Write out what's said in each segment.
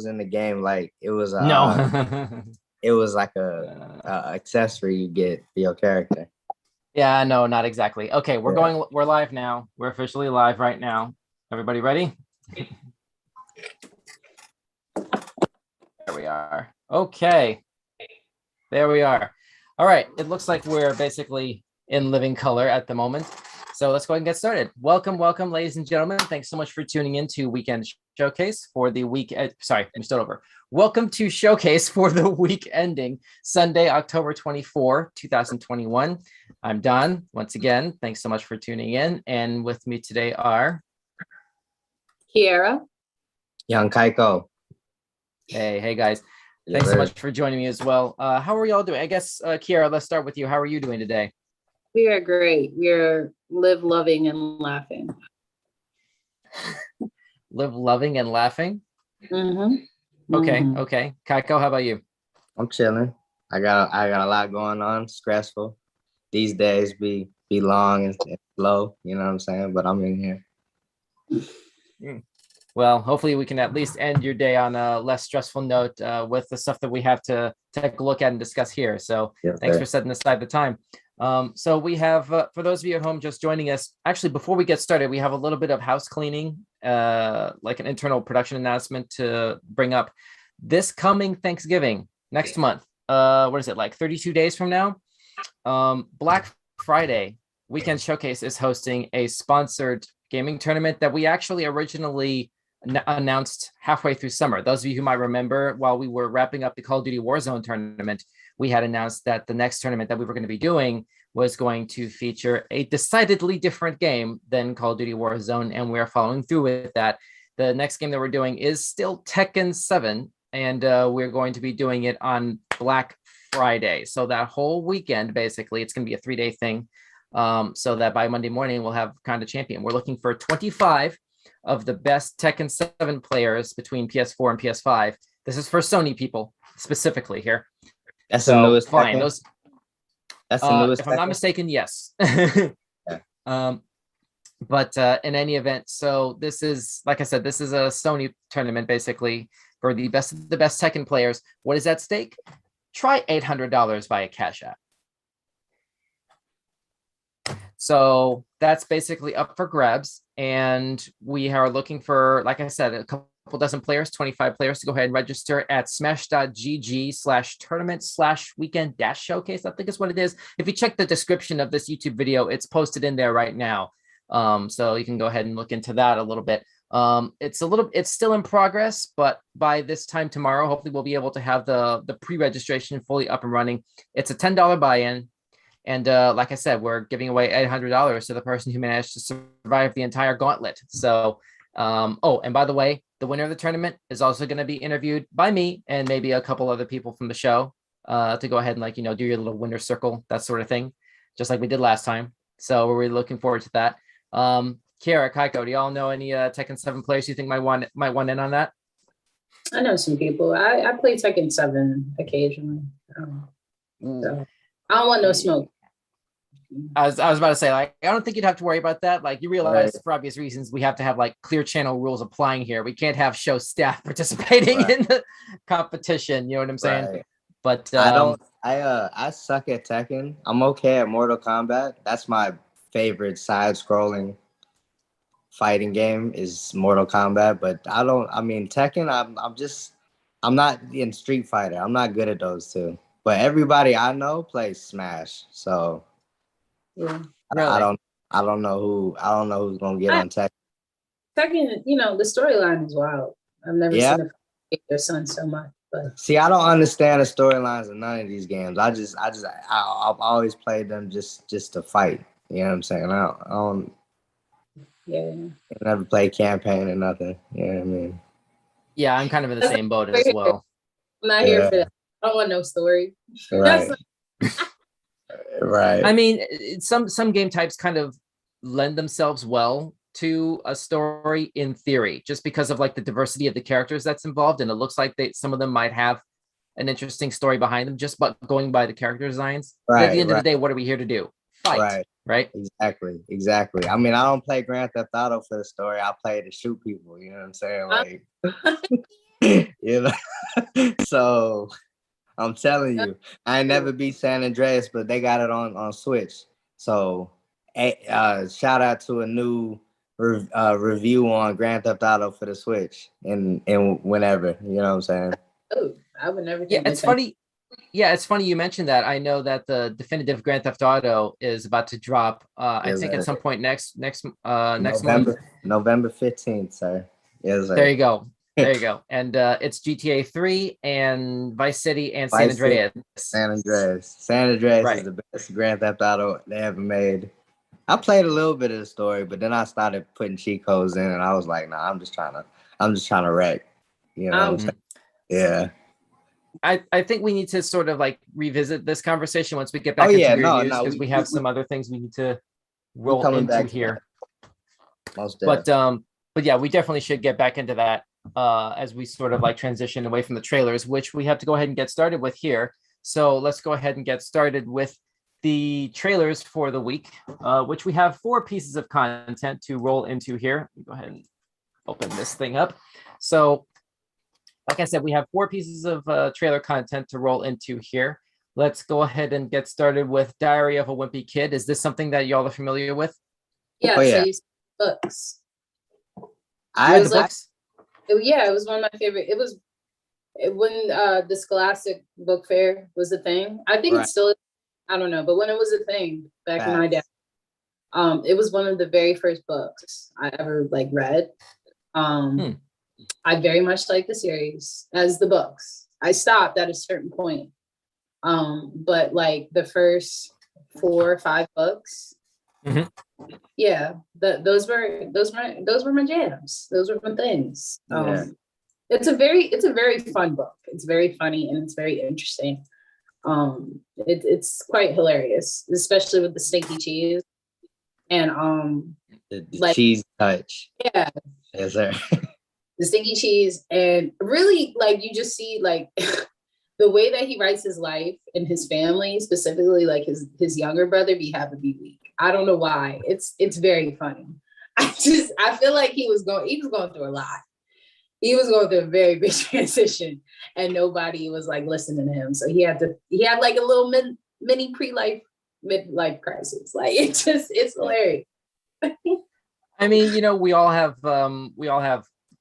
was in the game. Like it was No. it was like a accessory you get for your character. Yeah, no, not exactly. Okay, Yeah. we're live now. We're officially live right now. Everybody ready? There we are. Okay. There we are. All right. It looks like we're basically in living color at the moment. So let's go ahead and get started. Welcome, ladies and gentlemen. Thanks so much for tuning in to Weekend Showcase for the week. Sorry, let me start over. Welcome to Showcase for the week ending Sunday, October 24, 2021. I'm Don. Once again, thanks so much for tuning in. And with me today are Kiera. Young Kaiko. Hey guys. Thanks so much for joining me as well. How are y'all doing? I guess, Kiera, let's start with you. How are you doing today? We are great. We're live loving and laughing. Live loving and laughing? Mm-hmm. Okay, Mm-hmm. okay. Kaiko, how about you? I'm chilling. I got a lot going on. Stressful. These days be long and slow. You know what I'm saying? But I'm in here. Well, hopefully we can at least end your day on a less stressful note with the stuff that we have to take a look at and discuss here. So thanks for setting aside the time. So we have, for those of you at home just joining us, actually, before we get started, we have a little bit of house cleaning, like an internal production announcement to bring up. This coming Thanksgiving, next month, what is it, like 32 days from now? Black Friday Weekend Showcase is hosting a sponsored gaming tournament that we actually originally announced halfway through summer. Those of you who might remember, while we were wrapping up the Call of Duty Warzone tournament, we had announced that the next tournament that we were going to be doing was going to feature a decidedly different game than Call of Duty Warzone, and we're following through with that. The next game that we're doing is still Tekken 7, and we're going to be doing it on Black Friday. So that whole weekend, basically, it's going to be a 3-day thing, so that by Monday morning, we'll have kind of champion. We're looking for 25 of the best Tekken 7 players between PS4 and PS5. This is for Sony people specifically here. That's the newest fine. Tekken? That's the newest if I'm not mistaken, yes. Yeah. But in any event, so this is, like I said, this is a Sony tournament basically for the best of the best Tekken players. What is at stake? Try $800 via Cash App. So that's basically up for grabs. And we are looking for, like I said, a couple dozen players, 25 players to go ahead and register at smash.gg/tournament/weekend-showcase. I think is what it is. If you check the description of this YouTube video, it's posted in there right now. So you can go ahead and look into that a little bit. It's still in progress, but by this time tomorrow, hopefully we'll be able to have the pre-registration fully up and running. It's a $10 buy-in. And like I said, we're giving away $800 to the person who managed to survive the entire gauntlet. So, oh, and by the way, the winner of the tournament is also going to be interviewed by me and maybe a couple other people from the show to go ahead and, do your little winner circle, that sort of thing, just like we did last time. So we're really looking forward to that. Kiera, Kaiko, do y'all know any Tekken 7 players you think might want in on that? I know some people. I play Tekken 7 occasionally. So I don't want no smoke. I was about to say, I don't think you'd have to worry about that. You realize, for obvious reasons, we have to have clear channel rules applying here. We can't have show staff participating in the competition. You know what I'm saying? Right. But I suck at Tekken. I'm okay at Mortal Kombat. That's my favorite side-scrolling fighting game is Mortal Kombat. But Tekken. I'm not in Street Fighter. I'm not good at those two. But everybody I know plays Smash, so yeah. Really? I don't know who's gonna get on Tekken. Tekken, the storyline is wild. I've never seen their son so much. But see, I don't understand the storylines of none of these games. I've always played them just to fight. You know what I'm saying? I don't. Yeah. I never played campaign or nothing. You know what I mean? Yeah, I'm kind of in the same boat as well. I'm not here for that. I don't want no story. Right. Right. I mean, some game types kind of lend themselves well to a story in theory, just because of the diversity of the characters that's involved, and it looks like some of them might have an interesting story behind them just going by the character designs. Right. But at the end of the day, what are we here to do? Fight. Right. Exactly. I mean, I don't play Grand Theft Auto for the story. I play to shoot people. You know what I'm saying? You know, so I'm telling you, I ain't never beat San Andreas, but they got it on Switch. So, shout out to a new review on Grand Theft Auto for the Switch, and whenever, you know what I'm saying. Oh, I would never. Yeah, it's funny. Yeah, it's funny you mentioned that. I know that the definitive Grand Theft Auto is about to drop. I think at some point next month. November 15th, sir. Yes, sir. There you go. There you go. And it's GTA 3 and Vice City and San Andreas. San Andreas is the best Grand Theft Auto they ever made. I played a little bit of the story, but then I started putting cheat codes in, and I was like, nah, I'm just trying to wreck. You know what I'm saying? Yeah. I think we need to sort of like revisit this conversation once we get back into your news, because we have some other things we need to roll into here. But yeah, we definitely should get back into that as we sort of like transition away from the trailers, which we have to go ahead and get started with here. So let's go ahead and get started with the trailers for the week, which we have 4 pieces of content to roll into here. Let me go ahead and open this thing up. So like I said, we have 4 pieces of trailer content to roll into here. Let's go ahead and get started with Diary of a Wimpy Kid. Is this something that y'all are familiar with? Yeah, so you see books. It was one of my favorite. It was when the Scholastic Book Fair was a thing. I think it's still, I don't know, but when it was a thing back in my day, it was one of the very first books I ever like read. I very much like the series as the books. I stopped at a certain point. But like the first 4 or 5 books, yeah, those were my jams. Those were my things. It's a very fun book. It's very funny and it's very interesting. It's quite hilarious, especially with the stinky cheese and the like, cheese touch. Yeah. Yes, sir. The stinky cheese, and really like you just see like the way that he writes his life and his family, specifically like his younger brother be having to be weak. I don't know why. It's very funny. I feel like he was going through a lot. He was going through a very big transition, and nobody was like listening to him. So he had like a little mini midlife crisis. Like it's hilarious. I mean, you know, we all have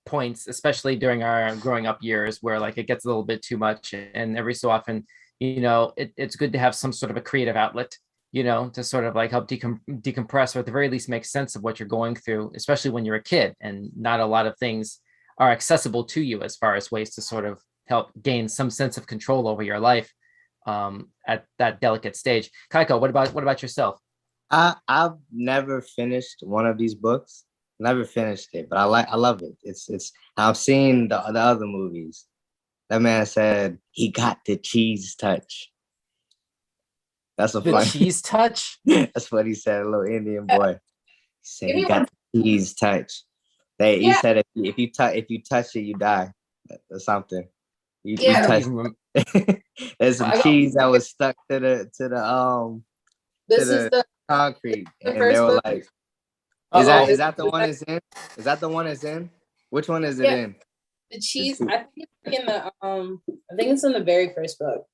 points, especially during our growing up years, where like it gets a little bit too much, and every so often, you know, it's good to have some sort of a creative outlet, you know, to sort of like help decompress, or at the very least make sense of what you're going through, especially when you're a kid and not a lot of things are accessible to you as far as ways to sort of help gain some sense of control over your life at that delicate stage. Kaiko, what about yourself? I've never finished one of these books. Never finished it, but I love it. It's I've seen the other movies. That man said he got the cheese touch. That's a funny cheese touch. That's what he said. A little Indian boy. He said he got the cheese touch. He said if you touch it, you die or something. You touch. There's some cheese that was stuck to the concrete, and they were like. Is that the one it's in? Is that the one it's in? Which one is it in? The cheese. I think it's in the I think it's in the very first book.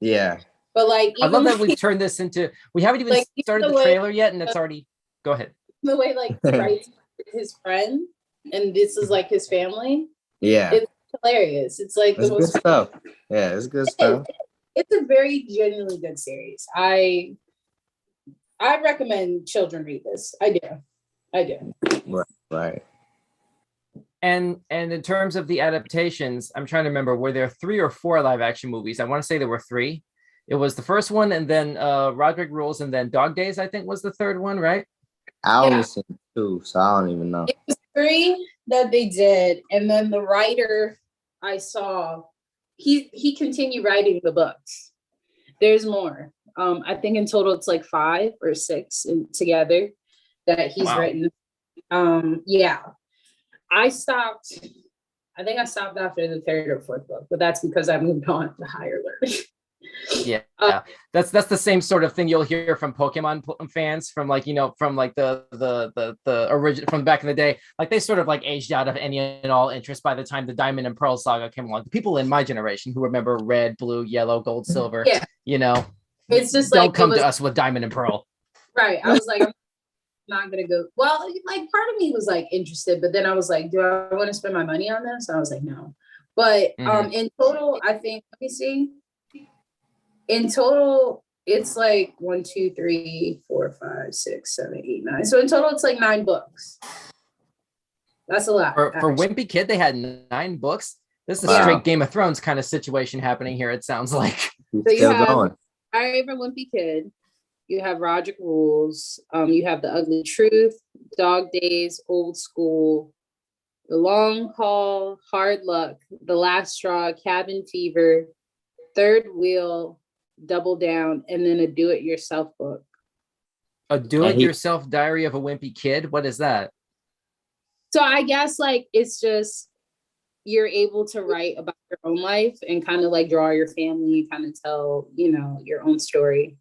Yeah. But like, I love that we've turned this into. We haven't even started the trailer yet, and it's already. Go ahead. The way like he writes his friend, and this is like his family. Yeah. It's hilarious. It's like the most good stuff. Yeah, it's good stuff. It's a very genuinely good series. I recommend children read this. I do. Right. And in terms of the adaptations, I'm trying to remember, were there 3 or 4 live action movies? I want to say there were 3. It was the first one, and then Roderick Rules, and then Dog Days, I think, was the third one, right? I only seen 2, so I don't even know. It was 3 that they did, and then the writer I saw, he continued writing the books. There's more. I think in total it's like 5 or 6 together that he's written. I think I stopped after the 3rd or 4th book, but that's because I moved on to higher learning. Yeah, that's the same sort of thing you'll hear from Pokemon fans from like, from like the original from back in the day. Like they sort of like aged out of any and all interest by the time the Diamond and Pearl saga came along. The people in my generation who remember red, blue, yellow, gold, silver, it's just don't like come to us with Diamond and Pearl. Right. I was like, I'm not gonna go. Well, like part of me was like interested, but then I was like, do I want to spend my money on this? I was like, no. But in total, I think, let me see. In total, it's like 1, 2, 3, 4, 5, 6, 7, 8, 9. So in total, it's like 9 books. That's a lot. For Wimpy Kid, they had 9 books. This is a straight Game of Thrones kind of situation happening here, it sounds like. So you have Diary of a Wimpy Kid. You have Roderick Rules. You have The Ugly Truth, Dog Days, Old School, The Long Haul, Hard Luck, The Last Straw, Cabin Fever, Third Wheel, Double Down, and then a do-it-yourself book. A do-it-yourself Diary of a Wimpy Kid? What is that? So I guess like it's just you're able to write about your own life and kind of like draw your family, kind of tell, your own story.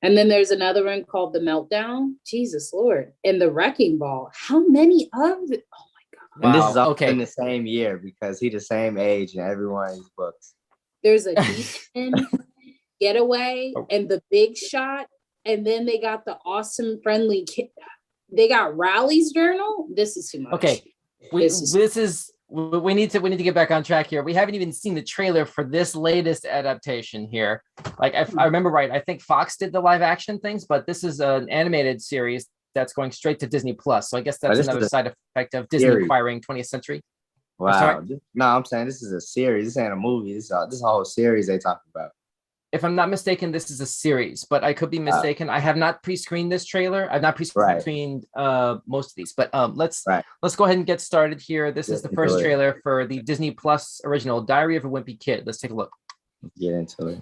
And then there's another one called The Meltdown. Jesus Lord. And The Wrecking Ball. How many of it? Oh my God. And this is all in the same year because he's the same age in every one of these books. There's a Deep Getaway and The Big Shot. And then they got the Awesome Friendly Kid. They got Rowley's Journal. This is too much. Okay. We need to get back on track here. We haven't even seen the trailer for this latest adaptation here. Like if I remember right, I think Fox did the live action things, but this is an animated series that's going straight to Disney Plus. So I guess that's another side effect of Disney acquiring 20th Century. Wow. No, I'm saying this is a series. This ain't a movie. This whole series they talking about. If I'm not mistaken, this is a series, but I could be mistaken. I have not pre-screened this trailer. I've not pre-screened most of these, but let's go ahead and get started here. This is the first trailer for the Disney Plus original Diary of a Wimpy Kid. Let's take a look. Get into it.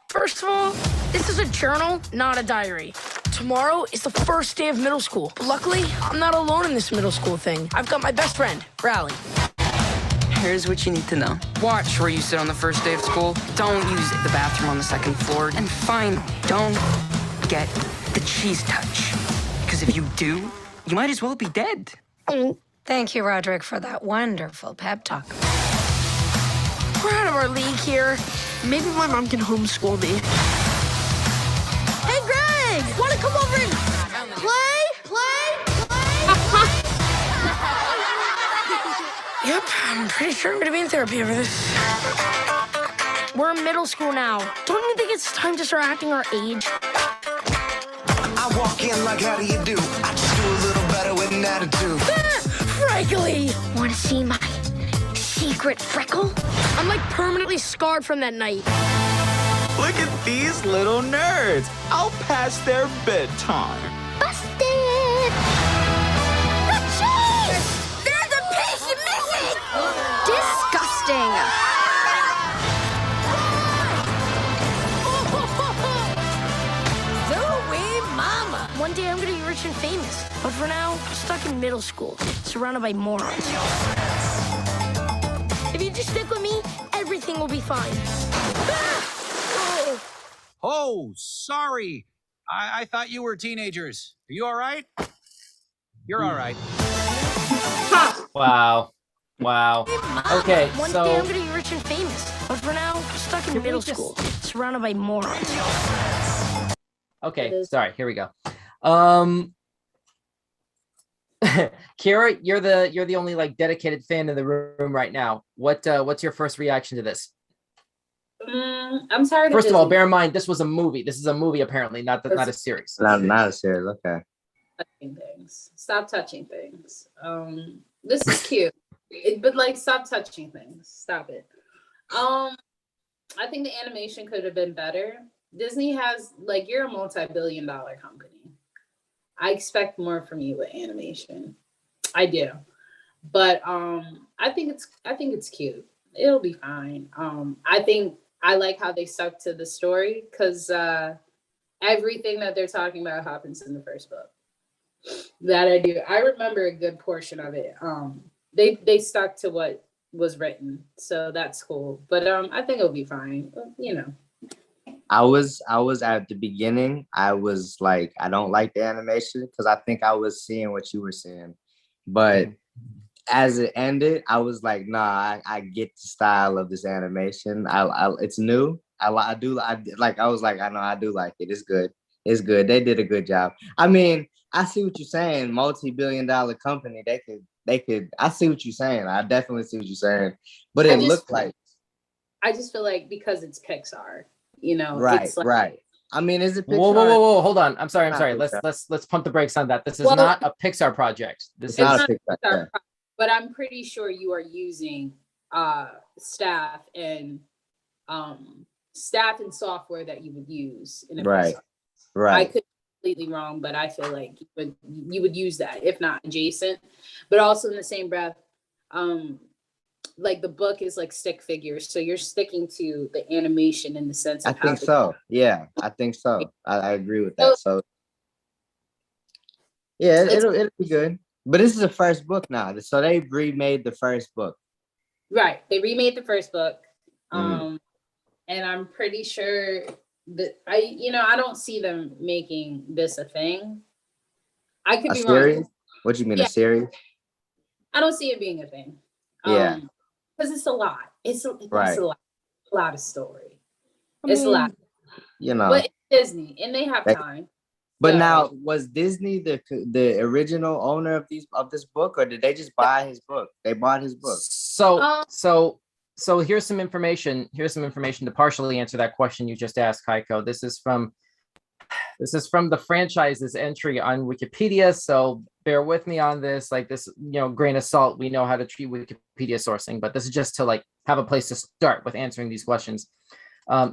First of all, this is a journal, not a diary. Tomorrow is the first day of middle school. But luckily, I'm not alone in this middle school thing. I've got my best friend, Riley. Here's what you need to know. Watch where you sit on the first day of school. Don't use the bathroom on the second floor. And finally, don't get the cheese touch. Because if you do, you might as well be dead. Thank you, Roderick, for that wonderful pep talk. We're out of our league here. Maybe my mom can homeschool me. Hey, Greg! Want to come over and play? Yep, I'm pretty sure I'm gonna be in therapy over this. We're in middle school now. Don't you think it's time to start acting our age? I walk in like, how do you do? I just do a little better with an attitude. Frankly! Want to see my secret freckle? I'm like permanently scarred from that night. Look at these little nerds. I'll pass their bedtime. Busted! The cheese! There's a piece missing! Disgusting. Zoe mama! One day I'm gonna be rich and famous. But for now, I'm stuck in middle school, surrounded by morons. If you just stick with me, everything will be fine. Oh, sorry. I thought you were teenagers. Are you all right? You're all right. Wow. Okay, One day I'm gonna be rich and famous. But for now, I'm stuck in middle school, surrounded by morons. Okay, sorry, here we go. Kira, you're the only like dedicated fan in the room right now. What's your first reaction to this? I'm sorry. First of all, bear in mind this was a movie. This is a movie apparently, not a series. Not a series. Okay. Touching things. Stop touching things. This is cute, but like, stop touching things. Stop it. I think the animation could have been better. Disney has like, you're a multi-billion-dollar company. I expect more from you with animation. I do, but I think it's cute. It'll be fine. I like how they stuck to the story because everything that they're talking about happens in the first book. That I do. I remember a good portion of it. They stuck to what was written, so that's cool. But I think it'll be fine. I was at the beginning. I was like, I don't like the animation because I think I was seeing what you were seeing, but as it ended, I was like, nah, I get the style of this animation. It's new. I was like, I know I do like it. It's good. It's good. They did a good job. I mean, I see what you're saying. Multi-billion-dollar company. They could. I see what you're saying. I definitely see what you're saying. But it looked like. I just feel like because it's Pixar, Right, it's like, right. I mean, is it Pixar? Whoa. Hold on. I'm sorry. Let's pump the brakes on that. This is not a Pixar project. This is not a Pixar. Project, but I'm pretty sure you are using staff and software that you would use in a right. Pixar. Right. I could be completely wrong, but I feel like you would use that, if not adjacent. But also in the same breath, like the book is like stick figures, so you're sticking to the animation in the sense of I think so. Yeah, I think so. I agree with that. So yeah, it'll be good. But this is the first book now, so they remade the first book. Right, they remade the first book, and I'm pretty sure that I don't see them making this a thing. I could be wrong. What do you mean, a series? I don't see it being a thing. Yeah. Because it's a lot. It's a lot of story. It's a lot. But it's Disney, and they have time. But now, was Disney the original owner of this book, or did they just buy his book? They bought his book. So here's some information. Here's some information to partially answer that question you just asked, Heiko. This is from the franchise's entry on Wikipedia. So bear with me on this. Like this, grain of salt. We know how to treat Wikipedia sourcing, but this is just to like have a place to start with answering these questions.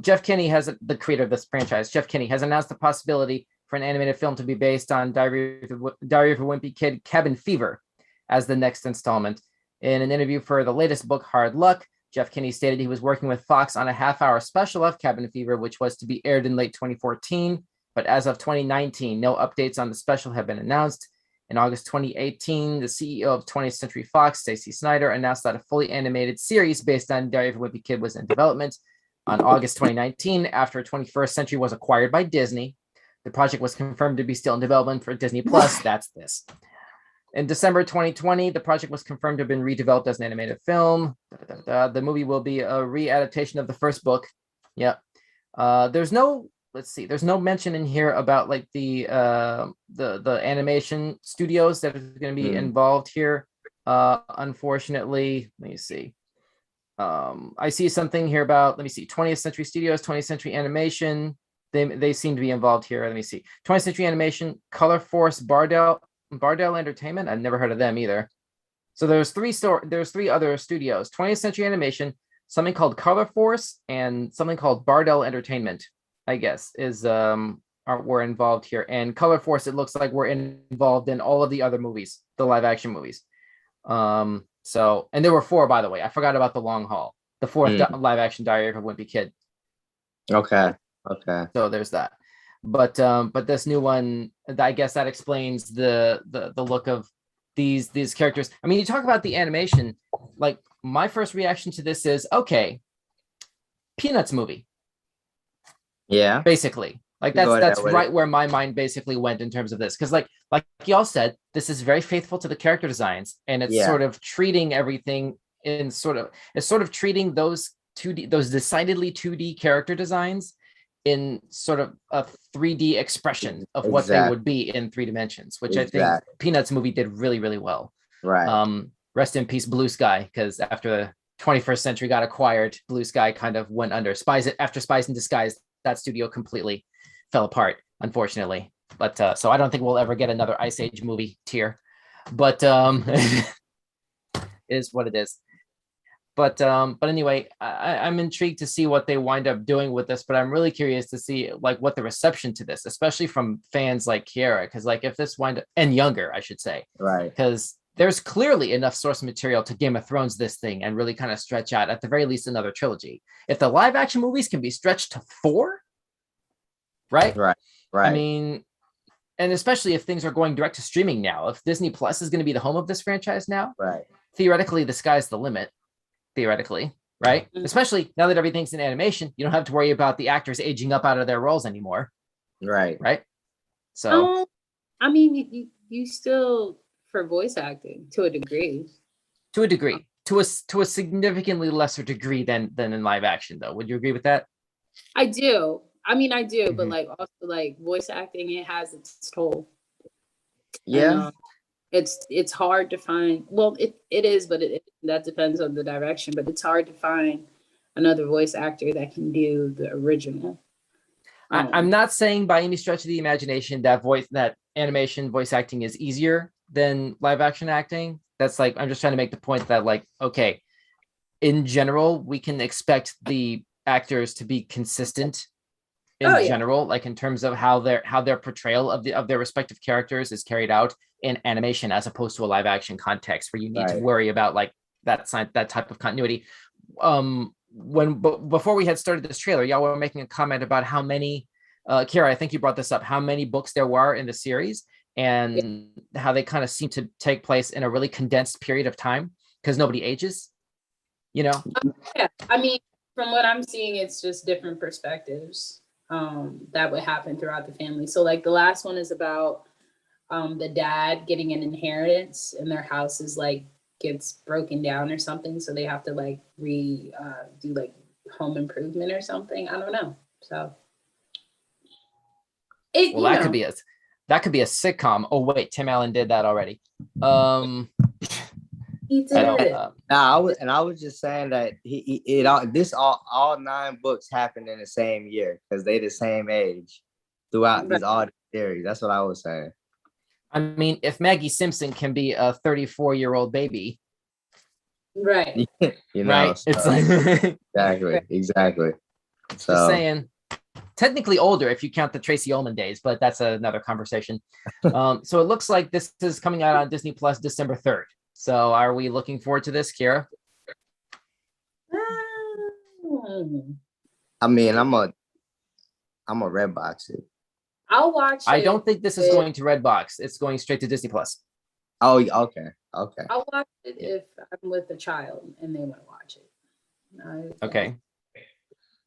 Jeff Kinney the creator of this franchise. Jeff Kinney has announced the possibility for an animated film to be based on Diary of a Wimpy Kid, Cabin Fever, as the next installment. In an interview for the latest book, Hard Luck, Jeff Kinney stated he was working with Fox on a half-hour special of Cabin Fever, which was to be aired in late 2014. But as of 2019, no updates on the special have been announced. In August 2018, the CEO of 20th Century Fox, Stacey Snider, announced that a fully animated series based on Diary of a Wimpy Kid was in development. On August 2019, after 21st Century was acquired by Disney, the project was confirmed to be still in development for Disney Plus. That's this. In December 2020, the project was confirmed to have been redeveloped as an animated film. The movie will be a re-adaptation of the first book. Yep. There's no mention in here about like the animation studios that are going to be involved here. Unfortunately, let me see. I see something here about, 20th Century Studios, 20th Century Animation. They seem to be involved here. Let me see. 20th Century Animation, Color Force, Bardell Entertainment. I've never heard of them either. So there's three other studios. 20th Century Animation, something called Color Force, and something called Bardell Entertainment, I guess, we're involved here. And Color Force, it looks like we're involved in all of the other movies, the live action movies. And there were 4, by the way. I forgot about The Long Haul, the 4th live action Diary of a Wimpy Kid. Okay. So there's that. But this new one, I guess that explains the look of these characters. I mean, you talk about the animation, like my first reaction to this is, okay, Peanuts movie. Yeah. Basically. Like that's right where my mind basically went in terms of this. Because like y'all said, this is very faithful to the character designs, and it's sort of treating everything in treating those decidedly 2D character designs in sort of a 3D expression of what they would be in 3 dimensions, which I think Peanuts movie did really, really well. Right. Rest in peace, Blue Sky, because after the 21st Century got acquired, Blue Sky kind of went under. After Spies in Disguise, that studio completely fell apart, unfortunately. But so I don't think we'll ever get another Ice Age movie tier. But it is what it is. But anyway, I'm intrigued to see what they wind up doing with this. But I'm really curious to see like what the reception to this, especially from fans like Kiara, because like if this and younger, I should say, right? Because there's clearly enough source material to Game of Thrones this thing and really kind of stretch out at the very least another trilogy. If the live action movies can be stretched to 4, right? I mean, and especially if things are going direct to streaming now, if Disney Plus is going to be the home of this franchise now, right? Theoretically, the sky's the limit. Theoretically, right? Especially now that everything's in animation, you don't have to worry about the actors aging up out of their roles anymore. Right. So, I mean, you still for voice acting to a degree. To a significantly lesser degree than in live action, though. Would you agree with that? I do. I mean, I do, but like also like voice acting, it has its toll. Yeah. And, it's hard to find. Well, it is, but that depends on the direction. But it's hard to find another voice actor that can do the original. I'm not saying by any stretch of the imagination that animation voice acting is easier than live action acting. That's like, I'm just trying to make the point that like, okay, in general, we can expect the actors to be consistent in general, like in terms of how their portrayal of their respective characters is carried out in animation, as opposed to a live action context where you need to worry about like that type of continuity. Before we had started this trailer, y'all were making a comment about how many, Kira, I think you brought this up, how many books there were in the series, and how they kind of seem to take place in a really condensed period of time because nobody ages, you know? Yeah, I mean, from what I'm seeing, it's just different perspectives that would happen throughout the family. So like the last one is about the dad getting an inheritance and their house is like gets broken down or something. So they have to like do like home improvement or something. I don't know. So that could be a sitcom. Oh wait, Tim Allen did that already. He did it. I was just saying that all 9 books happened in the same year because they the same age throughout all the series. That's what I was saying. I mean, if Maggie Simpson can be a 34-year-old baby, right? You know, right? So, it's like exactly. So just saying, technically older if you count the Tracy Ullman days, but that's another conversation. So it looks like this is coming out on Disney Plus December 3rd. So are we looking forward to this, Kira? I mean, I'm a Redbox it. I'll watch it. I don't think this is going to Redbox. It's going straight to Disney Plus. Oh, okay. I'll watch it if I'm with a child and they want to watch it. Okay.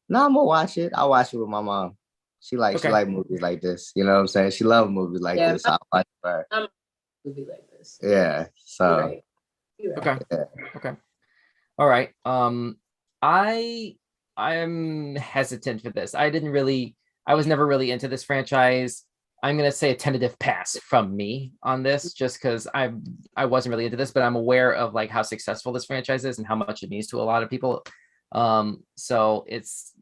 No, I'm gonna watch it. I'll watch it with my mom. She likes movies like this. You know what I'm saying? She loves movies like this. I'll watch her. I'm a movie like this. Yeah. So. You're right. Okay. Yeah. Okay. All right. I'm hesitant for this. I was never really into this franchise. I'm gonna say a tentative pass from me on this, just because I wasn't really into this, but I'm aware of like how successful this franchise is and how much it means to a lot of people. So it's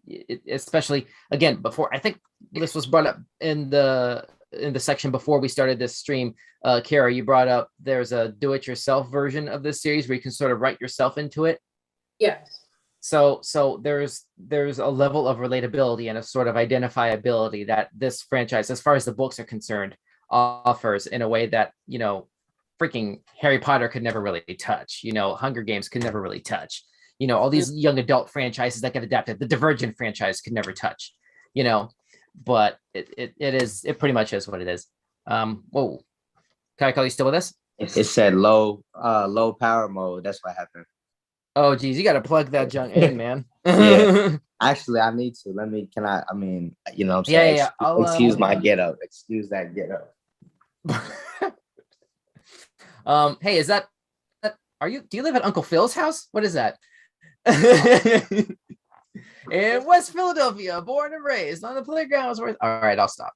especially again before I think this was brought up in the section before we started this stream. Kara, you brought up there's a do-it-yourself version of this series where you can sort of write yourself into it. Yes. So there's a level of relatability and a sort of identifiability that this franchise, as far as the books are concerned, offers in a way that, you know, freaking Harry Potter could never really touch, you know, Hunger Games could never really touch, you know, all these young adult franchises that get adapted, the Divergent franchise could never touch, you know, but it pretty much is what it is. Whoa, Kai, you still with us? It said low power mode. That's what happened. Oh geez, you got to plug that junk in, man. Yeah. Actually, I need to. I mean, you know what I'm saying? Yeah. Excuse my get up. Excuse that get up. Hey, is that do you live at Uncle Phil's house? What is that? In West Philadelphia, born and raised on the playgrounds. All right, I'll stop.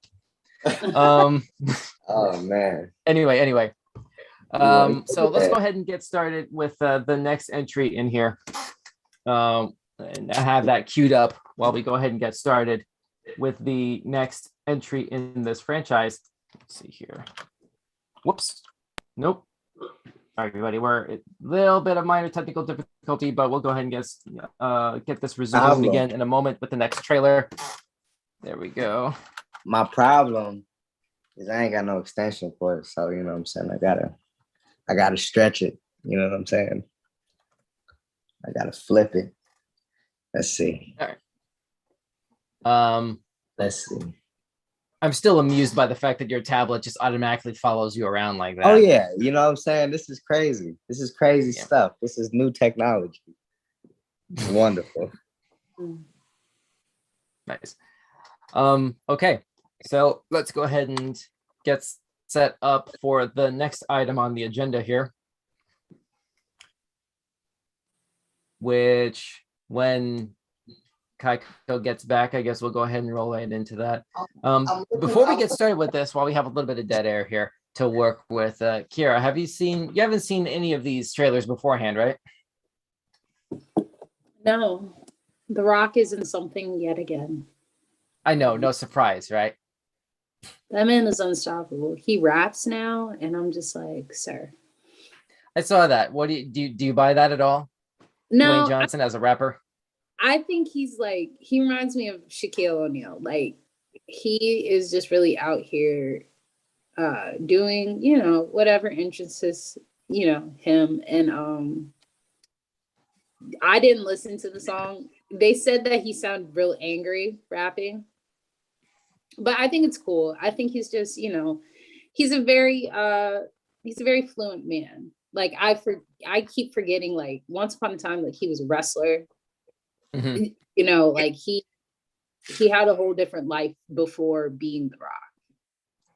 Oh man. Anyway. So let's go ahead and get started with the next entry in here. And I have that queued up while we go ahead and get started with the next entry in this franchise. Let's see here. Whoops. Nope. All right, everybody. We're a little bit of minor technical difficulty, but we'll go ahead and get this resumed again in a moment with the next trailer. There we go. My problem is I ain't got no extension for it, so you know what I'm saying. I gotta stretch it. You know what I'm saying? I gotta flip it. Let's see. All right. Let's see. I'm still amused by the fact that your tablet just automatically follows you around like that. Oh yeah, you know what I'm saying? This is crazy. This is crazy stuff. This is new technology. Wonderful. Nice. Okay, so let's go ahead and get set up for the next item on the agenda here, which when Kaiko gets back, I guess we'll go ahead and roll right into that. Before we get started with this, while we have a little bit of dead air here to work with, Kira, you haven't seen any of these trailers beforehand, right? No, The Rock is in something yet again. I know, no surprise, right? That man is unstoppable. He raps now, and I'm just like, sir. I saw that. What do you buy that at all? No, Dwayne Johnson as a rapper? I think he reminds me of Shaquille O'Neal. Like, he is just really out here doing, whatever interests, him. And I didn't listen to the song. They said that he sounded real angry rapping. But I think it's cool. I think he's just, he's a very fluent man. Like I keep forgetting, like, once upon a time, like, he was a wrestler. Mm-hmm. Like he had a whole different life before being The Rock.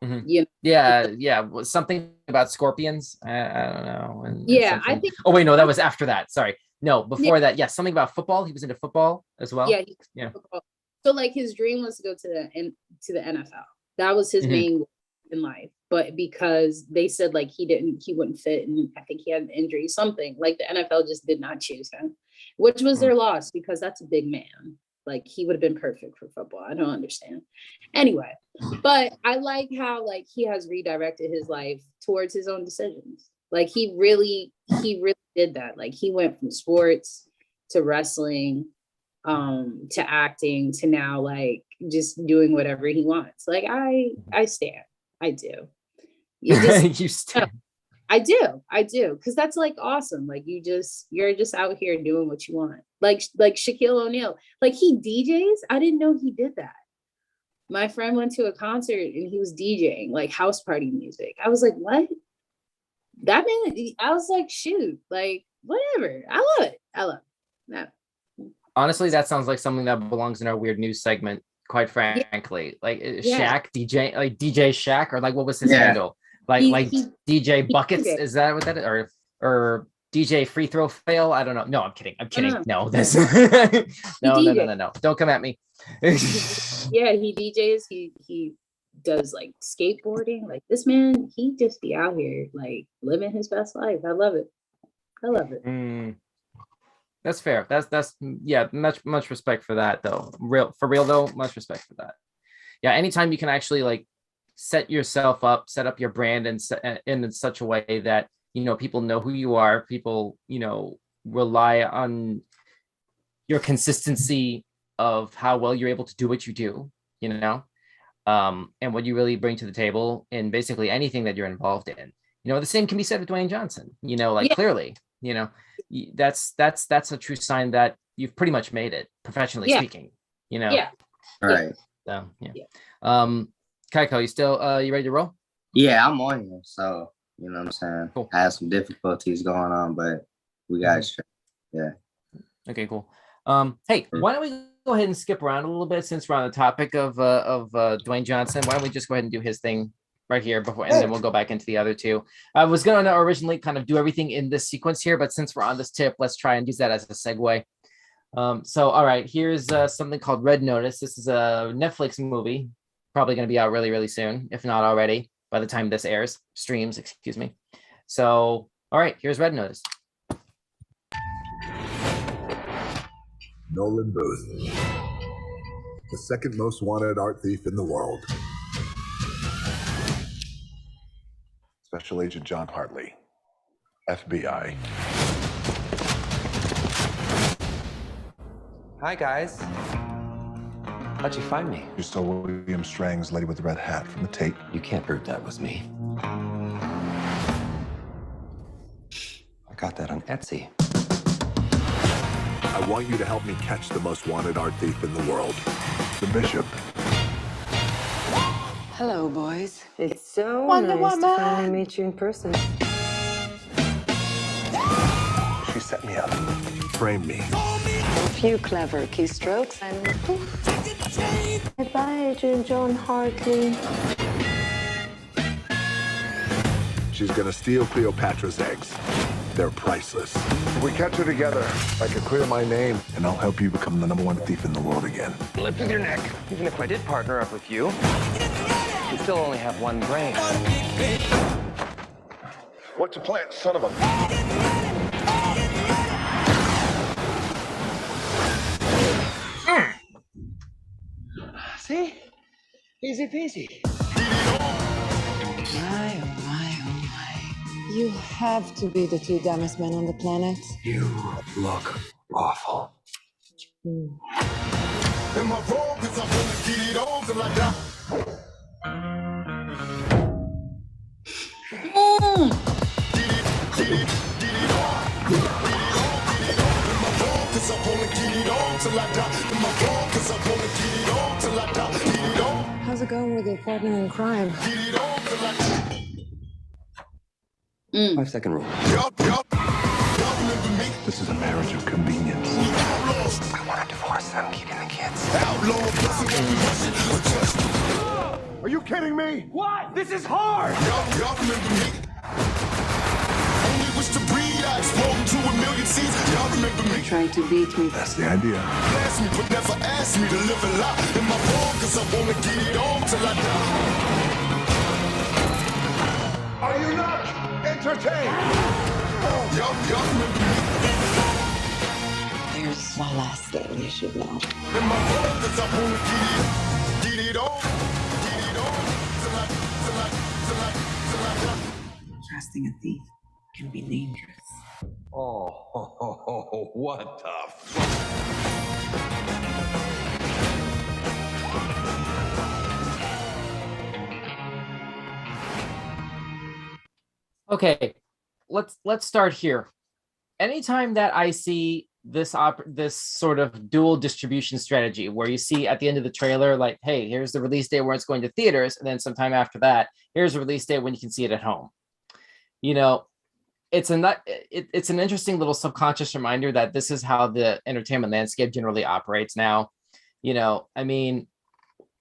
Mm-hmm. Yeah. Something about scorpions. I don't know. I think. Oh wait, no, that was after that. Sorry, no, before that. Yeah, something about football. He was into football as well. Yeah. Football. So like his dream was to go to the NFL. That was his main goal in life. But because they said like he wouldn't fit, and I think he had an injury, something like the NFL just did not choose him, which was their loss because that's a big man. Like he would have been perfect for football. I don't understand. Anyway, but I like how like he has redirected his life towards his own decisions. Like he really did that. Like he went from sports to wrestling, to acting, to now like just doing whatever he wants. Like I stand. I do. You stand. I do. Because that's like awesome. Like you're just out here doing what you want. Like Shaquille O'Neal. Like he DJs. I didn't know he did that. My friend went to a concert and he was DJing like house party music. I was like, what? That man, I was like, shoot, like whatever. I love it. No. Honestly, that sounds like something that belongs in our weird news segment, quite frankly. Like Shaq, DJ, like DJ Shaq, or like what was his handle? Like DJ Buckets, is that what that is? Or DJ Free Throw Fail? I don't know. No, I'm kidding. No, that's no. Don't come at me. Yeah, he DJs. He does like skateboarding. Like this man, he just be out here like living his best life. I love it. That's fair. That's much respect for that though. For real though, much respect for that. Yeah, anytime you can actually like set up your brand in such a way that people know who you are, people rely on your consistency of how well you're able to do what you do, and what you really bring to the table in basically anything that you're involved in. The same can be said with Dwayne Johnson. Clearly, that's a true sign that you've pretty much made it professionally speaking. All right. So Kaiko, you ready to roll? Yeah, I'm on here, so you know what I'm saying. Cool. I have some difficulties going on, but we got it. Yeah. Okay, cool. Hey, why don't we go ahead and skip around a little bit since we're on the topic of Dwayne Johnson? Why don't we just go ahead and do his thing right here before, and then we'll go back into the other two. I was going to originally kind of do everything in this sequence here, but since we're on this tip, let's try and use that as a segue. So, all right, here's something called Red Notice. This is a Netflix movie, probably going to be out really, really soon, if not already, by the time this streams, excuse me. So, all right, here's Red Notice. Nolan Booth, the second most wanted art thief in the world. Special Agent John Hartley, FBI. Hi, guys. How'd you find me? You stole William Strang's Lady with the Red Hat from the tape. You can't prove that was me. I got that on Etsy. I want you to help me catch the most wanted art thief in the world, the Bishop. Hello, boys. It's so nice to finally meet you in person. She set me up. frame me. A few clever keystrokes and poof. Goodbye, Adrian John Hartley. She's gonna steal Cleopatra's eggs. They're priceless. If we catch her together, I can clear my name, and I'll help you become the #1 thief in the world again. Lift with your neck. Even if I did partner up with you, you still only have one brain. What's your plan, son of a... See? Easy peasy. My, oh my, oh my. You have to be the two dumbest men on the planet. You look awful. Mm. Am I wrong? 'Cause I'm gonna get it on till I die. How's it going with your partner in crime? 5-second rule. This is a marriage of convenience. I want a divorce. I'm keeping the kids. Are you kidding me? What? This is hard! Y'all remember me? Only wish to breathe, I explode to a million seeds. Y'all remember me? Try to beat me. That's the idea. Ask me, but never ask me to live a lie. Am I wrong? 'Cause I wanna get it on till I die. Are you not entertained? Y'all remember me? There's one last thing you should know. Am I wrong? 'Cause I wanna get it on. Get it on till I die. Trusting a thief can be dangerous. Oh, what the Okay, let's start here. Anytime that I see this sort of dual distribution strategy where you see at the end of the trailer, like, hey, here's the release date where it's going to theaters, and then sometime after that, here's a release date when you can see it at home. You know, it's an interesting little subconscious reminder that this is how the entertainment landscape generally operates now. You know, I mean,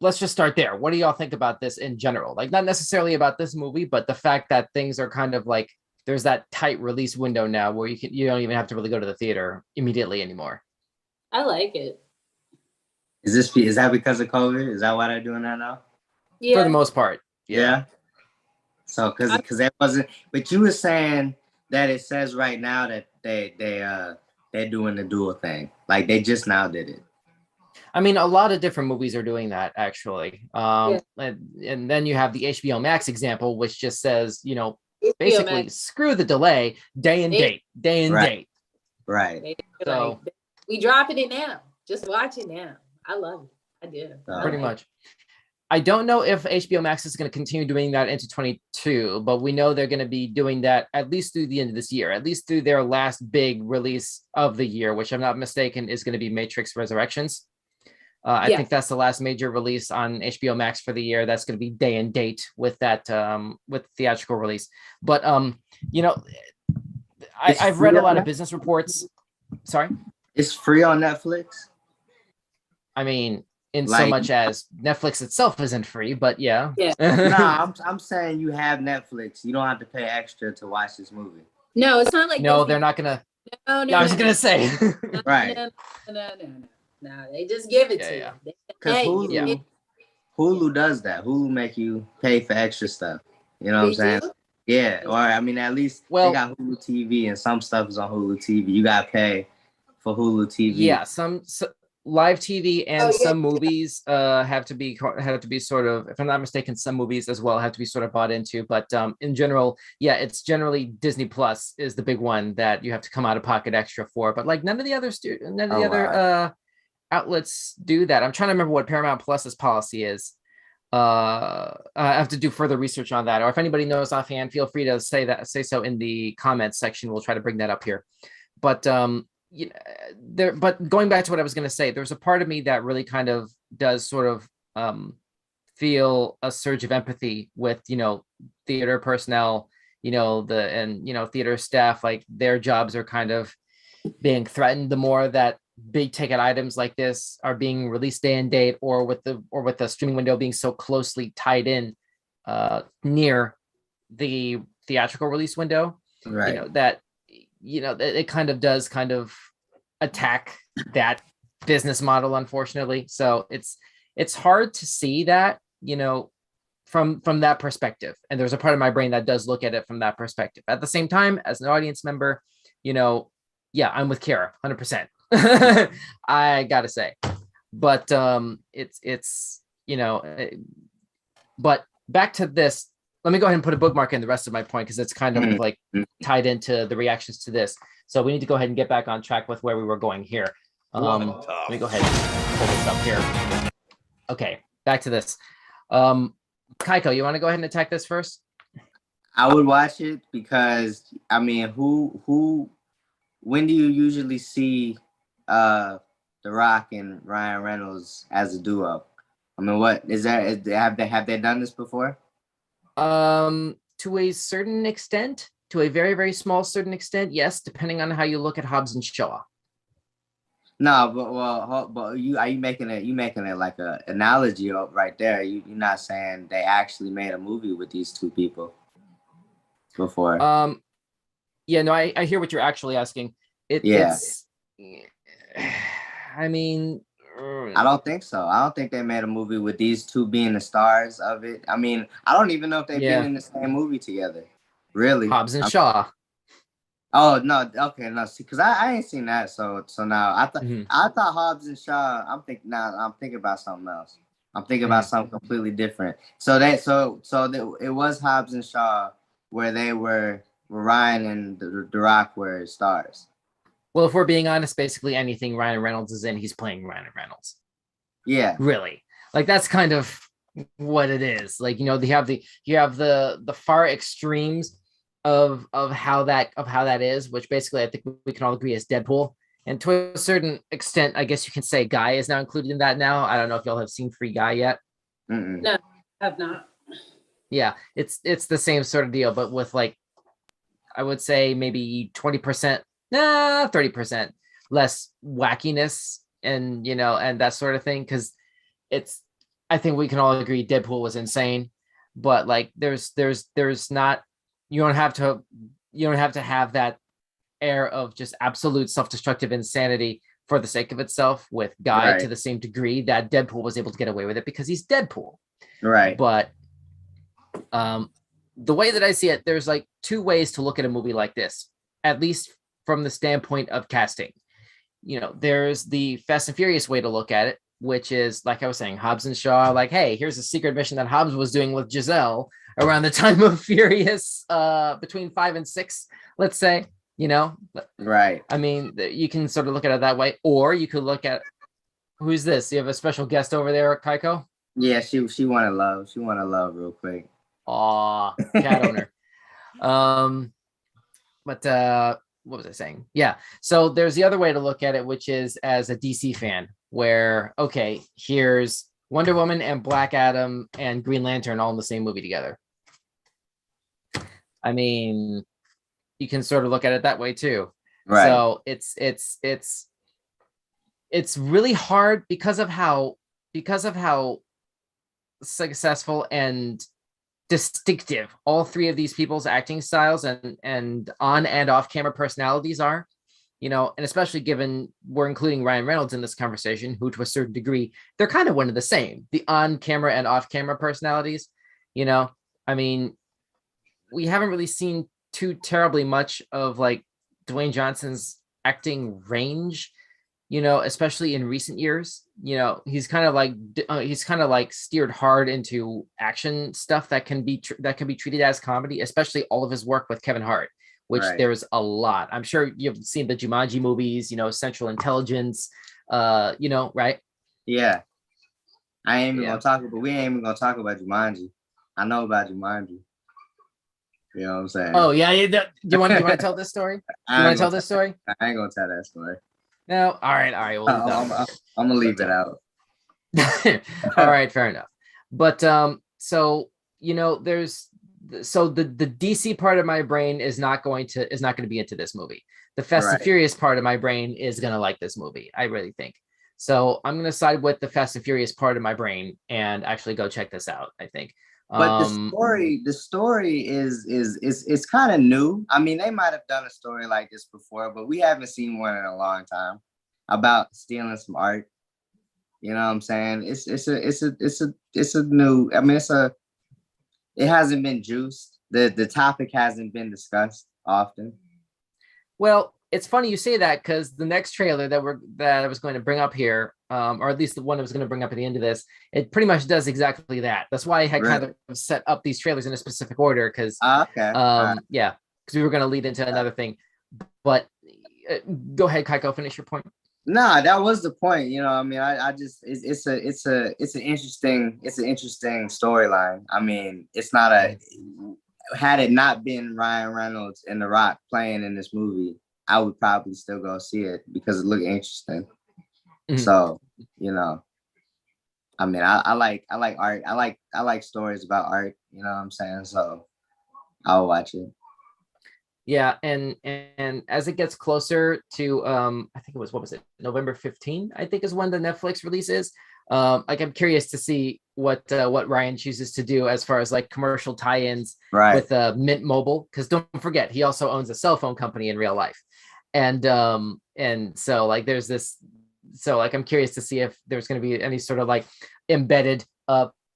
let's just start there. What do y'all think about this in general? Like, not necessarily about this movie, but the fact that things are kind of like, there's that tight release window now where you don't even have to really go to the theater immediately anymore. I like it. Is that because of COVID? Is that why they're doing that now? Yeah. For the most part. Yeah. So because that wasn't, but you were saying that it says right now that they're doing the dual thing. Like they just now did it. I mean, a lot of different movies are doing that actually. And then you have the HBO Max example, which just says, you know, basically screw the delay, day and date. Right. So we dropping it now. Just watch it now. I love it. I do. Pretty much. I don't know if HBO Max is going to continue doing that into 22, but we know they're going to be doing that at least through the end of this year, at least through their last big release of the year, which I'm not mistaken is going to be Matrix Resurrections. I think that's the last major release on HBO Max for the year. That's going to be day and date with that with theatrical release. But you know, I've read a lot of business reports. Sorry, it's free on Netflix. I mean, in so much as Netflix itself isn't free, but yeah. No, I'm saying you have Netflix. You don't have to pay extra to watch this movie. No, it's not like no, they're not gonna. No, I was gonna say. Right. No, they just give it to you. Because Hulu does that. Hulu make you pay for extra stuff. You know what I'm saying? Yeah. Or I mean, at least they got Hulu TV, and some stuff is on Hulu TV. You gotta pay for Hulu TV. Yeah, some live TV and some movies have to be sort of, if I'm not mistaken, some movies as well have to be sort of bought into. But in general, yeah, it's generally Disney Plus is the big one that you have to come out of pocket extra for. But like none of the other outlets do that. I'm trying to remember what Paramount Plus's policy is. I have to do further research on that. Or if anybody knows offhand, feel free to say so in the comments section. We'll try to bring that up here. But but going back to what I was going to say, there's a part of me that really kind of does sort of feel a surge of empathy with, you know, theater personnel, you know, theater staff, like their jobs are kind of, being threatened, the more that big ticket items like this are being released day and date, or with the streaming window being so closely tied in near the theatrical release window. Right. That it kind of does kind of attack that business model, unfortunately. So it's hard to see that, from that perspective. And there's a part of my brain that does look at it from that perspective. At the same time, as an audience member, yeah, I'm with Kara 100%. I gotta say, but but back to this. Let me go ahead and put a bookmark in the rest of my point, because it's kind of like tied into the reactions to this. So we need to go ahead and get back on track with where we were going here. Let me go ahead and pull this up here. Okay, back to this. Kaiko, you want to go ahead and attack this first? I would watch it because, I mean, when do you usually see The Rock and Ryan Reynolds as a duo? I mean, what is that? Have they done this before? To a certain extent, to a very, very small certain extent, yes, depending on how you look at Hobbs and Shaw. No, but are you making it like a analogy right there? You're not saying they actually made a movie with these two people before. Yeah, no, I hear what you're actually asking. It's, I mean, I don't think so. I don't think they made a movie with these two being the stars of it. I mean, I don't even know if they've been in the same movie together. Really, Hobbs and Shaw. Oh no, okay, no, see, because I ain't seen that, so now I thought Hobbs and Shaw. I'm thinking about something else. I'm thinking about something completely different. So it was Hobbs and Shaw where they where Ryan and the Rock were stars. Well, if we're being honest, basically anything Ryan Reynolds is in, he's playing Ryan Reynolds. Yeah, really, like that's kind of what it is. Like, you have the far extremes of how that is, which basically I think we can all agree is Deadpool. And to a certain extent, I guess you can say Guy is now included in that now. I don't know if y'all have seen Free Guy yet. No, I have not. Yeah, it's the same sort of deal, but with like, I would say maybe 20%, 30% less wackiness and, and that sort of thing. Cause I think we can all agree Deadpool was insane, but like there's not, you don't have to have that air of just absolute self-destructive insanity for the sake of itself with Guy to the same degree that Deadpool was able to get away with it because he's Deadpool. Right. But the way that I see it, there's like two ways to look at a movie like this, at least from the standpoint of casting. There's the Fast and Furious way to look at it, which is, like I was saying, Hobbs and Shaw, like, hey, here's a secret mission that Hobbs was doing with Giselle around the time of Furious, between 5 and 6, let's say, Right. I mean, you can sort of look at it that way, or you could look at, who's this? You have a special guest over there, Kaiko? Yeah, she wanted love. She wanted love real quick. Aw, cat owner. But what was I saying? Yeah. So there's the other way to look at it, which is as a DC fan, where, okay, here's Wonder Woman and Black Adam and Green Lantern all in the same movie together. I mean, you can sort of look at it that way too. Right. So it's really hard because of how successful and distinctive all three of these people's acting styles and on and off camera personalities are, and especially given we're including Ryan Reynolds in this conversation, who to a certain degree, they're kind of one of the same, the on camera and off camera personalities. I mean, we haven't really seen too terribly much of like Dwayne Johnson's acting range, especially in recent years. He's kind of like steered hard into action stuff that can be treated as comedy, especially all of his work with Kevin Hart, which there's a lot. I'm sure you've seen the Jumanji movies, Central Intelligence, right? Yeah. We ain't even gonna talk about Jumanji. I know about Jumanji. You know what I'm saying? Oh yeah. Do you want to tell this story? You want to tell this story? I ain't gonna tell that story. No. All right. I'm gonna leave it out. All right. Fair enough. But so there's the DC part of my brain is not going to be into this movie. the Fast and Right. Furious part of my brain is gonna like this movie. I really think. So I'm gonna side with the Fast and Furious part of my brain and actually go check this out. I think. But the story is kind of new. I mean, they might have done a story like this before, but we haven't seen one in a long time about stealing some art. You know what I'm saying? It's a new. I mean, it hasn't been juiced. The topic hasn't been discussed often. Well, it's funny you say that because the next trailer that I was going to bring up here, or at least the one I was going to bring up at the end of this, it pretty much does exactly that. That's why I had kind of set up these trailers in a specific order because, yeah, because we were going to lead into another thing. But go ahead, Kaiko, finish your point. Nah, that was the point. You know, I mean, I just it's an interesting storyline. I mean, it's not had it not been Ryan Reynolds and The Rock playing in this movie, I would probably still go see it because it looked interesting. Mm-hmm. So, you know, I mean, I like art. I like stories about art. You know what I'm saying? So, I'll watch it. Yeah, and as it gets closer to, I think it was, what was it, November 15th, I think is when the Netflix release is. Like I'm curious to see what Ryan chooses to do as far as like commercial tie-ins with Mint Mobile, because don't forget he also owns a cell phone company in real life, and so like there's this, so like I'm curious to see if there's going to be any sort of like embedded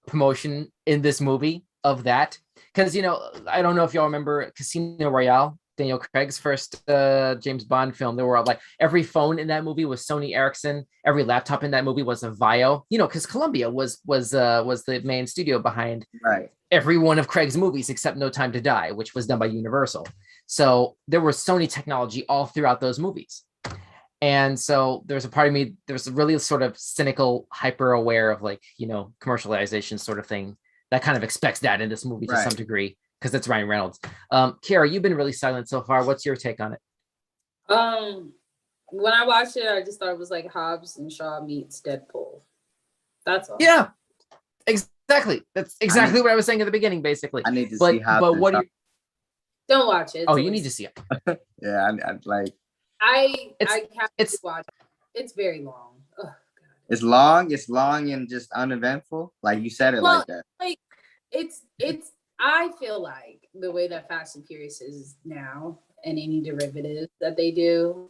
promotion in this movie of that, because you know I don't know if y'all remember Casino Royale, Daniel Craig's first James Bond film. There were like every phone in that movie was Sony Ericsson. Every laptop in that movie was a Vio. You know, because Columbia was the main studio behind every one of Craig's movies except No Time to Die, which was done by Universal. So there was Sony technology all throughout those movies. And so there's a part of me, there's a really sort of cynical, hyper aware of like, you know, commercialization sort of thing that kind of expects that in this movie to some degree, because it's Ryan Reynolds. Kiara, you've been really silent so far. What's your take on it? When I watched it, I just thought it was like Hobbs and Shaw meets Deadpool. That's all. Yeah, exactly. That's exactly what I was saying at the beginning, basically. I need to see Hobbs. But what do you? Don't watch it. Oh, you need to see it. Yeah, I'd like. I have to watch it. It's very long. Oh, God. It's long and just uneventful. Like you said it like that. Like it's. I feel like the way that Fast and Furious is now, and any derivatives that they do,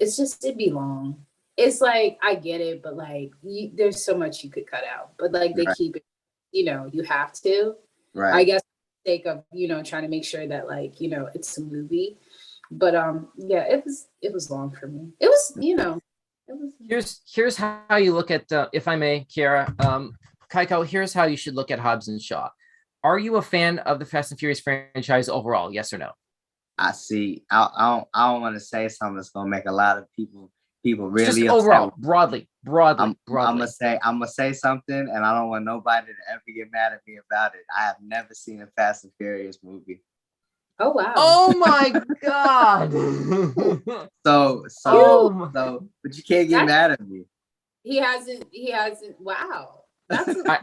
it'd be long. It's like I get it, but like there's so much you could cut out. But like they keep it, you know, you have to. Right. I guess for the sake of, you know, trying to make sure that like, you know, it's a movie. But yeah, it was long for me. It was, you know, it was. Here's how you look at, if I may, Kiara, Kaiko. Here's how you should look at Hobbs and Shaw. Are you a fan of the Fast and Furious franchise overall? Yes or no? I see. I don't want to say something that's gonna make a lot of people really just overall, broadly. I'm gonna say something, and I don't want nobody to ever get mad at me about it. I have never seen a Fast and Furious movie. Oh wow! Oh my God! But you can't get mad at me. He hasn't. Wow.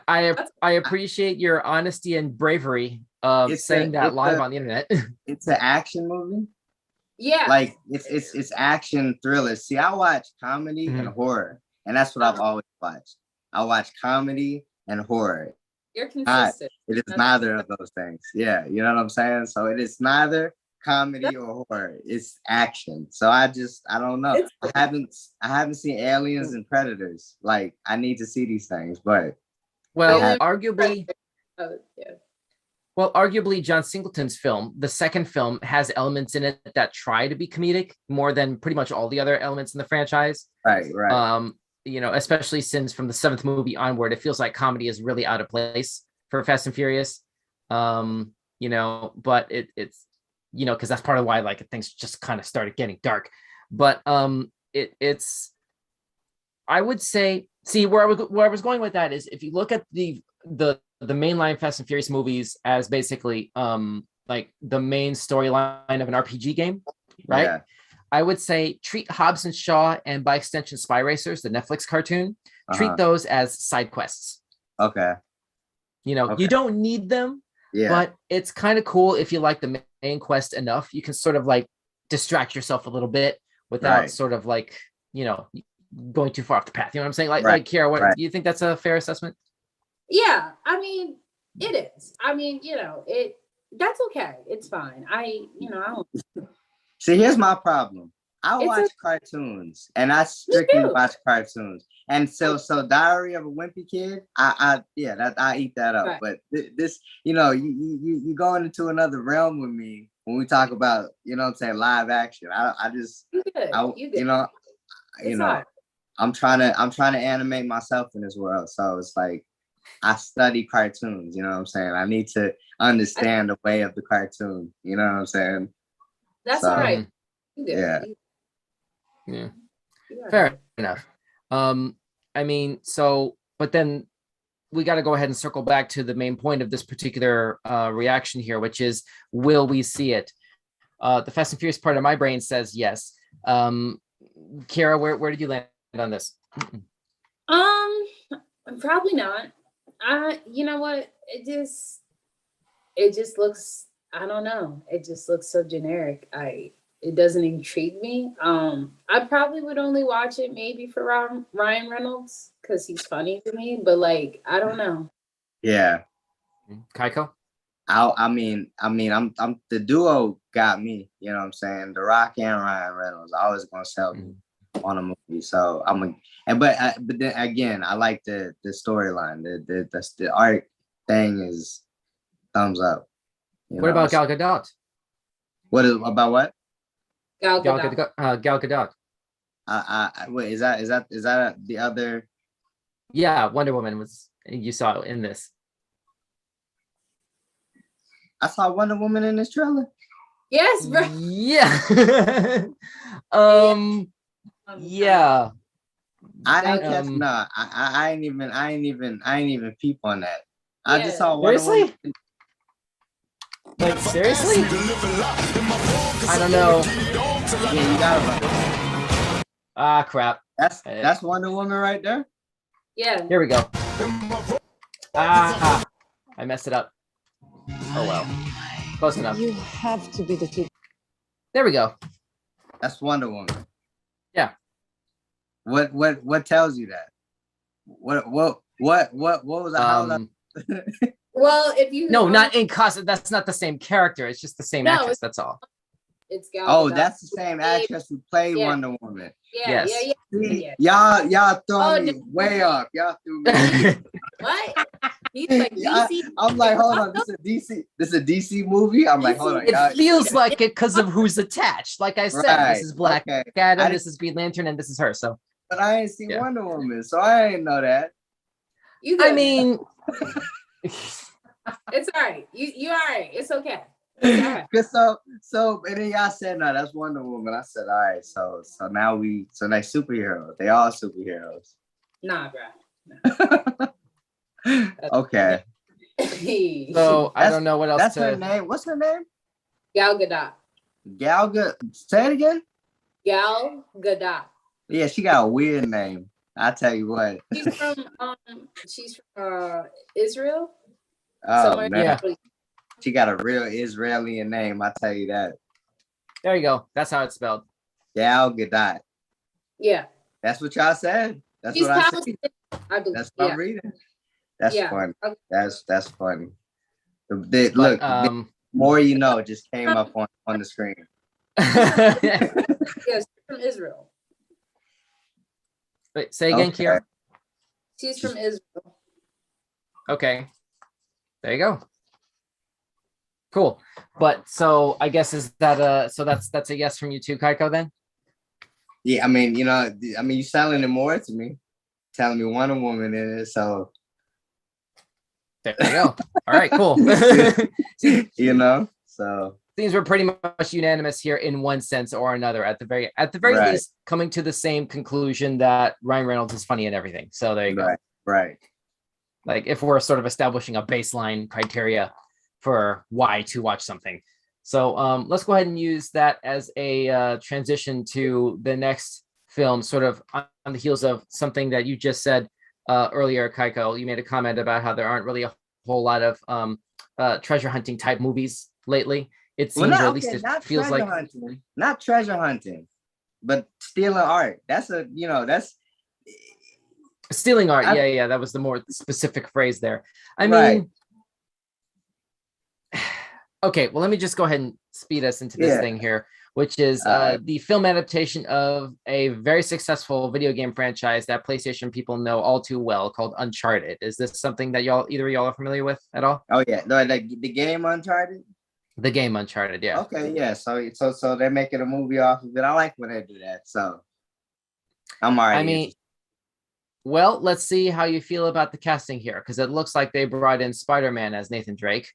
I appreciate your honesty and bravery of saying that live on the internet. It's an action movie. Yeah. Like it's action thrillers. See, I watch comedy and horror, and that's what I've always watched. I watch comedy and horror. You're consistent. It is neither of those things. Yeah, you know what I'm saying? So it is neither comedy or horror. It's action. So I don't know. I haven't seen Aliens and Predators. Like I need to see these things, but arguably John Singleton's film, the second film, has elements in it that try to be comedic more than pretty much all the other elements in the franchise. Right. You know, especially since from the seventh movie onward, it feels like comedy is really out of place for Fast and Furious. You know, but it's you know, because that's part of why like things just kind of started getting dark. But it's I would say, see where I was going with that is if you look at the mainline Fast and Furious movies as basically like the main storyline of an RPG game, right? Yeah. I would say treat Hobbs and Shaw and by extension Spy Racers, the Netflix cartoon, treat those as side quests. Okay. You know, you don't need them, but it's kind of cool if you like the main quest enough. You can sort of like distract yourself a little bit witut sort of like, going too far off the path. You know what I'm saying? Like Kiara, what do you think that's a fair assessment? Yeah, I mean, it is. I mean, that's okay. It's fine. I don't. See, here's my problem. I watch cartoons, and I strictly watch cartoons. And so Diary of a Wimpy Kid, I eat that up. Right. But this, you going into another realm with me when we talk about, live action. I'm trying to animate myself in this world. So it's like I study cartoons. You know what I'm saying? I need to understand the way of the cartoon. You know what I'm saying? That's all right. Yeah. Yeah. Fair enough. I mean, but then we got to go ahead and circle back to the main point of this particular reaction here, which is, will we see it? The Fast and Furious part of my brain says yes. Kiara, where did you land on this? Probably not. You know what? It just looks, I don't know. It just looks so generic. It doesn't intrigue me. I probably would only watch it maybe for Ryan Reynolds because he's funny to me, but like, I don't know. Yeah. Kaiko? I'm the duo got me, you know what I'm saying? The Rock and Ryan Reynolds always gonna sell me on a movie. So but then again, I like the storyline. The art thing is thumbs up. What about Gal Gadot? About what? Gal Gadot. Gal Gadot. Wait, is that the other? Yeah, Wonder Woman you saw in this. I saw Wonder Woman in this trailer. Yes, bro. Yeah. Yeah. I ain't even peep on that. I just saw Wonder Woman. Like, seriously? I don't know. Yeah, you got it. Ah, crap. That's Wonder Woman right there. Yeah. Here we go. I messed it up. Oh well. Close enough. You have to be the kid. There we go. That's Wonder Woman. Yeah. What tells you that? What was that? Well, if you not in costume, that's not the same character. It's just the same actress. That's all. It's Gal Gadot. That's the same actress who played Wonder Woman. Yeah, yes. Y'all throwing me way up. Y'all threw me. What? He's like DC. I'm like, hold on. This is a DC movie. I'm like, hold on. It feels like it because of who's attached. Like I said, this is Black Adam, this is Green Lantern, and this is her. So, but I ain't seen Wonder Woman, so I ain't know that. I mean, it's all right. You all right? It's okay. So and then y'all said no, that's Wonder Woman. I said all right. So now they superheroes. They all superheroes. Nah, bro. Okay. So I don't know what else. That's her name. What's her name? Gal Gadot. Say it again. Gal Gadot. Yeah, she got a weird name. I tell you what. She's from Israel. Oh man. Yeah. She got a real Israeli name. I tell you that. There you go. That's how it's spelled. Gal Gadot. Yeah. That's what y'all said. That's what I said. That's what I'm reading. That's funny. Okay. That's funny. The more you know just came up on the screen. Yes, from Israel. Wait, say again, Kiara. She's from Israel. Okay. There you go. Cool. But so I guess that's a yes from you too, Kaiko, then? Yeah, I mean, you're selling it more to me. Telling me Wonder Woman in it, so there you go. All right, cool. So things were pretty much unanimous here in one sense or another. At the very least, coming to the same conclusion that Ryan Reynolds is funny and everything. So there you go. Right. Like if we're sort of establishing a baseline criteria for why to watch something. So let's go ahead and use that as a transition to the next film, sort of on the heels of something that you just said earlier, Kaiko. You made a comment about how there aren't really a whole lot of treasure hunting type movies lately. it seems, not, or at least it feels like hunting, not treasure hunting, but stealing art. That's that's stealing art. Yeah, that was the more specific phrase there. I Right. mean, okay, well, let me just go ahead and speed us into this thing here, which is the film adaptation of a very successful video game franchise that PlayStation people know all too well, called Uncharted. Is this something that either of y'all are familiar with at all? Oh yeah, like the game Uncharted. The game Uncharted, yeah. Okay, yeah. So they're making a movie off of it. I like when they do that. So I'm already. I mean, well, let's see how you feel about the casting here, because it looks like they brought in Spider-Man as Nathan Drake.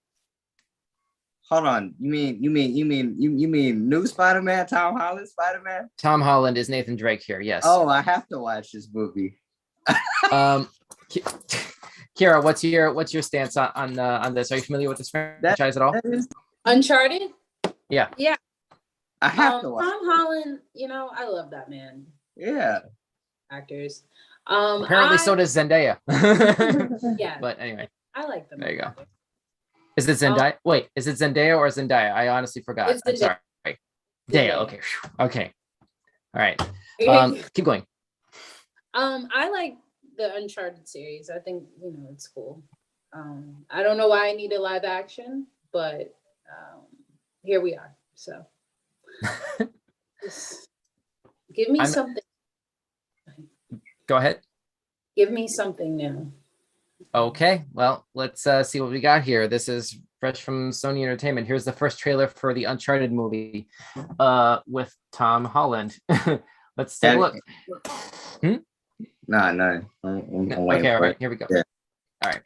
Hold on. You mean new Spider-Man, Tom Holland Spider-Man? Tom Holland is Nathan Drake here, yes. Oh, I have to watch this movie. Kira, what's your stance on this? Are you familiar with this franchise at all? Uncharted? Yeah. Yeah. I have to watch. Tom Holland, I love that man. Yeah. Actors. Apparently so does Zendaya. Yeah. But anyway. I like them. There you go. Is it Zendaya? Wait, is it Zendaya or Zendaya? I honestly forgot. I'm sorry. Zendaya. Okay. Okay. All right. Keep going. I like the Uncharted series. I think it's cool. I don't know why I need a live action, but here we are. So just give me something. Go ahead. Give me something new. Okay, well, let's see what we got here. This is fresh from Sony Entertainment. Here's the first trailer for the Uncharted movie with Tom Holland. Let's take a look. No. I'm okay, all right, here we go. Yeah. All right.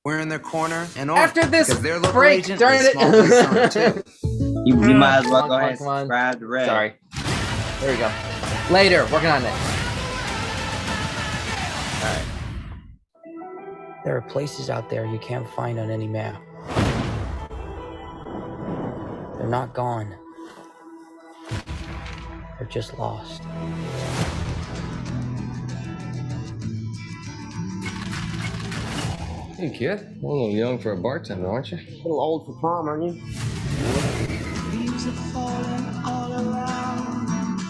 We're in their corner and after this their local break, agent darn is it. small business owner, too. You might as well Come go on, ahead and come on. subscribe to Red. Sorry. There we go. Later, working on it. All right. There are places out there you can't find on any map. They're not gone. They're just lost. Hey, kid. A little young for a bartender, aren't you? A little old for prom, aren't you?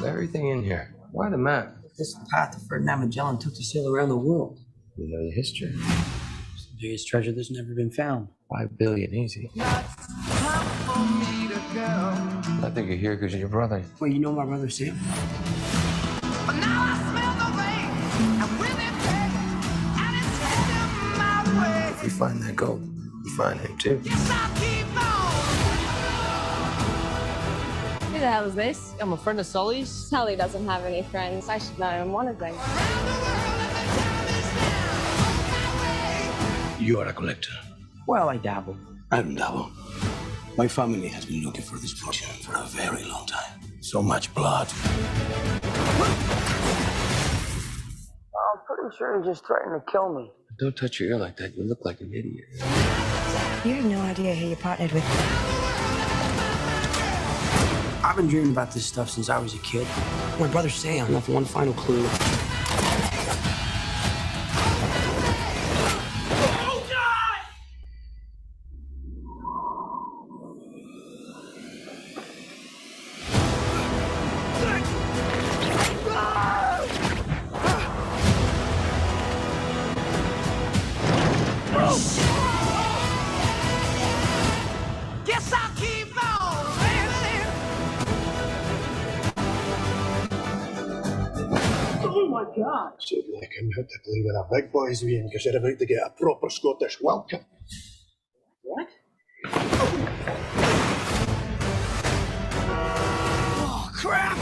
Everything in here. Why the map? This is the path that Ferdinand Magellan took to sail around the world. You know your history. It's the biggest treasure that's never been found. 5 billion, easy. I think you're here because you're your brother. Well, you know my brother Sam? If we find that gold, we find him too. Who the hell is this? I'm a friend of Sully's. Sully doesn't have any friends. I should know him, one of them. You are a collector. Well, I dabble. I don't dabble. My family has been looking for this fortune for a very long time. So much blood. I'm pretty sure he just threatened to kill me. Don't touch your ear like that. You look like an idiot. You have no idea who you partnered with. I've been dreaming about this stuff since I was a kid. My brother Sam left one final clue. Should like him out to play with a big boys wee because they're about to get a proper Scottish welcome. What? Oh, crap!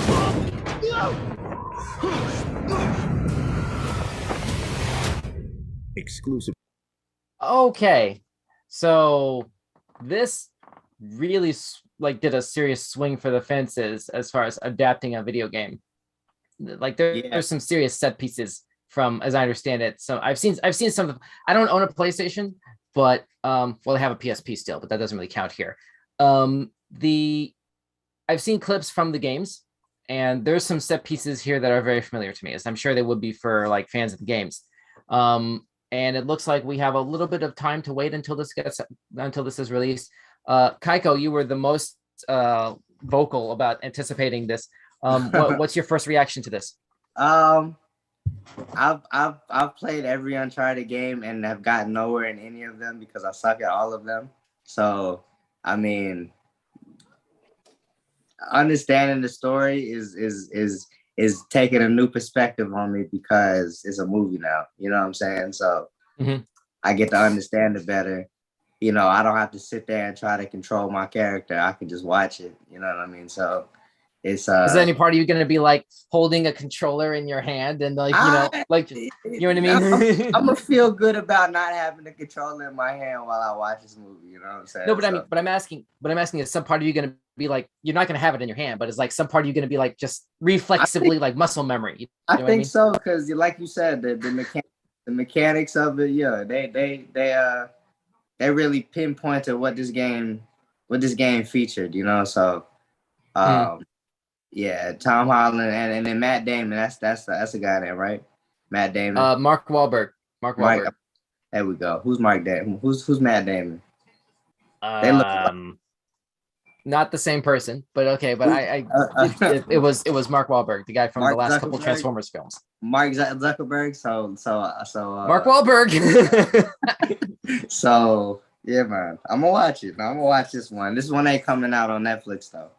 Exclusive. Okay, so this really did a serious swing for the fences as far as adapting a video game. Like there's some serious set pieces from, as I understand it. So I've seen some of. I don't own a PlayStation, but well, I have a PSP still, but that doesn't really count here. I've seen clips from the games, and there's some set pieces here that are very familiar to me, as I'm sure they would be for like fans of the games. And it looks like we have a little bit of time to wait until this is released. Kaiko, you were the most vocal about anticipating this. What's your first reaction to this? I've played every Uncharted game and have gotten nowhere in any of them because I suck at all of them. So I mean, understanding the story is taking a new perspective on me because it's a movie now. You know what I'm saying? So I get to understand it better. You know, I don't have to sit there and try to control my character. I can just watch it. You know what I mean? So it's is there any part of you gonna be like holding a controller in your hand and like, you know, like, you know what I mean? I'm gonna feel good about not having the controller in my hand while I watch this movie. You know what I'm saying? No, but I'm asking is some part of you gonna be like, you're not gonna have it in your hand, but it's like some part of you gonna be like just reflexively like muscle memory. You know I think so, because like you said, the mechanics of it, yeah, they really pinpointed what this game featured, you know. So yeah, Tom Holland and then Matt Damon. That's a guy there, right? Matt Damon. Mark Wahlberg. Mark Wahlberg. There we go. Who's Mark Damon? Who's Matt Damon? They look not the same person, but okay. But it was Mark Wahlberg, the guy from the last couple Transformers films. Mark Zuckerberg. So Mark Wahlberg. So yeah, man, I'm gonna watch it. I'm gonna watch this one. This one ain't coming out on Netflix though.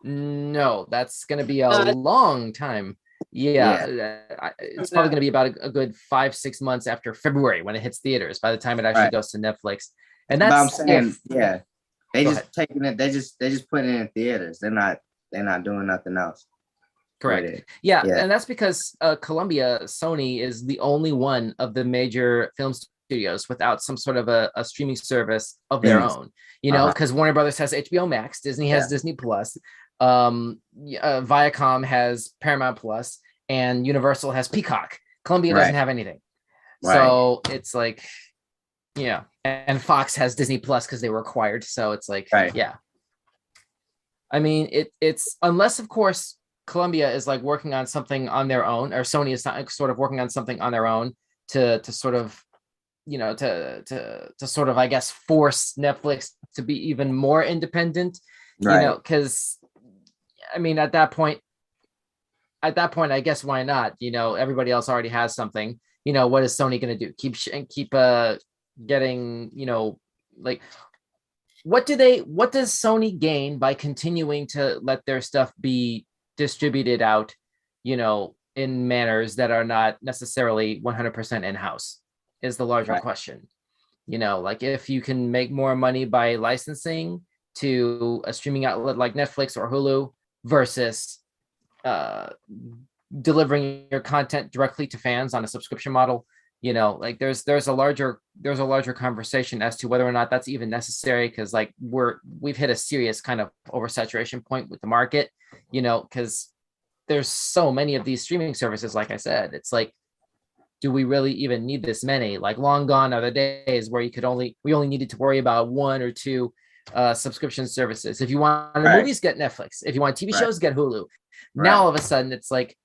No, that's gonna be a long time. Yeah. It's probably gonna be about a good 5-6 months after February when it hits theaters. By the time it actually goes to Netflix, and that's I'm saying, they just taking it. They just putting it in theaters. They're not doing nothing else. Correct. Yeah, and that's because Columbia Sony is the only one of the major film studios without some sort of a streaming service of their own. You know, because Warner Brothers has HBO Max, Disney has Disney Plus, Viacom has Paramount Plus, and Universal has Peacock. Columbia doesn't have anything. So it's like, yeah, and Fox has Disney Plus because they were acquired. So it's like, yeah. I mean, it's unless of course Columbia is like working on something on their own, or Sony is sort of working on something on their own to sort of, you know, to sort of, I guess, force Netflix to be even more independent, you know, because I mean, at that point, I guess why not? You know, everybody else already has something. You know, what is Sony going to do? Keep getting, you know, like, what does Sony gain by continuing to let their stuff be distributed out, you know, in manners that are not necessarily 100% in-house is the larger question. You know, like if you can make more money by licensing to a streaming outlet like Netflix or Hulu versus delivering your content directly to fans on a subscription model, you know, like there's a larger conversation as to whether or not that's even necessary, because like we've hit a serious kind of oversaturation point with the market, you know, because there's so many of these streaming services. Like I said, it's like, do we really even need this many? Like, long gone are the days where we only needed to worry about 1 or 2 subscription services. If you want movies, get Netflix. If you want TV shows, get Hulu. Now all of a sudden it's like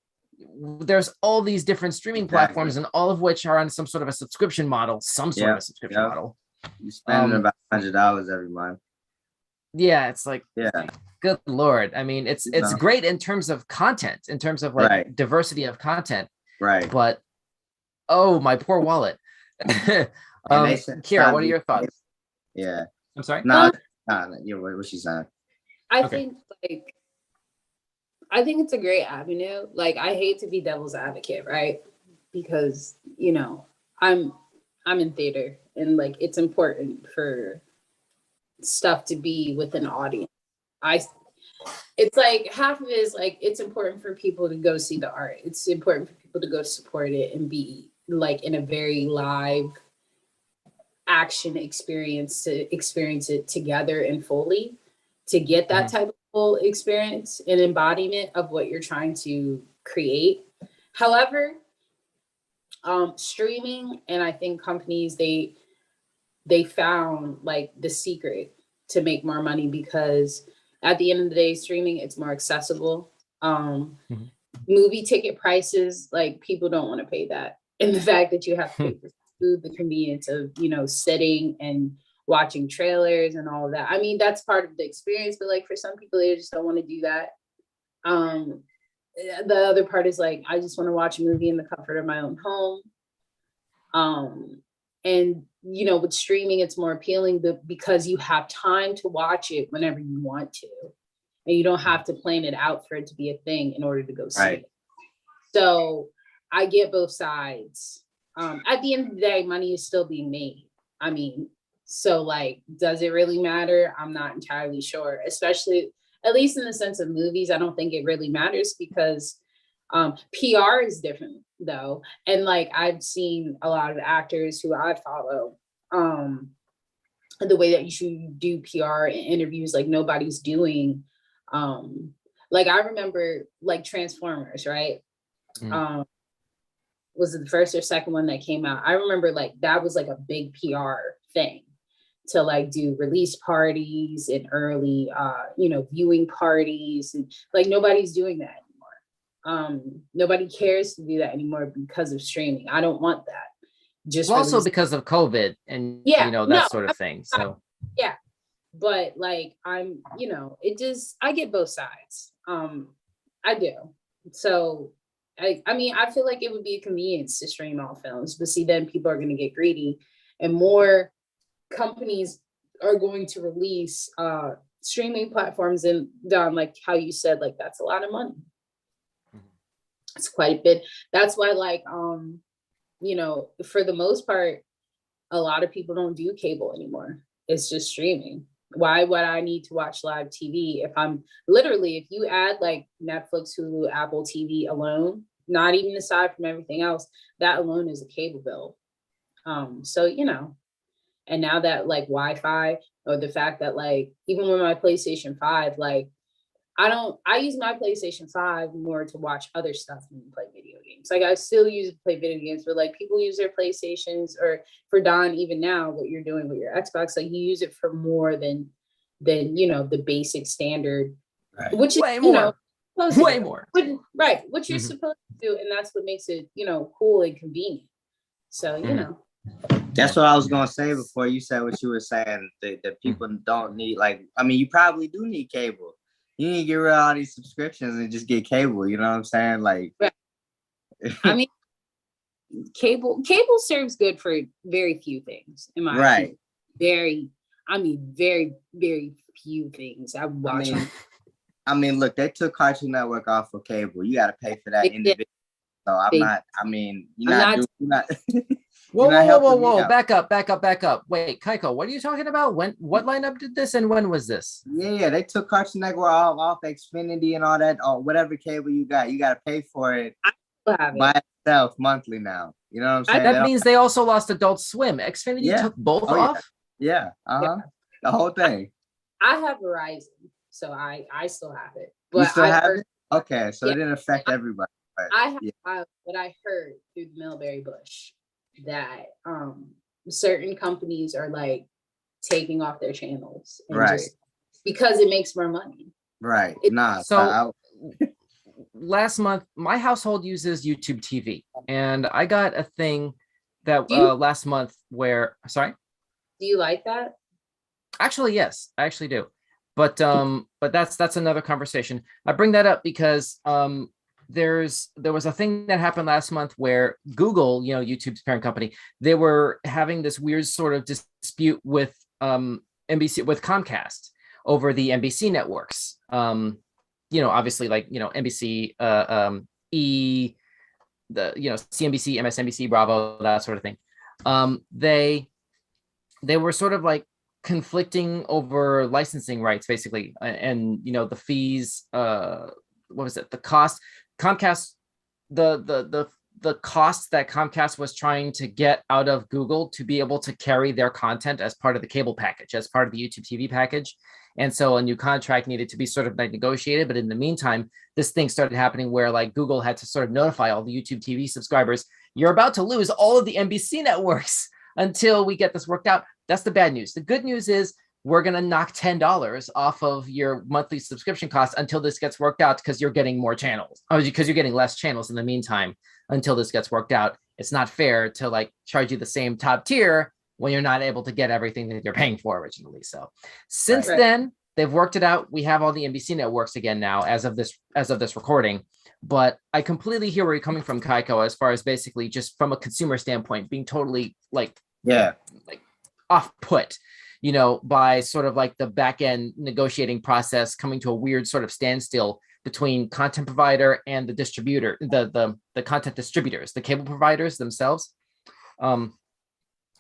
there's all these different streaming platforms, and all of which are on some sort of a subscription model, model. You spend about $100 every month. Yeah, it's like, good Lord. I mean, it's great in terms of content, in terms of like diversity of content. Right. But oh, my poor wallet. Kira, what are your thoughts? Yeah. I'm sorry? No, what she's saying. I think it's a great avenue. Like, I hate to be devil's advocate, right? Because, you know, I'm in theater, and like it's important for stuff to be with an audience. It's like half of it is like it's important for people to go see the art. It's important for people to go support it and be like in a very live action experience, to experience it together and fully, to get that type of full experience and embodiment of what you're trying to create. However, streaming, and I think companies, they found like the secret to make more money, because at the end of the day, streaming, it's more accessible. Movie ticket prices, like, people don't want to pay that. And the fact that you have to pay for food, the convenience of, you know, sitting and watching trailers and all of that. I mean, that's part of the experience, but like for some people, they just don't want to do that. The other part is like, I just want to watch a movie in the comfort of my own home. And you know, with streaming, it's more appealing because you have time to watch it whenever you want to, and you don't have to plan it out for it to be a thing in order to go see it. So I get both sides. At the end of the day, money is still being made. I mean, so like, does it really matter? I'm not entirely sure, especially at least in the sense of movies. I don't think it really matters because PR is different though. And like, I've seen a lot of actors who I follow, the way that you should do PR and interviews, like nobody's doing, like I remember like Transformers, right? Was it the first or second one that came out? I remember like that was like a big PR thing to like do release parties and early, you know, viewing parties, and like nobody's doing that anymore. Nobody cares to do that anymore because of streaming. I don't want that. Just also because of COVID and you know, that sort of thing. So yeah, but like I'm, you know, it just, I get both sides. I do. So I mean, I feel like it would be a convenience to stream all films, but see, then people are going to get greedy, and more companies are going to release streaming platforms. And Don, like how you said, like that's a lot of money. It's quite a bit. That's why, like, you know, for the most part, a lot of people don't do cable anymore. It's just streaming. Why would I need to watch live TV if I'm literally, if you add like Netflix, Hulu, Apple TV alone, not even aside from everything else, that alone is a cable bill. So, you know, and now that like Wi-Fi, or the fact that like, even with my PlayStation 5, like I use my PlayStation 5 more to watch other stuff than play video games. Like I still use it to play video games, but like people use their PlayStations, or for Don, even now, what you're doing with your Xbox, like you use it for more than, you know, the basic standard, which is, way you more. know, Way more. Right. What you're supposed to do. And that's what makes it, you know, cool and convenient. So, you know. That's what I was gonna say before you said what you were saying. That people don't need, like, I mean, you probably do need cable. You need to get rid of all these subscriptions and just get cable. You know what I'm saying? Like, I mean, cable serves good for very few things, in my opinion. Very, very few things. I watch them. I mean, look, they took Cartoon Network off of cable. You got to pay for that individually. So I'm not. I mean, you're not. Whoa! Back up. Wait, Kaiko, what are you talking about? What lineup did this, and when was this? Yeah, they took Cartoon Network off Xfinity and all that, or whatever cable you got. You got to pay for it by itself monthly now. You know what I'm saying? That means they also lost Adult Swim. Xfinity took both off. Yeah. The whole thing. I have Verizon, so I still have it. But you still have it? Okay, so it didn't affect everybody. But I heard through the Millberry Bush that certain companies are like taking off their channels, and just because it makes more money. Right. Last month, my household uses YouTube TV, and I got a thing that last month where. Sorry. Do you like that? Actually, yes, I actually do. But that's another conversation. I bring that up because there was a thing that happened last month where Google, you know, YouTube's parent company, they were having this weird sort of dispute with NBC, with Comcast, over the NBC networks. You know, obviously, like, you know, NBC, E, the, you know, CNBC, MSNBC, Bravo, that sort of thing. They were sort of like conflicting over licensing rights, basically, and you know, the fees. What was it? The cost. Comcast, the cost that Comcast was trying to get out of Google to be able to carry their content as part of the cable package, as part of the YouTube TV package. And so a new contract needed to be sort of like negotiated. But in the meantime, this thing started happening where like Google had to sort of notify all the YouTube TV subscribers, you're about to lose all of the NBC networks until we get this worked out. That's the bad news. The good news is we're going to knock $10 off of your monthly subscription costs until this gets worked out, because you're getting more channels, because you're getting less channels in the meantime until this gets worked out. It's not fair to like charge you the same top tier when you're not able to get everything that you're paying for originally. So since Right. then, they've worked it out. We have all the NBC networks again now as of this recording. But I completely hear where you're coming from, Kaiko, as far as basically just from a consumer standpoint, being totally like off put, you know, by sort of like the back end negotiating process coming to a weird sort of standstill between content provider and the distributor, the content distributors, the cable providers themselves.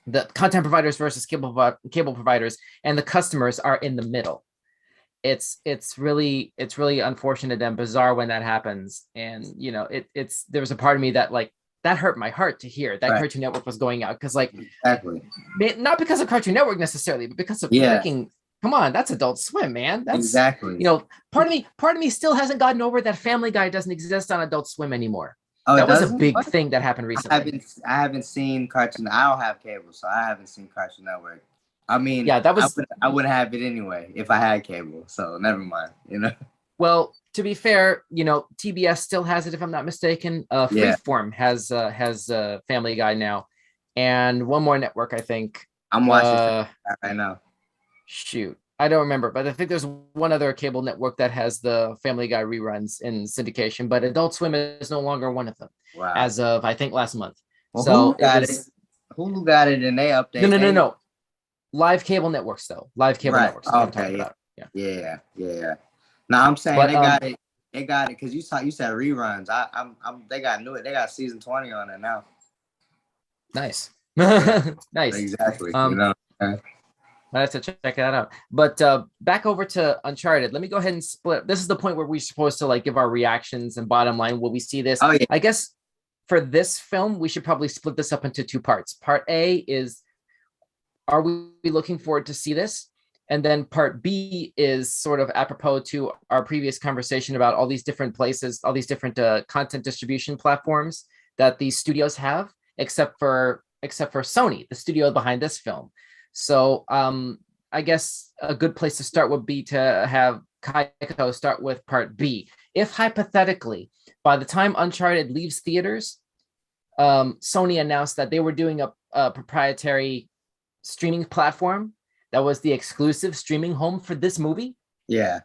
The content providers versus cable providers, and the customers are in the middle. It's really unfortunate and bizarre when that happens. And you know, there was a part of me that like that hurt my heart to hear that Cartoon Network was going out, because like not because of Cartoon Network necessarily, but because of freaking, come on, that's Adult Swim, man. That's you know, part of me still hasn't gotten over that Family Guy doesn't exist on Adult Swim anymore. Oh, that was a big thing that happened recently. I haven't seen Cartoon. I don't have cable, so I haven't seen Cartoon Network. I mean, yeah, that was. I would have it anyway if I had cable. So never mind. You know. Well, to be fair, you know, TBS still has it, if I'm not mistaken. Freeform has Family Guy now, and one more network, I think. I'm watching right now. Shoot, I don't remember, but I think there's one other cable network that has the Family Guy reruns in syndication, but Adult Swim is no longer one of them. Wow. As of I think last month. Well, so Hulu got it, and they update. No. Live cable networks though. Live cable networks. Okay. Yeah. No, I'm saying they got it because you said reruns. They got season 20 on it now. Nice. Nice. Exactly. You know. I have to check that out. But back over to Uncharted. Let me go ahead and split. This is the point where we're supposed to like give our reactions and bottom line. Will we see this? Oh, yeah. I guess for this film, we should probably split this up into two parts. Part A is, are we looking forward to see this? And then part B is sort of apropos to our previous conversation about all these different places, all these different content distribution platforms that these studios have, except for Sony, the studio behind this film. So I guess a good place to start would be to have Kaiko start with part B. If hypothetically, by the time Uncharted leaves theaters, Sony announced that they were doing a proprietary streaming platform that was the exclusive streaming home for this movie. Yeah.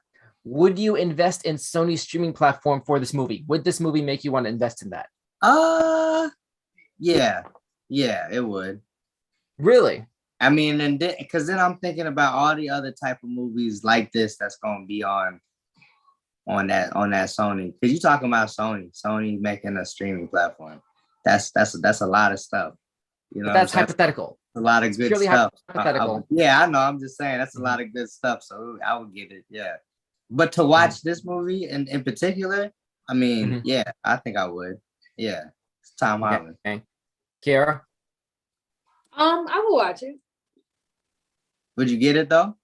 Would you invest in Sony's streaming platform for this movie? Would this movie make you want to invest in that? Yeah, it would. Really? I mean, and because then I'm thinking about all the other type of movies like this that's gonna be on that Sony. Because you're talking about Sony making a streaming platform. That's a lot of stuff. You know, but that's hypothetical. A lot of good stuff. Hypothetical. I know. I'm just saying that's a lot of good stuff. So I would get it. Yeah. But to watch this movie in particular, I mean, yeah, I think I would. Yeah. It's Tom Holland. Okay. Kiara? I will watch it. Would you get it though?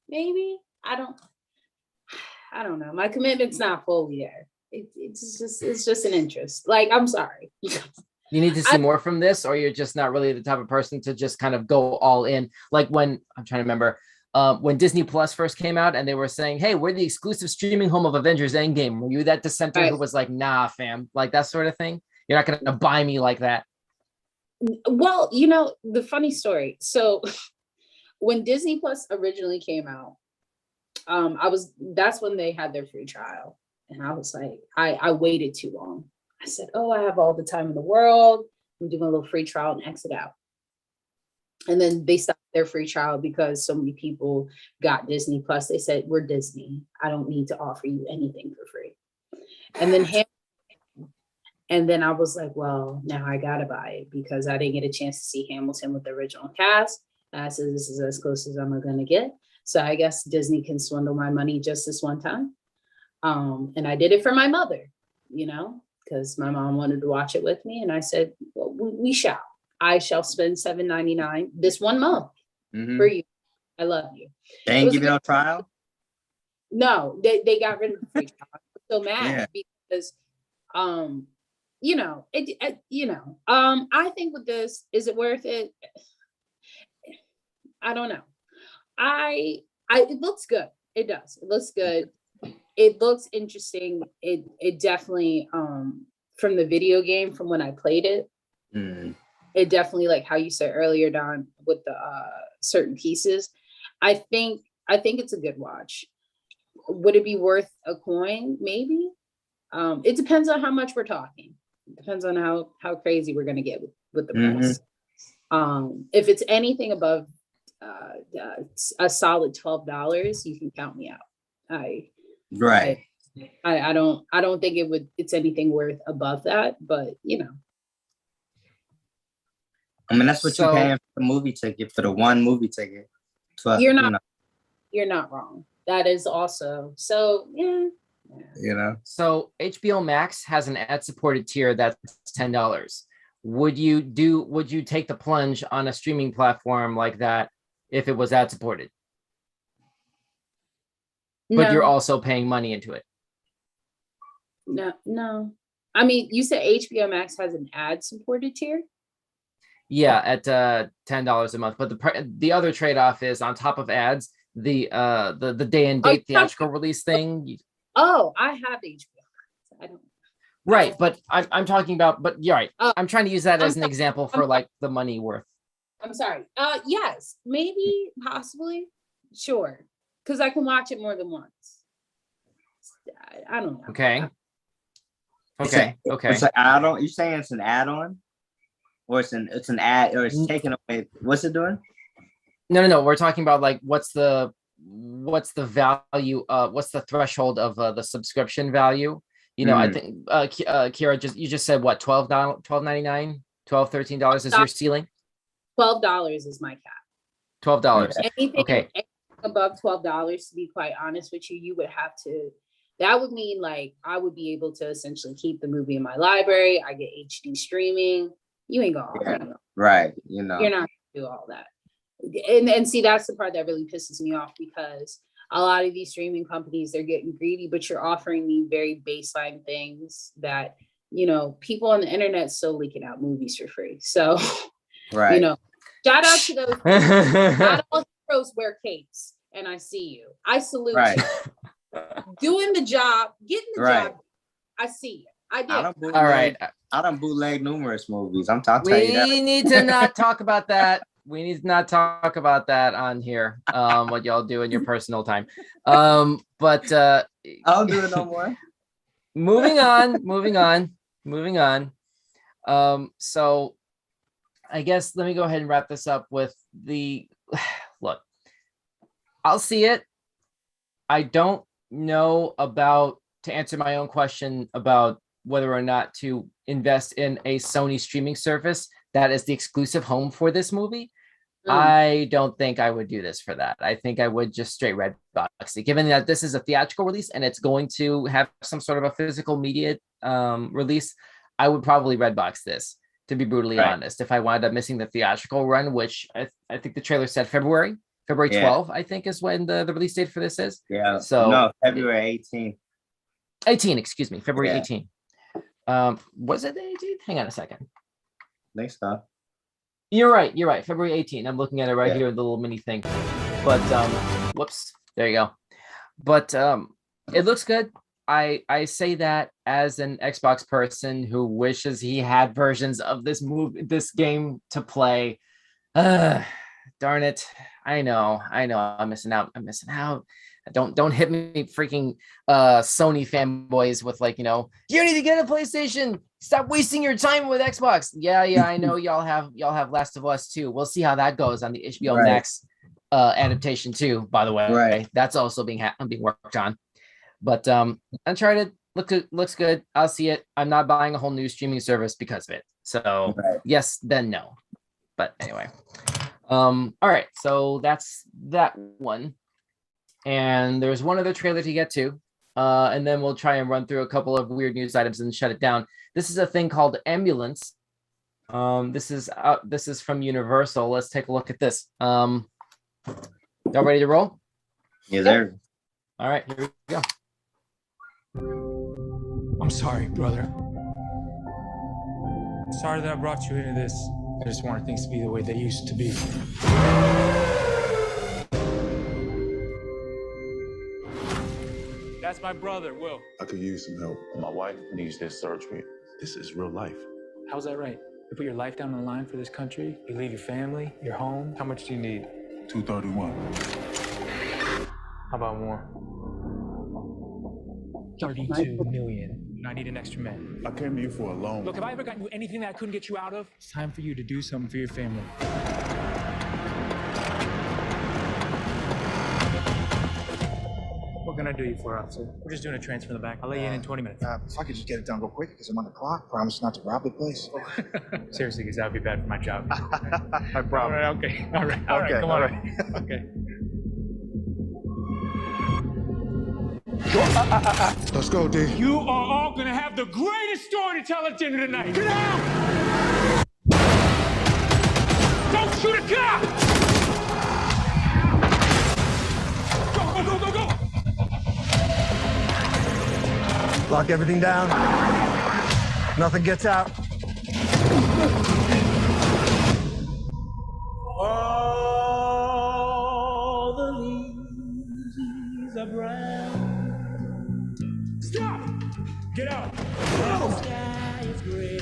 Maybe. I don't know. My commitment's not fully there. It's just an interest. Like, I'm sorry. You need to see more from this, or you're just not really the type of person to just kind of go all in. Like when I'm trying to remember when Disney Plus first came out and they were saying, hey, we're the exclusive streaming home of Avengers Endgame. Were you that dissenter who was like, nah, fam, like that sort of thing? You're not going to buy me like that. Well, you know, the funny story. So when Disney Plus originally came out, that's when they had their free trial. And I was like, I waited too long. I said, oh, I have all the time in the world. I'm doing a little free trial and exit out. And then they stopped their free trial because so many people got Disney Plus. They said, we're Disney. I don't need to offer you anything for free. And then I was like, well, now I got to buy it because I didn't get a chance to see Hamilton with the original cast. And I said, this is as close as I'm going to get. So I guess Disney can swindle my money just this one time. And I did it for my mother, you know, because my mom wanted to watch it with me. And I said, well, we shall. I shall spend $7.99 this 1 month for you. I love you. They ain't give you no trial? No, they got rid of the free trial. I'm so mad because, you know, I think with this, is it worth it? I don't know. It looks good. It does. It looks good. It looks interesting. It definitely from the video game from when I played it. It definitely, like how you said earlier, Don, with the certain pieces. I think it's a good watch. Would it be worth a coin? Maybe. It depends on how much we're talking. It depends on how crazy we're gonna get with the price. If it's anything above a solid $12, you can count me out. I don't think it's anything worth above that, but you know. I mean, that's what you're paying for the movie ticket, for the one movie ticket. 12, you're not wrong. That is also, so yeah. You know. So HBO Max has an ad-supported tier that's $10. Would you take the plunge on a streaming platform like that if it was ad-supported? No. But you're also paying money into it. No. I mean, you said HBO Max has an ad-supported tier? Yeah, at $10 a month. But the other trade-off is, on top of ads, the day and date theatrical release thing. Oh, I have HBO. I don't. Right, but I'm talking about. But you're right. I'm trying to use that as an example for like the money worth. I'm sorry. Yes, maybe, possibly, sure, because I can watch it more than once. I don't know. Okay. It's an add-on. You saying it's an add-on, or it's an ad, or it's taking away? What's it doing? No. We're talking about like what's the value? What's the threshold of the subscription value? You know, I think Kira you just said what, $12.99, $12, $13 is your ceiling. $12 is my cap. $12. Anything above $12, to be quite honest with you, you would have to. That would mean like I would be able to essentially keep the movie in my library. I get HD streaming. You ain't gonna right. You know, you're not gonna do all that. And see, that's the part that really pisses me off, because a lot of these streaming companies, they're getting greedy, but you're offering me very baseline things that, you know, people on the internet still leaking out movies for free. So, you know, shout out to those. Not all heroes wear capes, and I see you. I salute you. Doing the job, getting the job. I see you. I did. All right. I done bootleg numerous movies. I'm talking. We need to not talk about that. We need to not talk about that on here. What y'all do in your personal time. But I don't do it no more. moving on. So I guess let me go ahead and wrap this up with the look. I'll see it. I don't know to answer my own question about whether or not to invest in a Sony streaming service that is the exclusive home for this movie. I don't think I would do this for that. I think I would just straight Redbox it. Given that this is a theatrical release and it's going to have some sort of a physical media release, I would probably Redbox this, to be brutally honest. If I wound up missing the theatrical run, which I think the trailer said February 12th, I think is when the release date for this is. Yeah. So no, February 18th. 18, excuse me, February 18th. Was it the 18th? Hang on a second. Thanks, Scott. You're right. February 18th. I'm looking at it right here, the little mini thing. But whoops, there you go. But it looks good. I say that as an Xbox person who wishes he had versions of this game to play. Darn it. I know. I'm missing out. Don't hit me, freaking Sony fanboys, with like, you need to get a PlayStation. Stop wasting your time with Xbox. Yeah, I know y'all have Last of Us 2. We'll see how that goes on the HBO Max adaptation too, by the way. That's also being worked on. But Uncharted looks good. I'll see it. I'm not buying a whole new streaming service because of it. So yes, then no. But anyway. All right, so that's that one. And there's one other trailer to get to. And then we'll try and run through a couple of weird news items and shut it down. This is a thing called Ambulance. This is from Universal. Let's take a look at this. Y'all ready to roll? Yeah, there. All right, here we go. I'm sorry, brother. Sorry that I brought you into this. I just wanted things to be the way they used to be. That's my brother, Will. I could use some help. My wife needs this surgery. This is real life. How's that right? You put your life down on the line for this country, you leave your family, your home. How much do you need? 231. How about more? 32 million. I need an extra man. I came to you for a loan. Look, have I ever gotten you anything that I couldn't get you out of? It's time for you to do something for your family. What can I do you for, officer? We're just doing a transfer in the back. I'll let you in 20 minutes. If I could just get it done real quick because I'm on the clock. Promise not to rob the place. Seriously, because that would be bad for my job. I promise. All right, okay. All right, Okay, come all on. right. Okay. Let's go, D. You are all gonna have the greatest story to tell at dinner tonight. Get out! Don't shoot a cop! Go, go, go, go, go! Lock everything down. Nothing gets out. All the leaves are brown. Stop! Get out! The sky is gray.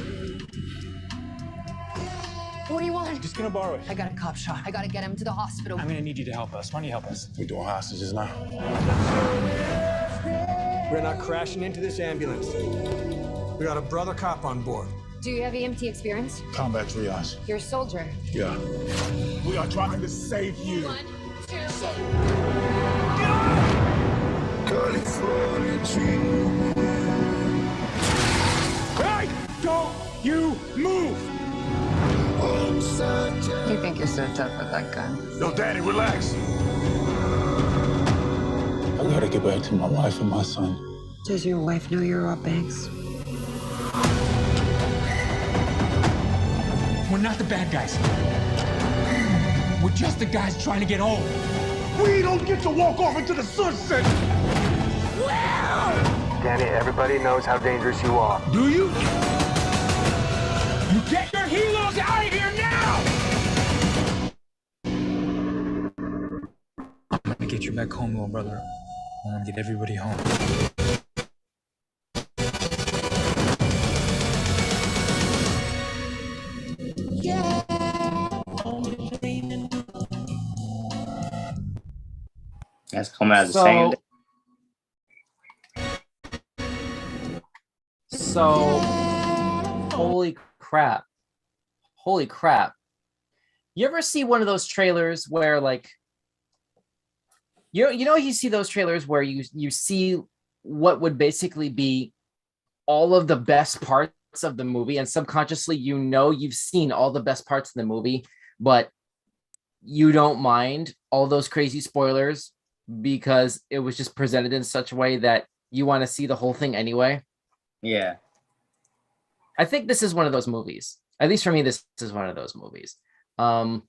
What do you want? Just gonna borrow it. I got a cop shot. I gotta get him to the hospital. I'm gonna need you to help us. Why don't you help us? We doing hostages now. We're not crashing into this ambulance. We got a brother cop on board. Do you have EMT experience? Combat triage. You're a soldier. Yeah. We are trying to save you. 1, 2, California dream. Hey! Don't you move! You think you're so tough with that gun? Yo, Daddy, relax. I gotta get back to my wife and my son. Does your wife know you're Rob Banks? We're not the bad guys. We're just the guys trying to get home. We don't get to walk off into the sunset. Danny, everybody knows how dangerous you are. Do you? You get your helos out of here now! I'm gonna get you back home, little brother. I'm gonna get everybody home. That's coming out the same day. So, holy crap. Holy crap. You ever see one of those trailers where like you see those trailers where you see what would basically be all of the best parts of the movie, and subconsciously you've seen all the best parts of the movie, but you don't mind all those crazy spoilers because it was just presented in such a way that you want to see the whole thing anyway. Yeah. I think this is one of those movies. At least for me, this is one of those movies. I'm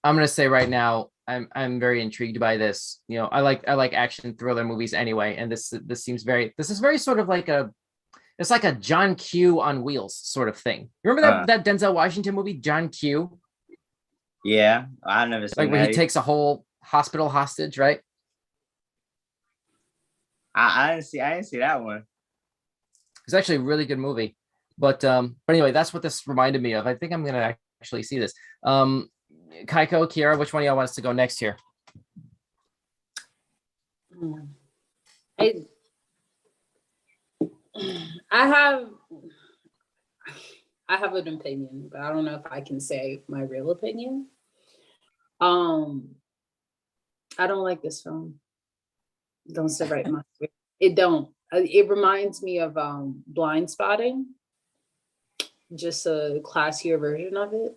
gonna say right now, I'm very intrigued by this. You know, I like action thriller movies anyway, and this is very sort of like it's like a John Q on wheels sort of thing. You remember that Denzel Washington movie, John Q? Yeah, I've never seen like that. Where he takes a whole hospital hostage, right? I didn't see that one. It's actually a really good movie. But anyway, that's what this reminded me of. I think I'm gonna actually see this. Kaiko, Kiara, which one of y'all wants to go next here? I have an opinion, but I don't know if I can say my real opinion. I don't like this film. Don't say right in my spirit. It don't. It reminds me of Blind Spotting, just a classier version of it.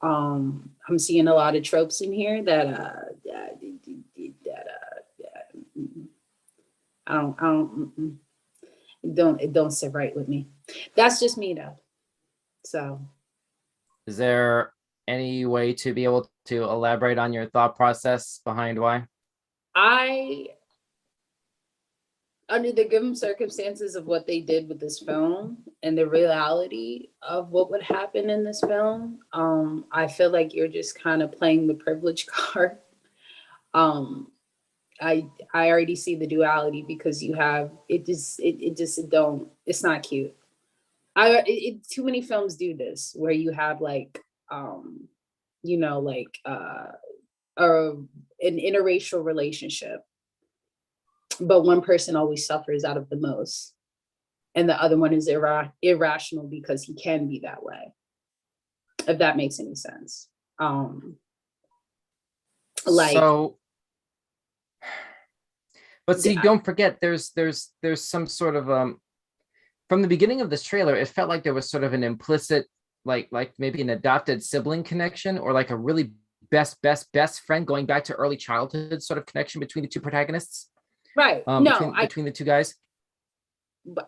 I'm seeing a lot of tropes in here that it don't sit right with me. That's just me though. So, is there any way to be able to elaborate on your thought process behind why? Under the given circumstances of what they did with this film and the reality of what would happen in this film, I feel like you're just kind of playing the privilege card. I already see the duality because you have it's not cute. Too many films do this where you have like like an interracial relationship, but one person always suffers out of the most, and the other one is irrational because he can be that way. If that makes any sense. But see, don't forget, there's some sort of from the beginning of this trailer, it felt like there was sort of an implicit, like maybe an adopted sibling connection, or like a really best friend going back to early childhood sort of connection between the two protagonists. Right. Between the two guys.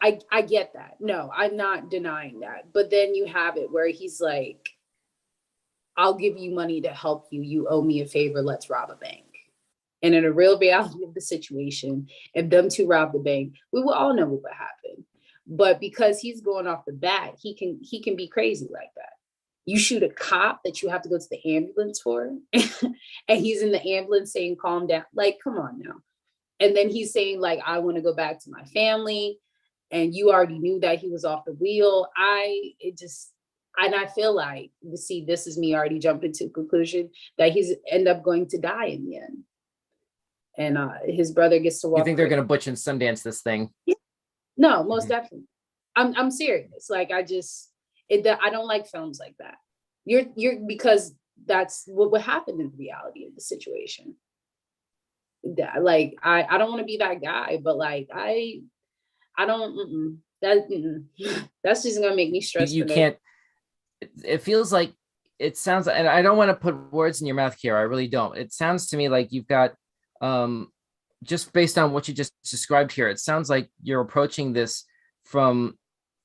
I get that. No, I'm not denying that. But then you have it where he's like, I'll give you money to help you. You owe me a favor. Let's rob a bank. And in a real reality of the situation, if them two rob the bank, we will all know what would happen. But because he's going off the bat, he can be crazy like that. You shoot a cop that you have to go to the ambulance for, and he's in the ambulance saying, calm down. Like, come on now. And then he's saying, like, I want to go back to my family. And you already knew that he was off the wheel. I feel like, see, this is me already jumping to a conclusion that he's end up going to die in the end. And his brother gets to walk. You think they're going to Butch and Sundance this thing? Yeah. No, most definitely. I'm serious. Like, I don't like films like that. You're because that's what would happen in the reality of the situation. Like, I don't want to be that guy, but like, I don't, that's just going to make me stressed. You can't, it feels like, it sounds, and I don't want to put words in your mouth here. I really don't. It sounds to me like you've got, just based on what you just described here, it sounds like you're approaching this from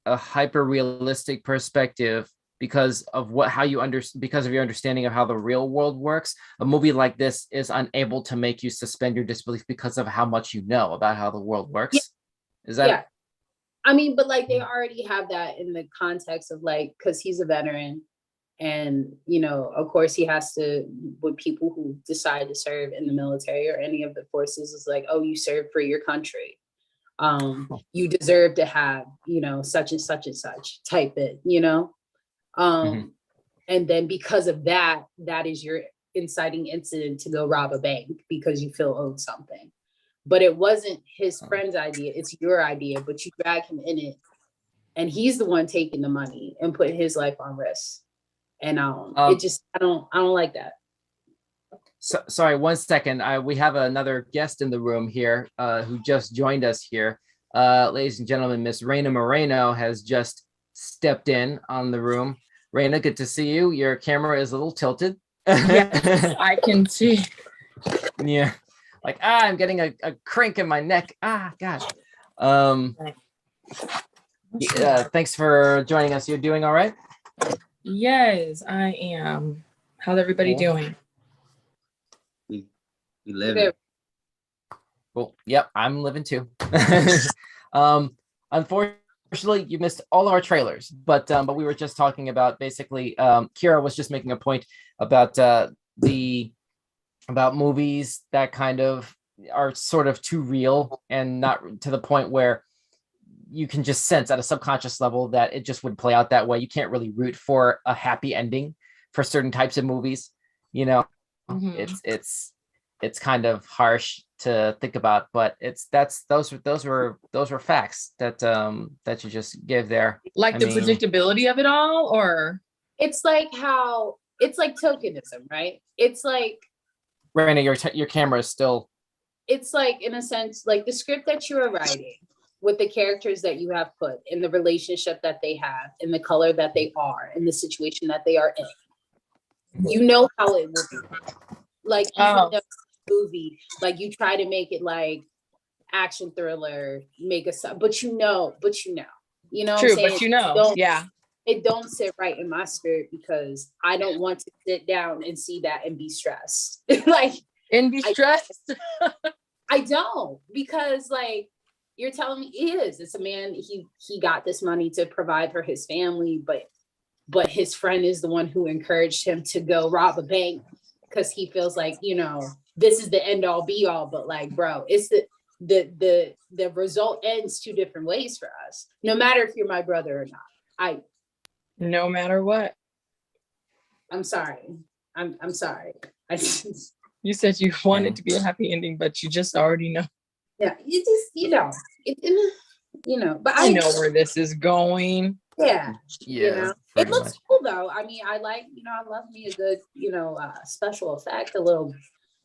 a hyper realistic perspective because of because of your understanding of how the real world works. A movie like this is unable to make you suspend your disbelief because of how much you know about how the world works. Yeah. Is that? Yeah. I mean, but like, they already have that in the context of like, because he's a veteran. And, of course, he has to, with people who decide to serve in the military or any of the forces, is like, oh, you serve for your country. You deserve to have, such and such and such type it, And then because of that, that is your inciting incident to go rob a bank because you feel owed something. But it wasn't his friend's idea. It's your idea, but you drag him in it. And he's the one taking the money and putting his life on risk. And I don't like that. So, sorry, 1 second. We have another guest in the room here who just joined us here. Ladies and gentlemen, Miss Reina Moreno has just stepped in on the room. Reina, good to see you. Your camera is a little tilted. Yes, I can see. Yeah. Like, I'm getting a crank in my neck. Gosh. Thanks for joining us. You're doing all right? Yes, I am. How's everybody doing? We live. Cool. Yep, I'm living too. Unfortunately, you missed all of our trailers, but we were just talking about basically. Kira was just making a point about about movies that kind of are sort of too real and not to the point where you can just sense at a subconscious level that it just would play out that way. You can't really root for a happy ending for certain types of movies. It's kind of harsh to think about, but those were facts that you just gave there. Like the predictability of it all, or it's like tokenism, right? It's like, Raina, your camera is still. It's like, in a sense, like the script that you are writing with the characters that you have put in the relationship that they have, in the color that they are, in the situation that they are in. You know how it will be. Like, even the movie, like you try to make it like action thriller, but you know. True, but it don't sit right in my spirit because I don't want to sit down and see that and be stressed. I don't, because like, you're telling me it's a man, he got this money to provide for his family, but his friend is the one who encouraged him to go rob a bank because he feels like, this is the end all be all, but like, bro, it's the result ends two different ways for us. No matter if you're my brother or not. No matter what. I'm sorry. I'm sorry. You said you wanted to be a happy ending, but you just already know. Yeah, you just, but I know where this is going. Yeah. It looks much. cool though. I mean, I love me a good, special effect, a little.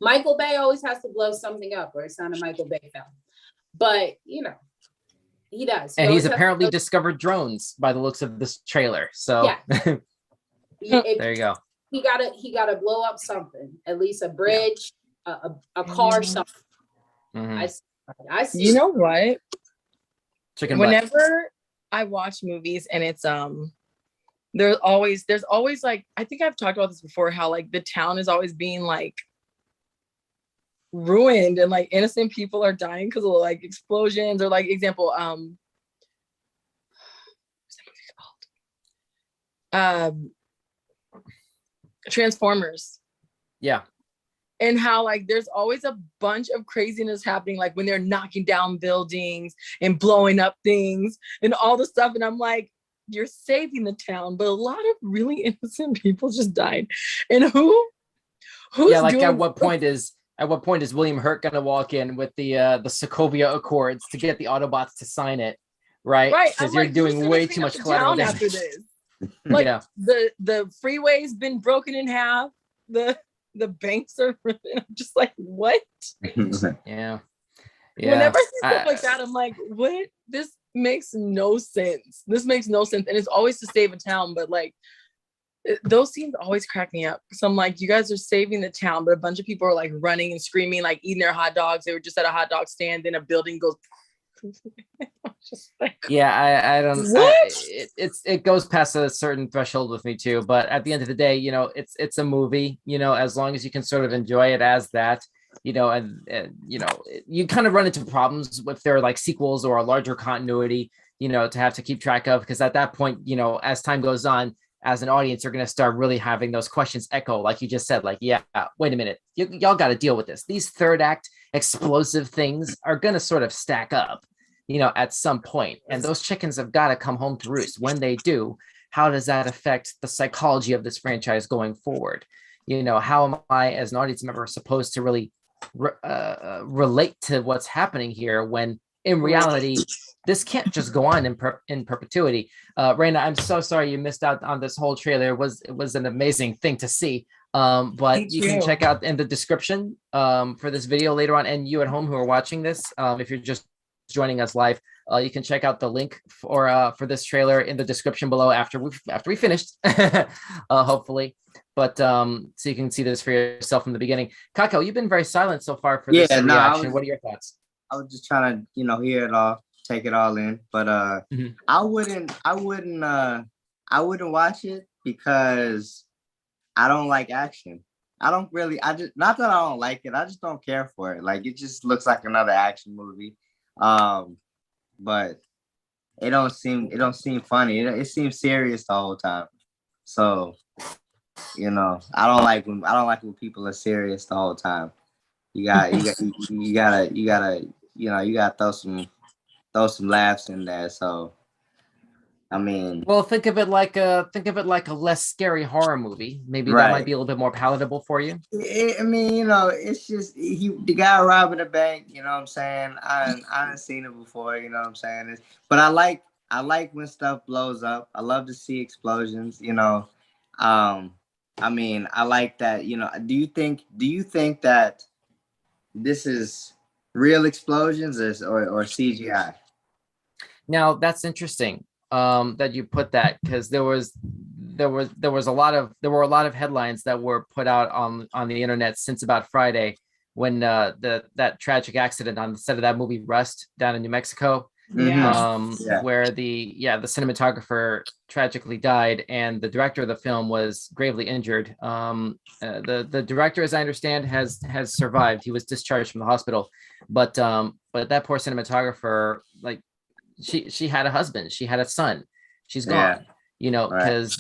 Michael Bay always has to blow something up, or it's not a Michael Bay film. But he does. And he's apparently discovered drones by the looks of this trailer. So there you go. He gotta blow up something, at least a bridge, a car, something. Mm-hmm. I see. You know what? Whenever I watch movies and it's there's always like, I think I've talked about this before, how like the town is always being like ruined and like innocent people are dying because of like explosions, or like example, what's that movie called? Transformers. Yeah. And how like there's always a bunch of craziness happening, like when they're knocking down buildings and blowing up things and all the stuff. And I'm like, you're saving the town, but a lot of really innocent people just died. And who's like at what point is William Hurt gonna walk in with the Sokovia Accords to get the Autobots to sign it? Right. Because you're doing way too much collateral damage after this. Like the freeway's been broken in half. The banks are. I'm just like, what? Yeah. Whenever I see stuff like that, I'm like, what? This makes no sense. This makes no sense. And it's always to save a town, but like those scenes always crack me up. So I'm like, you guys are saving the town, but a bunch of people are like running and screaming, like eating their hot dogs. They were just at a hot dog stand, then a building goes. Just like, I don't. It goes past a certain threshold with me too. But at the end of the day, it's a movie. As long as you can sort of enjoy it as that, and you kind of run into problems if there are like sequels or a larger continuity, to have to keep track of, because at that point, as time goes on, as an audience, you're going to start really having those questions echo, like you just said, like, yeah, wait a minute, y'all got to deal with this. These third act explosive things are going to sort of stack up, at some point, and those chickens have got to come home to roost. When they do, how does that affect the psychology of this franchise going forward? How am I as an audience member supposed to really relate to what's happening here when in reality, this can't just go on in perpetuity. Raina, I'm so sorry you missed out on this whole trailer. It was an amazing thing to see. But you can check out in the description for this video later on. And you at home who are watching this, if you're just joining us live, you can check out the link for this trailer in the description below after we finished, hopefully. But so you can see this for yourself from the beginning. Kako, you've been very silent so far for this reaction. What are your thoughts? I was just trying to, hear it all, take it all in. But I wouldn't watch it because I don't like action. Not that I don't like it, I just don't care for it. Like, it just looks like another action movie. But it don't seem funny. It seems serious the whole time. So, I don't like when people are serious the whole time. You gotta throw some laughs in there. So, I mean, well, think of it like a less scary horror movie. Maybe that might be a little bit more palatable for you. I mean, it's just the guy robbing a bank. You know what I'm saying? I haven't seen it before. You know what I'm saying? But I like when stuff blows up. I love to see explosions. I mean, I like that. Do you think that this is real explosions or CGI? Now that's interesting that you put that, because there were a lot of headlines that were put out on the internet since about Friday, when that tragic accident on the set of that movie Rust down in New Mexico, where the cinematographer tragically died and the director of the film was gravely injured. The director, as I understand, has survived. He was discharged from the hospital, but that poor cinematographer, like, she had a husband, she had a son, she's gone. Because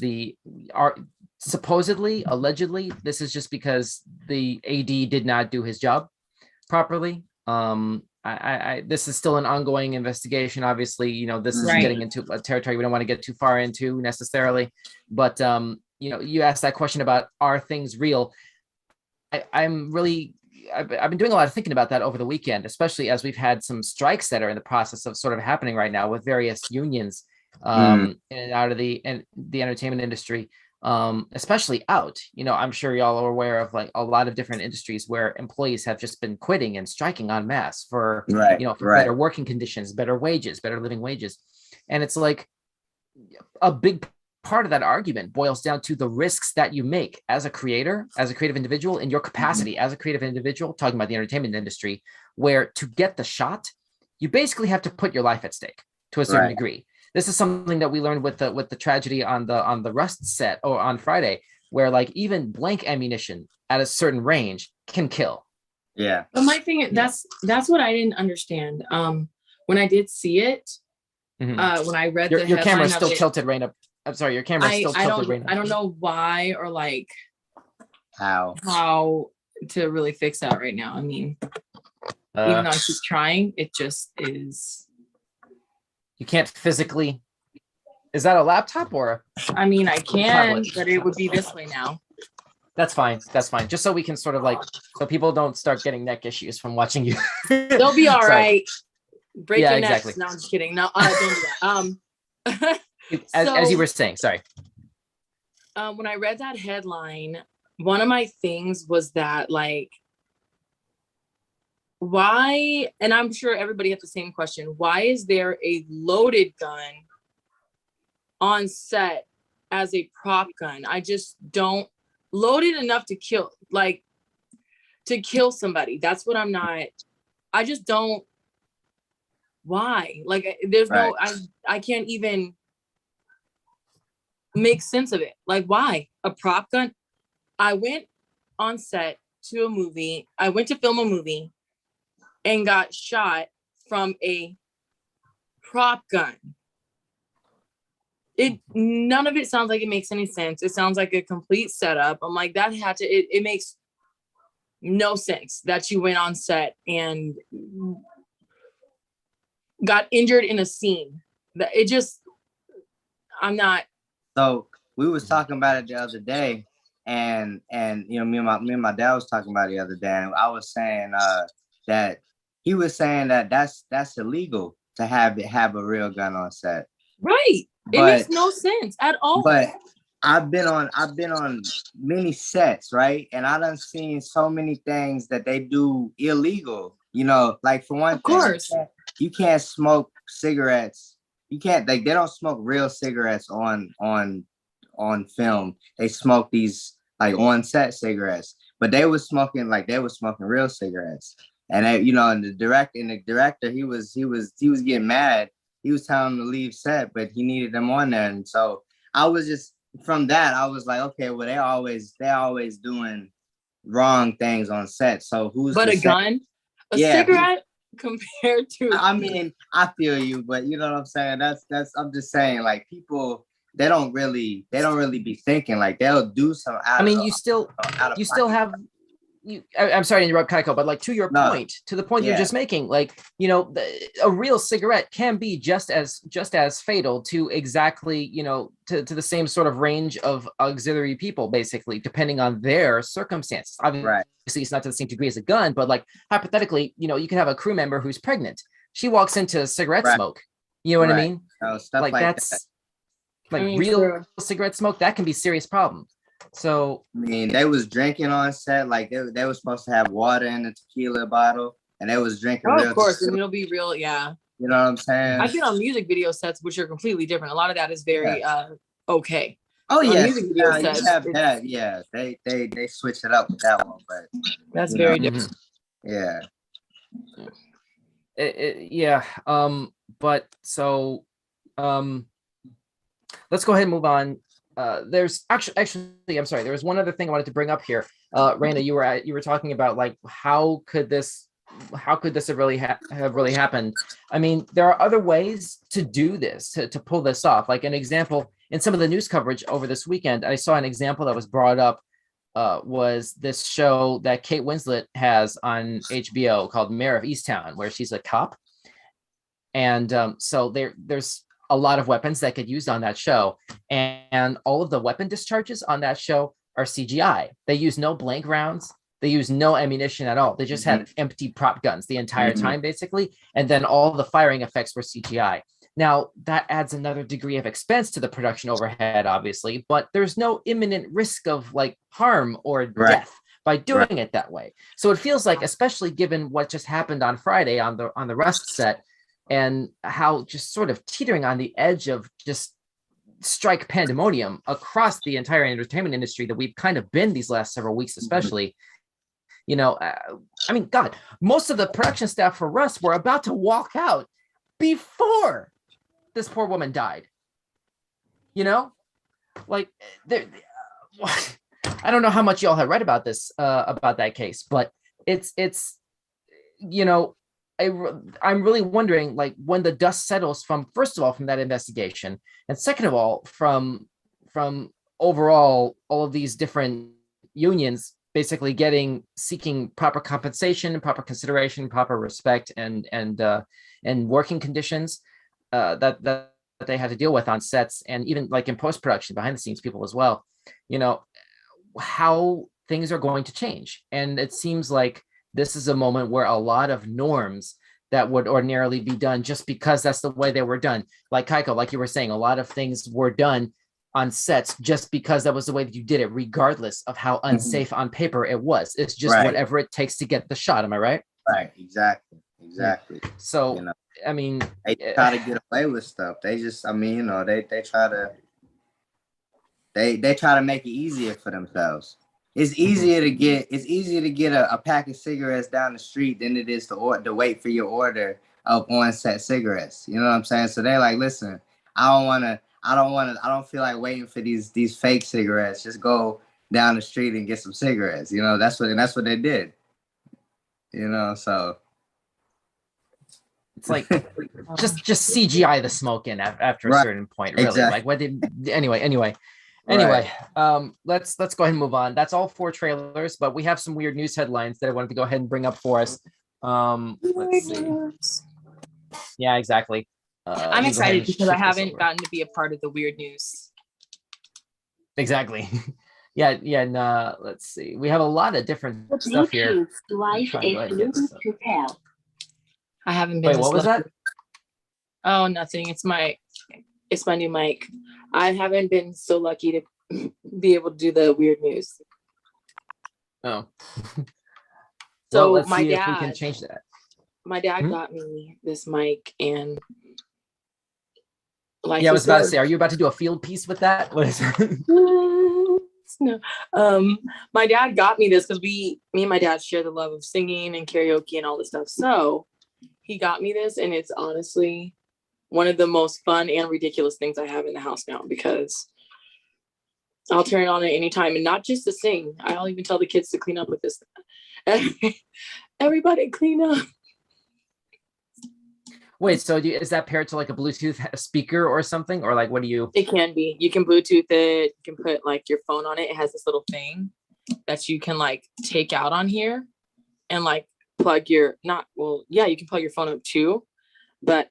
supposedly, allegedly, this is just because the AD did not do his job properly. This is still an ongoing investigation. Obviously, you know, this is getting into a territory we don't want to get too far into necessarily. But you know, you asked that question about are things real? I've been doing a lot of thinking about that over the weekend, especially as we've had some strikes that are in the process of sort of happening right now with various unions in and out of the entertainment industry. Especially out, you know, I'm sure y'all are aware of like a lot of different industries where employees have just been quitting and striking en masse for, you know, for better working conditions, better wages, better living wages. And it's like a big part of that argument boils down to the risks that you make as a creator, as a creative individual, in your capacity as a creative individual, talking about the entertainment industry, where to get the shot, you basically have to put your life at stake to a certain degree. This is something that we learned with the tragedy on the Rust set or on Friday, where like even blank ammunition at a certain range can kill. Yeah. But my thing, that's what I didn't understand. When I did see it, when I read your camera's still of it, tilted right up. I'm sorry, your camera's still tilted right up. I don't know why or like how to really fix that right now. I mean, even though she's trying, it just is. You can't physically. Is that a laptop or? I mean, I can, but it would be this way now. That's fine. That's fine. Just so we can sort of like, so people don't start getting neck issues from watching you. They'll be all right. Break your necks. Exactly. No, I'm just kidding. No, don't do that. As you were saying, sorry. When I read that headline, one of my things was that like, why, and I'm sure everybody has the same question, why is there a loaded gun on set as a prop gun? I just don't, loaded enough to kill, like to kill somebody. That's what I'm not, I just don't, why? Like there's no, I can't even make sense of it. Like why? A prop gun? I went on set to a movie, I went to film a movie and got shot from a prop gun. None of it sounds like it makes any sense. It sounds like a complete setup. I'm like, that had to, it makes no sense that you went on set and got injured in a scene. It just, I'm not. So we was talking about it the other day, and you know, me and my dad was talking about it the other day, and I was saying that he was saying that that's illegal to have a real gun on set. Right. It makes no sense at all. But I've been on many sets, right? And I done seen so many things that they do illegal. You know, like for one thing, you can't smoke cigarettes. You can't, like, they don't smoke real cigarettes on film. They smoke these like on set cigarettes, but they was smoking real cigarettes. And they, you know, and the director, he was getting mad. He was telling him to leave set, but he needed them on there. And so I was just, from that, I was like, okay, well, they always doing wrong things on set. So who's but a gun, a cigarette compared to? I mean, I feel you, but you know what I'm saying. That's. I'm just saying, like, people, they don't really be thinking, like, they'll do some. You still have. I'm sorry to interrupt, Kaiko, but like to your point, to the point you're just making, like, you know, a real cigarette can be just as fatal to exactly, you know, to the same sort of range of auxiliary people, basically, depending on their circumstances. Obviously, it's not to the same degree as a gun, but like hypothetically, you know, you could have a crew member who's pregnant. She walks into cigarette smoke. You know what I mean? Like that's that. like real cigarette smoke. That can be a serious problem. So I mean, they was drinking on set, like they were supposed to have water in the tequila bottle, and they was drinking. Of course, and it'll be real, yeah. You know what I'm saying? I've been on music video sets, which are completely different. A lot of that is very okay. Oh yeah, music video sets, you have that. Yeah, they switch it up with that one, but that's very different. Yeah. Yeah. But so, let's go ahead and move on. There's actually, I'm sorry. There was one other thing I wanted to bring up here. Raina, you were talking about like how could this have really happened? I mean, there are other ways to do this, to pull this off. Like an example in some of the news coverage over this weekend, I saw an example that was brought up, was this show that Kate Winslet has on HBO called Mayor of Easttown, where she's a cop. And so there's a lot of weapons that get used on that show. And all of the weapon discharges on that show are CGI. They use no blank rounds. They use no ammunition at all. They just had empty prop guns the entire time, basically. And then all the firing effects were CGI. Now, that adds another degree of expense to the production overhead, obviously, but there's no imminent risk of like harm or death by doing it that way. So it feels like, especially given what just happened on Friday on the Rust set, and how just sort of teetering on the edge of just strike pandemonium across the entire entertainment industry that we've kind of been these last several weeks, especially. You know, I mean, God, most of the production staff for Rust were about to walk out before this poor woman died. You know, like, I don't know how much y'all have read about this, about that case, but it's you know, I'm really wondering, like, when the dust settles from, first of all, from that investigation, and second of all, from overall all of these different unions basically seeking proper compensation, proper consideration, proper respect, and working conditions that they had to deal with on sets, and even like in post-production, behind the scenes people as well. You know, how things are going to change. And it seems like this is a moment where a lot of norms that would ordinarily be done just because that's the way they were done. Like Kaiko, like you were saying, a lot of things were done on sets just because that was the way that you did it, regardless of how unsafe on paper it was. It's just whatever it takes to get the shot. Am I right? Right. Exactly. So, you know, I mean, they try to get away with stuff. They just, I mean, you know, they try to make it easier for themselves. It's easier to get a pack of cigarettes down the street than it is to wait for your order of on-set cigarettes. You know what I'm saying? So they're like, listen, I don't feel like waiting for these fake cigarettes. Just go down the street and get some cigarettes. You know, that's what they did. You know, so it's like just CGI the smoke in after a certain point, really. Exactly. Like what anyway. Let's go ahead and move on. That's all 4 trailers, but we have some weird news headlines that I wanted to go ahead and bring up for us. Let's see. Yeah, exactly. I'm excited because I haven't gotten to be a part of the weird news. Exactly. Yeah. And let's see. We have a lot of different stuff here. I haven't been. Wait, what was that? Oh, nothing. It's my new mic. I haven't been so lucky to be able to do the weird news. Oh. So well, let's my see dad, if we can change that. My dad got me this mic, and like, yeah, I was about to say, are you about to do a field piece with that? What is it? No. My dad got me this because me and my dad share the love of singing and karaoke and all this stuff. So he got me this, and it's honestly one of the most fun and ridiculous things I have in the house now, because I'll turn it on at any time, and not just to sing. I'll even tell the kids to clean up with this. Everybody clean up. Wait, so is that paired to like a Bluetooth speaker or something? Or like, what do you? It can be. You can Bluetooth it. You can put like your phone on it. It has this little thing that you can like take out on here and like plug you can plug your phone up too. But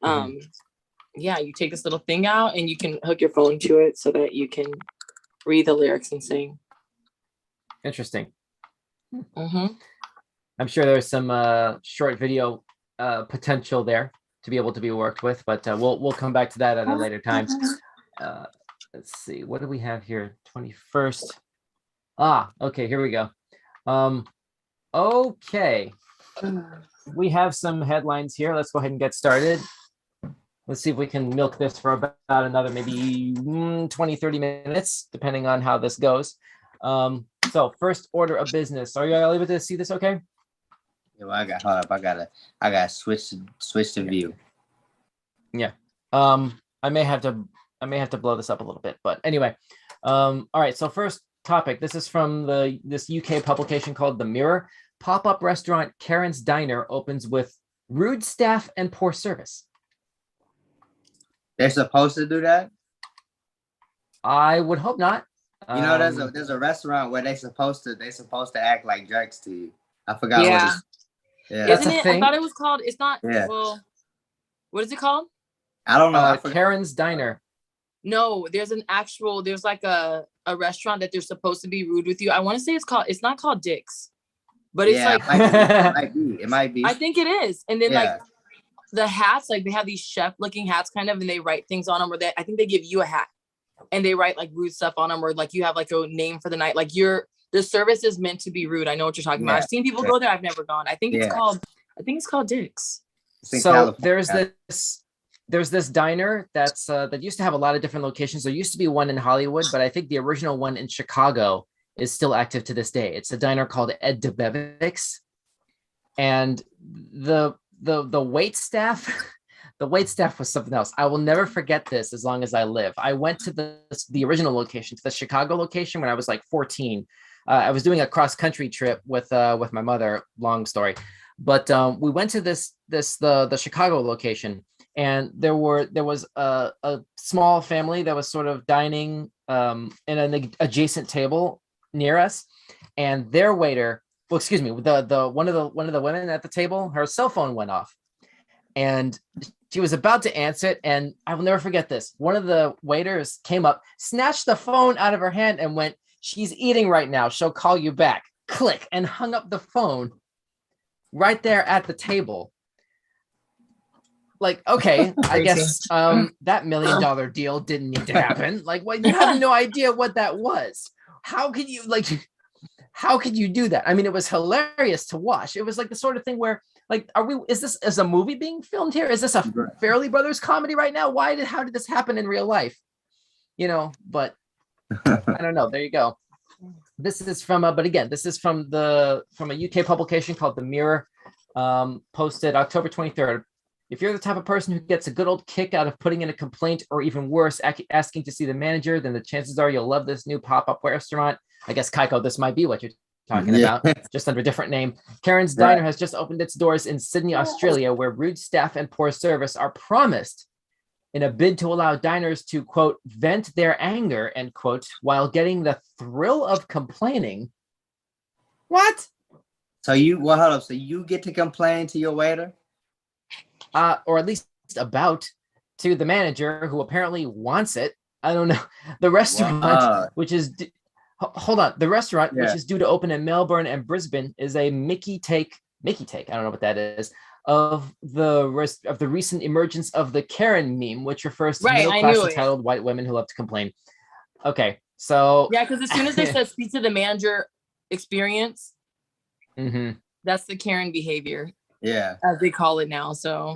yeah, you take this little thing out and you can hook your phone to it so that you can read the lyrics and sing. Interesting. I'm sure there's some short video potential there to be able to be worked with, but we'll come back to that at a later time. Let's see, what do we have here? 21st. Okay, here we go. Okay, we have some headlines here. Let's go ahead and get started. Let's see if we can milk this for about another maybe 20-30 minutes, depending on how this goes. So first order of business. Are you able to see this okay? Yeah, well, hold up. I gotta switch to view. Yeah. I may have to blow this up a little bit, but anyway. All right. So first topic. This is from this UK publication called The Mirror. Pop-up restaurant Karen's Diner opens with rude staff and poor service. They're supposed to do that? I would hope not. You know, there's a restaurant where they supposed to act like jerks to you. I forgot what it's. Yeah. Isn't it? I thought it was called. It's not. Yeah. Well, what is it called? I don't know. Karen's Diner. No, there's like a restaurant that they're supposed to be rude with you. I want to say it's not called Dick's, but it's like it might be. I think it is. And then like the hats, like they have these chef looking hats kind of, and they write things on them, or I think they give you a hat and they write like rude stuff on them, or like you have like a name for the night. Like the service is meant to be rude. I know what you're talking about. I've seen people go there. I've never gone. I think it's called Dick's. So there's this diner that used to have a lot of different locations. There used to be one in Hollywood, but I think the original one in Chicago is still active to this day. It's a diner called Ed DeBevick's, and the wait staff, the wait staff was something else. I will never forget this as long as I live. I went to the original location, to the Chicago location, when I was like 14. I was doing a cross country trip with my mother. Long story, but we went to the Chicago location. And there was a small family that was sort of dining in an adjacent table near us, and their waiter, well, excuse me, the one of the women at the table, her cell phone went off, and she was about to answer it, and I will never forget this. One of the waiters came up, snatched the phone out of her hand, and went, "She's eating right now. She'll call you back." Click, and hung up the phone right there at the table. Like, okay, I guess that $1 million deal didn't need to happen. Like, well, you have no idea what that was. How could you do that? I mean, it was hilarious to watch. It was like the sort of thing where, like, is a movie being filmed here? Is this a Farrelly Brothers comedy right now? How did this happen in real life? You know, but I don't know. There you go. This is from a UK publication called The Mirror, posted October 23rd. If you're the type of person who gets a good old kick out of putting in a complaint, or even worse, asking to see the manager, then the chances are you'll love this new pop-up restaurant. I guess, Kaiko, this might be what you're talking about, just under a different name. Karen's Diner has just opened its doors in Sydney, Australia, where rude staff and poor service are promised in a bid to allow diners to, quote, vent their anger, end quote, while getting the thrill of complaining. What? So hold up. So you get to complain to your waiter? Or at least to the manager, who apparently wants it. I don't know. The restaurant, which is which is due to open in Melbourne and Brisbane, is a Mickey take. I don't know what that is. Of the recent emergence of the Karen meme, which refers to middle-class entitled white women who love to complain. Okay, so yeah, because as soon as they said speak to the manager experience, that's the Karen behavior. Yeah, as they call it now. So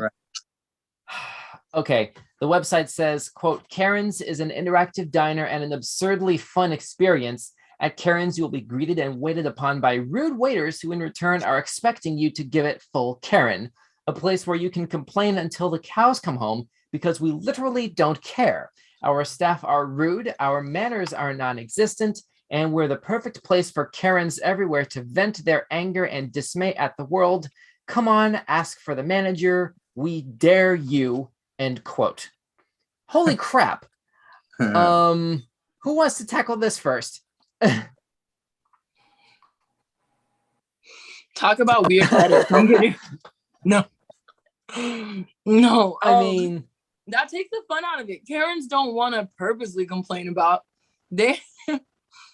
okay, the website says, quote, Karen's is an interactive diner and an absurdly fun experience. At Karen's, you will be greeted and waited upon by rude waiters who in return are expecting you to give it full Karen, a place where you can complain until the cows come home, because we literally don't care. Our staff are rude, our manners are non-existent, and we're the perfect place for Karens everywhere to vent their anger and dismay at the world. Come on, ask for the manager. We dare you, end quote. Holy crap. Who wants to tackle this first? Talk about weird edits. I'm kidding. No. I mean, that takes the fun out of it. Karens don't want to purposely complain about. They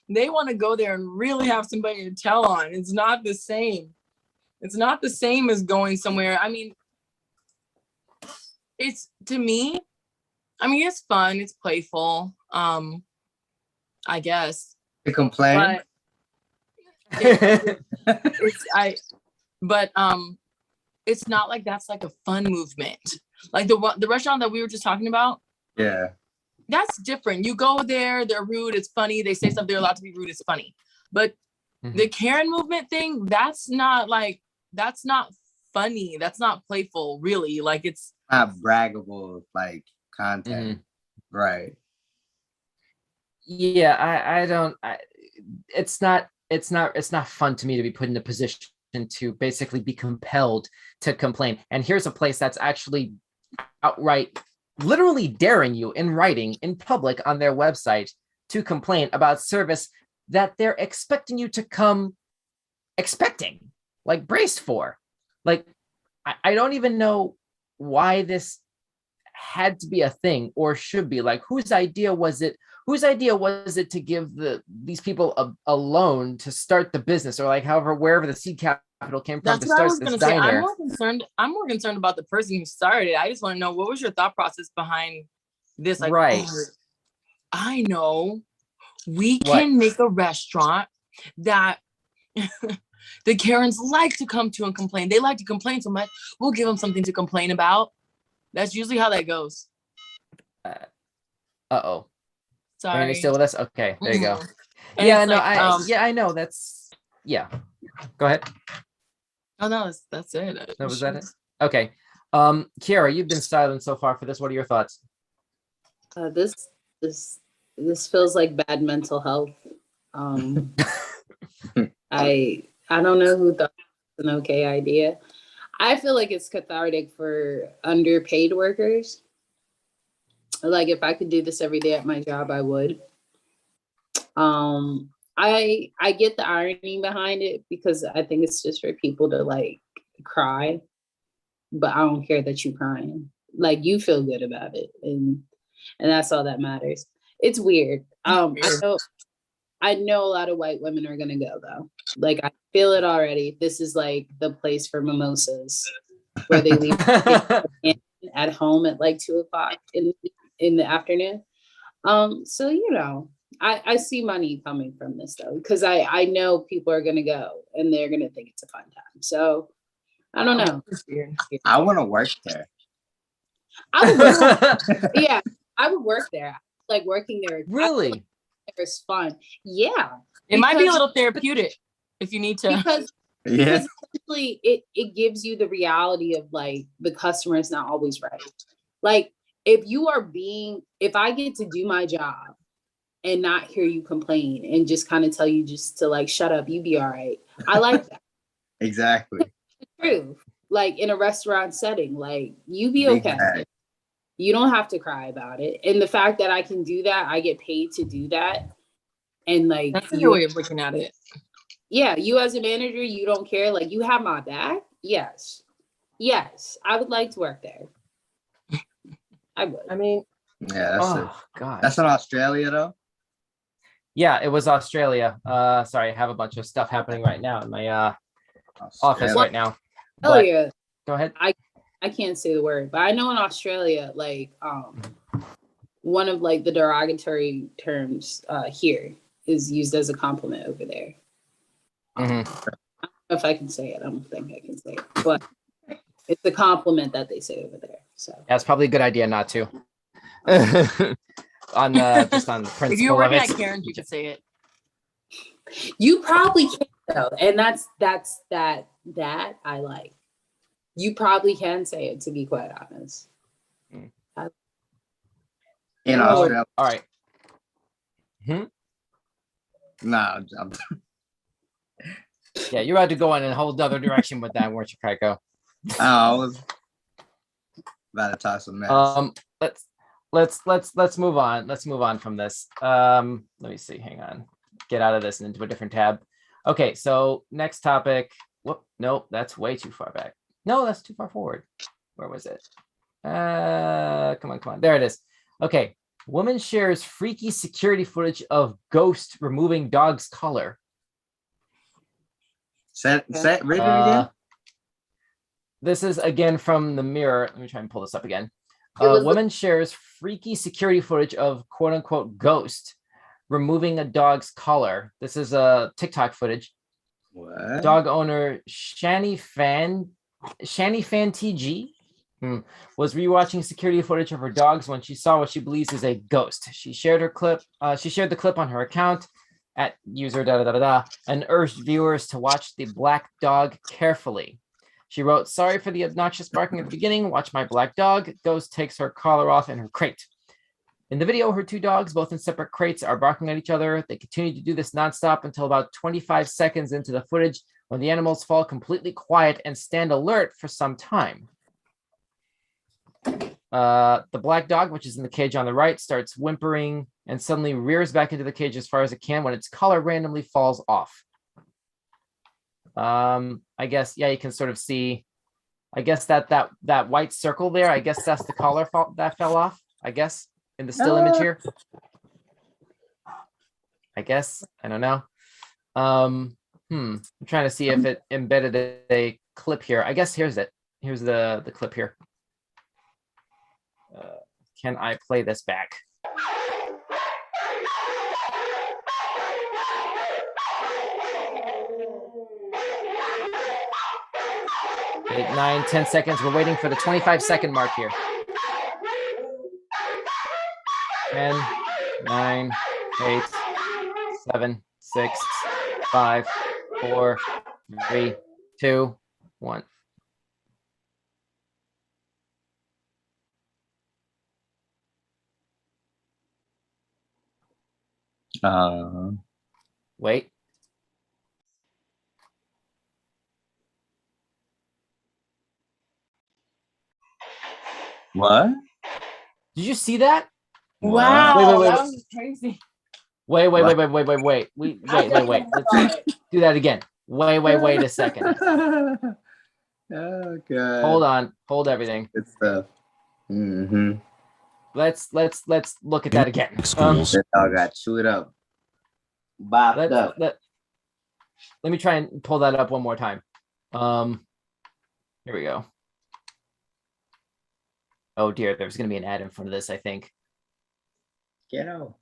want to go there and really have somebody to tell on. It's not the same. It's not the same as going somewhere. I mean, it's, to me, it's fun. It's playful. I guess. To complain. But it's not like that's like a fun movement. Like the restaurant that we were just talking about. Yeah. That's different. You go there, they're rude, it's funny. They say stuff they're allowed to be rude, it's funny. But the Karen movement thing, that's not funny. That's not playful, really. Like it's not braggable, like content. Right. Yeah, it's not fun to me to be put in a position to basically be compelled to complain. And here's a place that's actually outright literally daring you in writing in public on their website to complain about service that they're expecting you to come expecting, like braced for. Like, I don't even know why this had to be a thing or should be. Like, whose idea was it to give these people a loan to start the business, or like however wherever the seed capital came from? That's to what I start was this gonna say. diner? I'm more concerned about the person who started it. I just want to know, what was your thought process behind this? Like, right. oh, I know, we can make a restaurant that the Karens like to come to and complain. They like to complain so much. We'll give them something to complain about. That's usually how that goes. Uh-oh. Sorry. Are you still with us? Okay, there you go. And Yeah, it's no, like, I know. That's, yeah. Go ahead. Oh, no, that's it. No, was that it? Okay. Kiara, you've been silent so far for this. What are your thoughts? This feels like bad mental health. I don't know who thought it was an okay idea. I feel like it's cathartic for underpaid workers. Like, if I could do this every day at my job, I would. I get the irony behind it, because I think it's just for people to like cry, but I don't care that you're crying. Like, you feel good about it, and that's all that matters. It's weird. I know a lot of white women are gonna go though. Like, I feel it already. This is like the place for mimosas, where they leave at home at like 2:00 in the afternoon. So I see money coming from this though, because I know people are gonna go and they're gonna think it's a fun time. So I don't know. I want to work there. I would work, yeah, I would work there. Like, working there. Really? It's fun. Yeah. It might be a little therapeutic if you need to. Because essentially it gives you the reality of like, the customer is not always right. Like, if I get to do my job and not hear you complain and just kind of tell you just to like, shut up, you be all right. I like that. Exactly. It's true. Like, in a restaurant setting, like, you be okay. You don't have to cry about it. And the fact that I can do that, I get paid to do that. And like, that's a good way of looking at it. Yeah, you as a manager, you don't care. Like, you have my back. Yes, I would like to work there. I would. I mean, yeah, God, that's in Australia though. Yeah, it was Australia. Sorry, I have a bunch of stuff happening right now in my office right now. Oh yeah. Go ahead. I can't say the word, but I know in Australia, like, one of like the derogatory terms here is used as a compliment over there. I don't know if I can say it. I don't think I can say it, but it's a compliment that they say over there. So yeah, it's probably a good idea not to. On just on the principle. If you were working of it. at Karen's, you could say it. You probably can though, and that's that I like. You probably can say it, to be quite honest. In Australia. All right. Nah, yeah, you're about to go in a whole other direction with that, weren't you, Kaiko? I was about to talk some mess. Let's move on. Let's move on from this. Let me see. Hang on. Get out of this and into a different tab. Okay, so next topic. Whoop, nope, that's way too far back. No, that's too far forward. Where was it? Come on. There it is. Okay. Woman shares freaky security footage of ghost removing dog's collar. Read it again. This is again from the Mirror. Let me try and pull this up again. Woman shares freaky security footage of quote unquote ghost removing a dog's collar. This is a TikTok footage. What? Dog owner Shani Fan TG was rewatching security footage of her dogs when she saw what she believes is a ghost. She shared the clip on her account at user and urged viewers to watch the black dog carefully. She wrote, "Sorry for the obnoxious barking at the beginning. Watch my black dog. Ghost takes her collar off in her crate." In the video, her two dogs, both in separate crates, are barking at each other. They continue to do this nonstop until about 25 seconds into the footage, when the animals fall completely quiet and stand alert for some time. The black dog, which is in the cage on the right, starts whimpering and suddenly rears back into the cage as far as it can when its collar randomly falls off. I guess, yeah, you can sort of see, I guess that white circle there, I guess that's the collar that fell off, I guess, in the still image here. I guess, I don't know. I'm trying to see if it embedded a clip here. I guess here's it. Here's the clip here. Can I play this back? 8, 9, 10 seconds. We're waiting for the 25-second mark here. 10, 9, 8, 7, 6, 5, 4, 3, 2, 1. Wait. What? Did you see that? Wow, Wait. that was crazy. Wait. Wait. Let's do that again. Wait a second. Oh god. Hold on. Hold everything. Good stuff. Mm-hmm. Let's look at that again. That dog got chewed up. Bopped up. Let me try and pull that up one more time. Here we go. Oh dear, there's gonna be an ad in front of this, I think. Get out.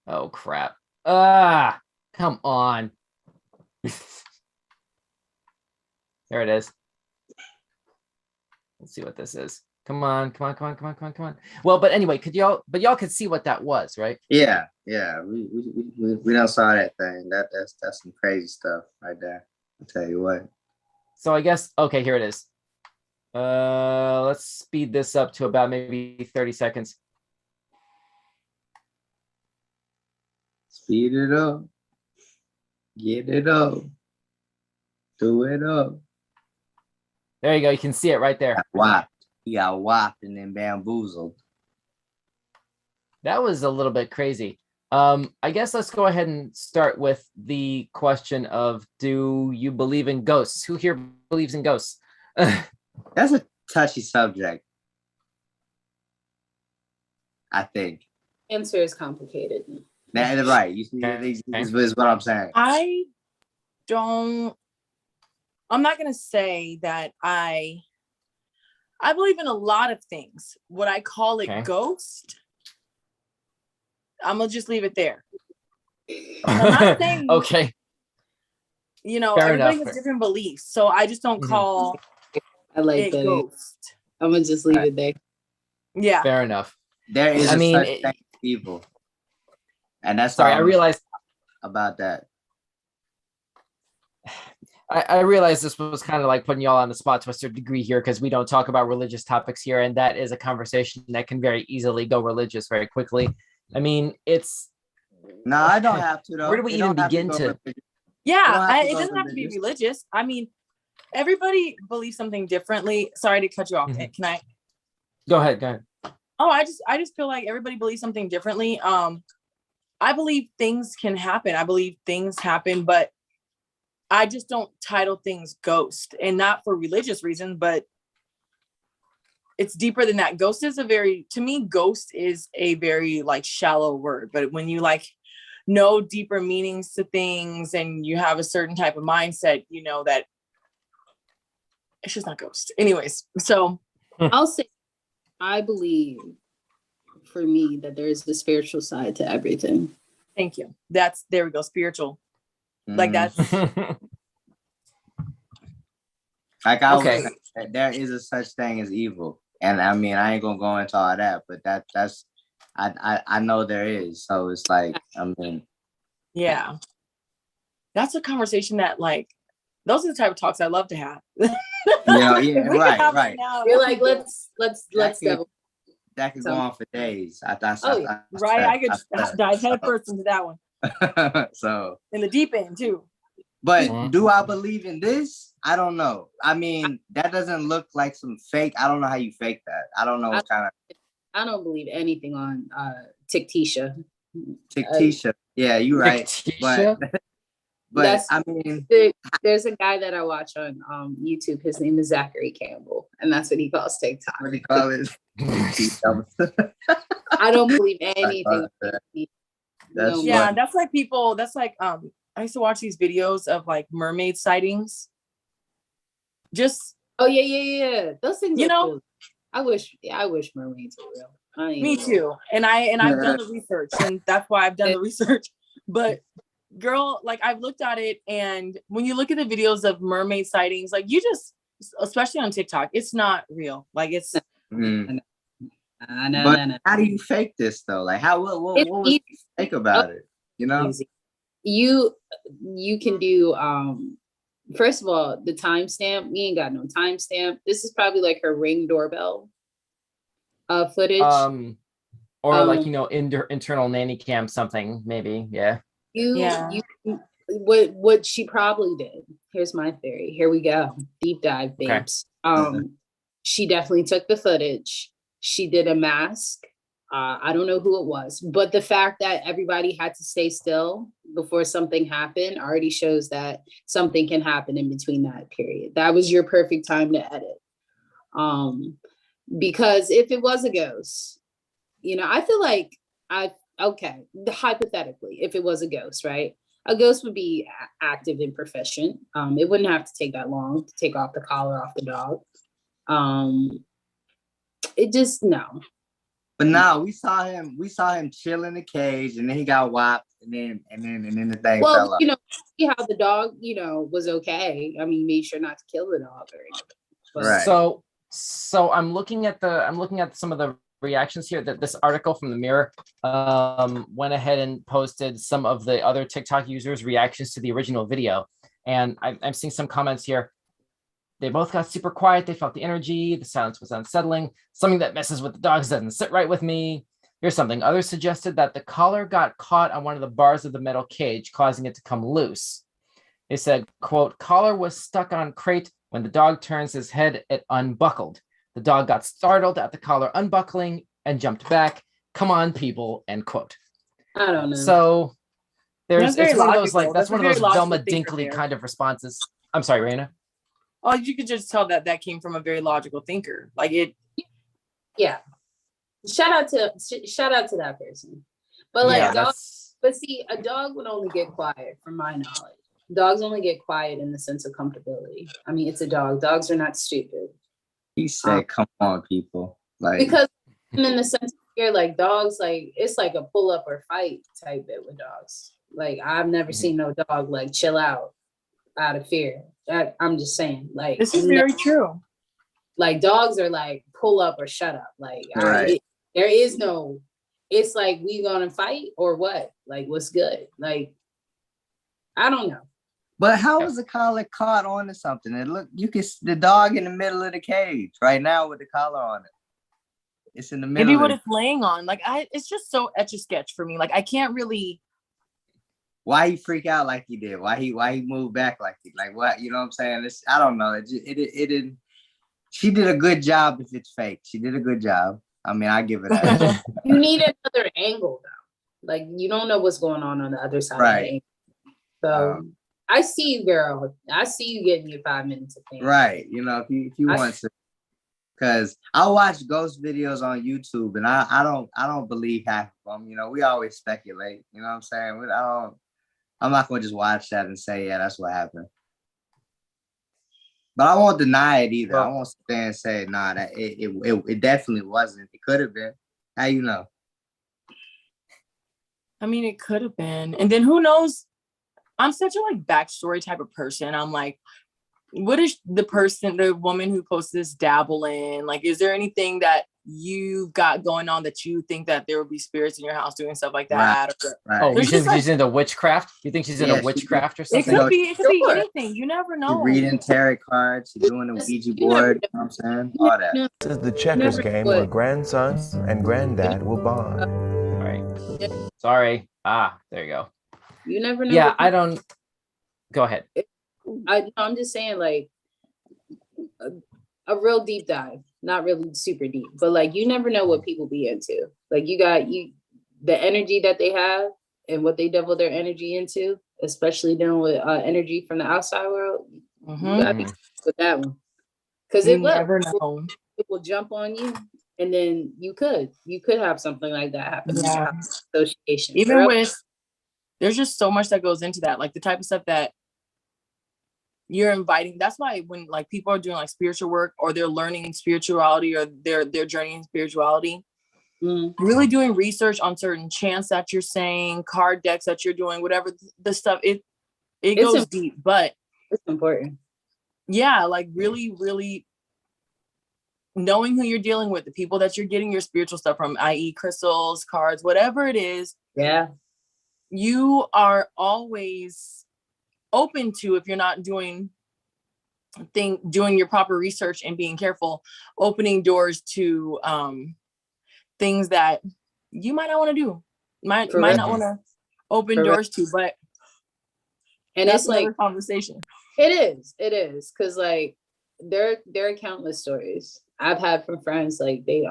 Oh crap. Come on. There it is. Let's see what this is. Come on. Well, but anyway, y'all could see what that was, right? Yeah. We don't saw that thing. That's some crazy stuff right there. I'll tell you what. So I guess, okay, here it is. Let's speed this up to about maybe 30 seconds. Speed it up. Get it up. Do it up. There you go. You can see it right there. He got whopped and then bamboozled. That was a little bit crazy. I guess let's go ahead and start with the question of, do you believe in ghosts? Who here believes in ghosts? That's a touchy subject, I think. Answer is complicated. That's right. You see, this is what I'm saying. I'm not gonna say that I believe in a lot of things. Would I call it ghost? I'm gonna just leave it there. I'm not saying, okay. You know, Fair everybody enough. has different beliefs, so I just don't call I like it that. ghost. I'm gonna just leave it there. Yeah. Fair enough. There is such thing as evil, and that's sorry. all I realized about that. I realized this was kind of like putting y'all on the spot to a certain degree here, because we don't talk about religious topics here, and that is a conversation that can very easily go religious very quickly. I mean, it's no, I don't have to though. Where do we even begin to? Yeah, it doesn't have to be religious. I mean, everybody believes something differently. Sorry to cut you off. Can I? Go ahead. Oh, I just feel like everybody believes something differently. I believe things can happen. I believe things happen, but I just don't title things ghost, and not for religious reasons, but it's deeper than that. Ghost is to me, ghost is a very like shallow word, but when you like know deeper meanings to things and you have a certain type of mindset, you know that it's just not ghost. Anyways, so I'll say I believe for me that there is the spiritual side to everything. Thank you. There we go. Spiritual. Like that's like I was, there is a such thing as evil, and I mean I ain't gonna go into all that, but that's I know there is. So it's like, I mean, yeah, that's a conversation that like those are the type of talks I love to have. Yeah, right. You're like let's that could go on for days. Right. I could dive head first into that one. So in the deep end too. But do I believe in this? I don't know. I mean, that doesn't look like some fake. I don't know how you fake that. I don't know what kind of. I don't believe anything on Tiktisha. Tiktisha. Yeah, you're right. Tiktisha? But I mean, there's a guy that I watch on YouTube. His name is Zachary Campbell, and that's what he calls TikTok. What do you call it? I don't believe anything. That's like people. That's like I used to watch these videos of like mermaid sightings. Just yeah. Those things, you know. Cool. I wish mermaids were real. Me too. And I've done the research, and that's why I've done the research. But girl, like I've looked at it, and when you look at the videos of mermaid sightings, like you just, especially on TikTok, it's not real. Like it's. But how do you fake this though? Like how? What was fake about it? You know, you can do. First of all, the timestamp. We ain't got no timestamp. This is probably like her Ring doorbell footage. Or like internal nanny cam something maybe. Yeah. What she probably did. Here's my theory. Here we go. Deep dive, babes. Okay. She definitely took the footage. She did a mask. I don't know who it was, but the fact that everybody had to stay still before something happened already shows that something can happen in between that period. That was your perfect time to edit. Because if it was a ghost, I feel like hypothetically, if it was a ghost, right? A ghost would be active and proficient. It wouldn't have to take that long to take off the collar off the dog. No. But now we saw him chill in the cage, and then he got whopped, and then the thing fell off. See how the dog, was okay. I mean, made sure not to kill the dog or anything. Right. So I'm looking at some of the reactions here. That this article from the Mirror went ahead and posted some of the other TikTok users' reactions to the original video, and I'm seeing some comments here. They both got super quiet. They felt the energy. The silence was unsettling. Something that messes with the dogs doesn't sit right with me. Here's something. Others suggested that the collar got caught on one of the bars of the metal cage, causing it to come loose. They said, quote, collar was stuck on crate. When the dog turns his head, it unbuckled. The dog got startled at the collar unbuckling and jumped back. Come on, people, end quote. I don't know. So it's one of those, like, that's one of those Velma Dinkley kind of responses. I'm sorry, Raina. Oh, you could just tell that came from a very logical thinker. Like it. Yeah. Shout out to that person. But see, a dog would only get quiet, from my knowledge. Dogs only get quiet in the sense of comfortability. I mean, it's a dog. Dogs are not stupid. He said, "Come on, people!" Like because in the sense you're like dogs, like it's like a pull up or fight type bit with dogs. Like I've never seen no dog like chill out of fear. I'm just saying, like this is very true. Like dogs are like pull up or shut up. Like right. There is no. It's like we gonna fight or what? Like what's good? Like I don't know. But how was the collar caught onto something? And look, you can the dog in the middle of the cage right now with the collar on it. It's in the middle. Maybe what it's laying on. Like it's just so etch-a-sketch for me. Like I can't really. Why he freak out like he did? Why he moved back like he like what? You know what I'm saying? I don't know. It didn't. She did a good job. If it's fake, she did a good job. I mean, I give it that. You need another angle though. Like you don't know what's going on the other side. Right. Of the angle. So I see you, girl. I see you getting your 5 minutes of fame. Right. You know, if you want to, because I watch ghost videos on YouTube, and I don't believe half of them. You know, we always speculate. You know what I'm saying? I'm not going to just watch that and say, yeah, that's what happened. But I won't deny it either. I won't stand and say, nah, that it definitely wasn't. It could have been. How you know? I mean, it could have been. And then who knows? I'm such a like backstory type of person. I'm like, what is the woman who posted this dabble in? Like, is there anything that you've got going on that you think that there would be spirits in your house doing stuff like that? Right. Oh, you think she's into witchcraft? You think she's into witchcraft or something? It could be anything. You never know. She's reading tarot cards, she's doing the Ouija board, you know what I'm saying? All that. This is the checkers game where grandsons and granddad will bond. All right. Sorry. There you go. You never know. Yeah, I don't. Go ahead. I'm just saying, like, a real deep dive, not really super deep, but like you never know what people be into. Like the energy that they have and what they devil their energy into, especially dealing with energy from the outside world. You gotta be with that one, because it will jump on you, and then you could have something like that happen. Yeah. Association. Even with, there's just so much that goes into that, like the type of stuff that you're inviting. That's why when like people are doing like spiritual work, or they're learning spirituality, or they're journeying in spirituality, really doing research on certain chants that you're saying, card decks that you're doing, whatever the stuff, it goes deep, but it's important. Yeah, like really knowing who you're dealing with, the people that you're getting your spiritual stuff from, i.e. crystals, cards, whatever it is. Yeah. You are always open to, if you're not doing your proper research and being careful, opening doors to things that you might not want to do, might not want to open doors to, but and that's it's like a conversation. It is because like there are countless stories I've had from friends, like they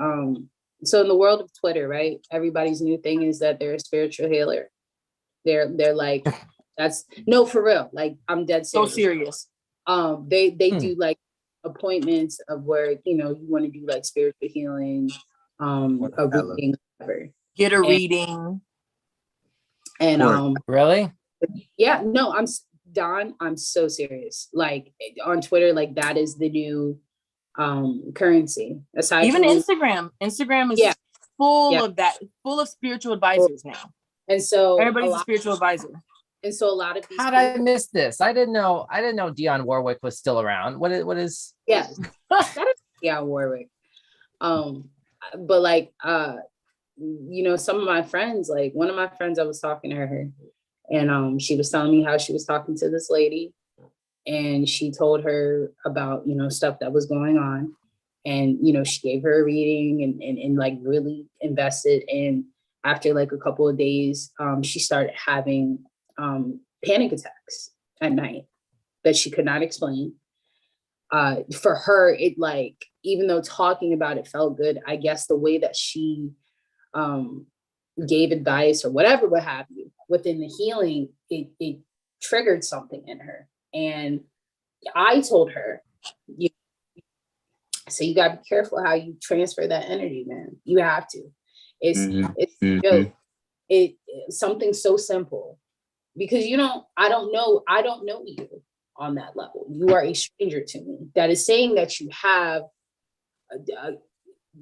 so in the world of Twitter, right, everybody's new thing is that they're a spiritual healer. They're like, that's no, for real, like I'm dead serious. So serious. They do like appointments of where, you know, you want to do like spiritual healing, a reading, whatever. Get a reading. And really? Yeah, no, I'm so serious. Like on Twitter, like that is the new currency. Aside even from Instagram is full of that, full of spiritual advisors now. And so everybody's a spiritual advisor. And so a lot of these how did I miss this? I didn't know Dionne Warwick was still around. What is that is Dionne Warwick. But like you know, some of my friends, like one of my friends, I was talking to her, and she was telling me how she was talking to this lady, and she told her about, you know, stuff that was going on, and you know, she gave her a reading and like really invested. And after like a couple of days, she started having panic attacks at night that she could not explain. For her, it like, even though talking about it felt good, I guess the way that she gave advice or whatever, what have you, within the healing, it triggered something in her. And I told her, so you gotta be careful how you transfer that energy, man. You have to. It's a joke. It's something so simple, because I don't know you on that level. You are a stranger to me. That is saying that you have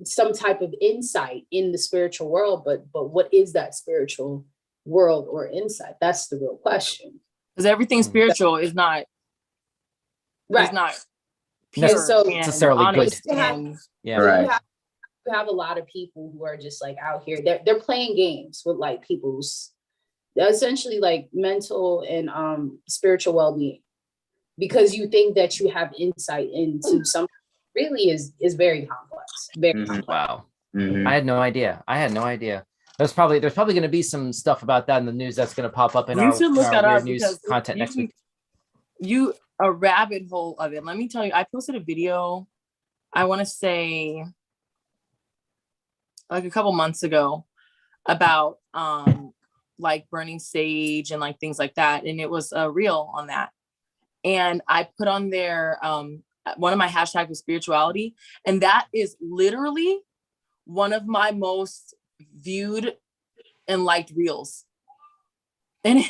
some type of insight in the spiritual world, but what is that spiritual world or insight? That's the real question. Because everything spiritual is not right. Is not pure so necessarily good. You have a lot of people who are just like out here. They're playing games with like people's essentially like mental and spiritual well-being, because you think that you have insight into something really is very complex. Very complex. Wow. I had no idea. There's probably going to be some stuff about that in the news that's going to pop up in our weird news content next week. A rabbit hole of it. Let me tell you, I posted a video, I want to say like a couple months ago, about like burning sage and like things like that. And it was a reel on that. And I put on there one of my hashtags was spirituality. And that is literally one of my most viewed and liked reels. And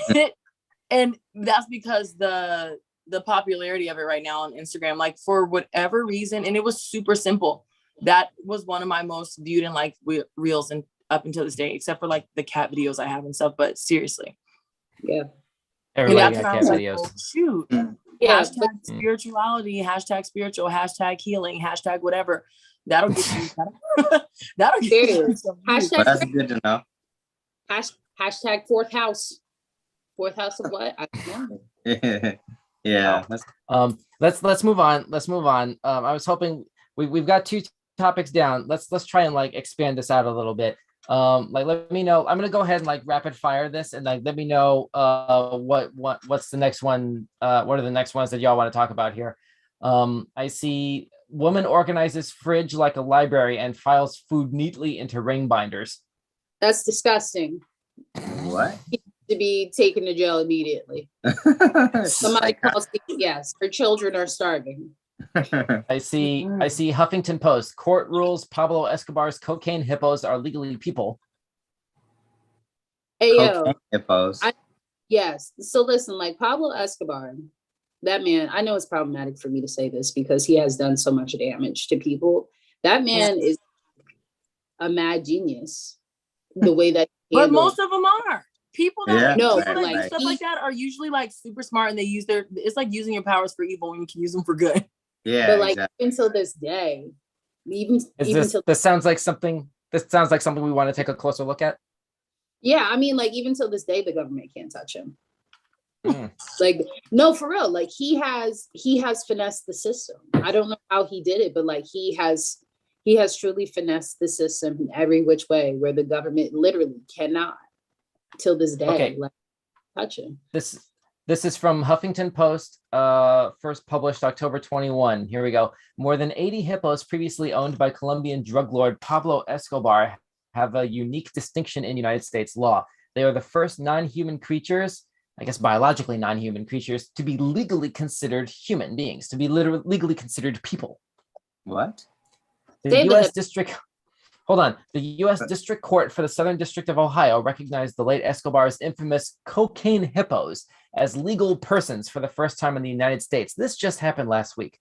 that's because the popularity of it right now on Instagram, like for whatever reason, and it was super simple. That was one of my most viewed and liked reels and up until this day, except for like the cat videos I have and stuff. But seriously, yeah, everybody got cat videos. Like, oh, shoot, yeah, hashtag spirituality, hashtag spiritual, hashtag healing, hashtag whatever. That'll get you. That'll get you. Hashtag. That's good to know. Hashtag fourth house. Fourth house of what? I don't know. Yeah. Let's move on. I was hoping we've got two topics down. Let's try and like expand this out a little bit. Like, let me know. I'm gonna go ahead and like rapid fire this, and like let me know what's the next one. What are the next ones that y'all want to talk about here? I see woman organizes fridge like a library and files food neatly into ring binders. That's disgusting. What? To be taken to jail immediately. Somebody calls. Yes, her children are starving. I see Huffington Post. Court rules Pablo Escobar's cocaine hippos are legally people. Ayo. Hippos. Yes. So listen, like Pablo Escobar, that man, I know it's problematic for me to say this because he has done so much damage to people. That man is a mad genius. The way that but most of them are. People that do stuff like that are usually like super smart and they use it's like using your powers for evil when you can use them for good. Yeah. But like even till this day, this sounds like something we want to take a closer look at. Yeah, I mean, like even till this day, the government can't touch him. Like, no, for real. Like he has finessed the system. I don't know how he did it, but like he has truly finessed the system in every which way where the government literally cannot till this day like touch him. This is from Huffington Post, first published October 21. Here we go. More than 80 hippos previously owned by Colombian drug lord Pablo Escobar have a unique distinction in United States law. They are the first non-human creatures, I guess biologically non-human creatures, to be legally considered human beings, to be legally considered people. What? The U.S. District Court for the Southern District of Ohio recognized the late Escobar's infamous cocaine hippos as legal persons for the first time in the United States. This just happened last week.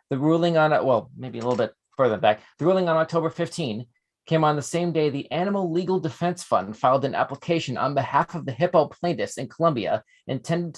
The ruling on, maybe a little bit further back, the ruling on October 15 came on the same day the Animal Legal Defense Fund filed an application on behalf of the hippo plaintiffs in Colombia intended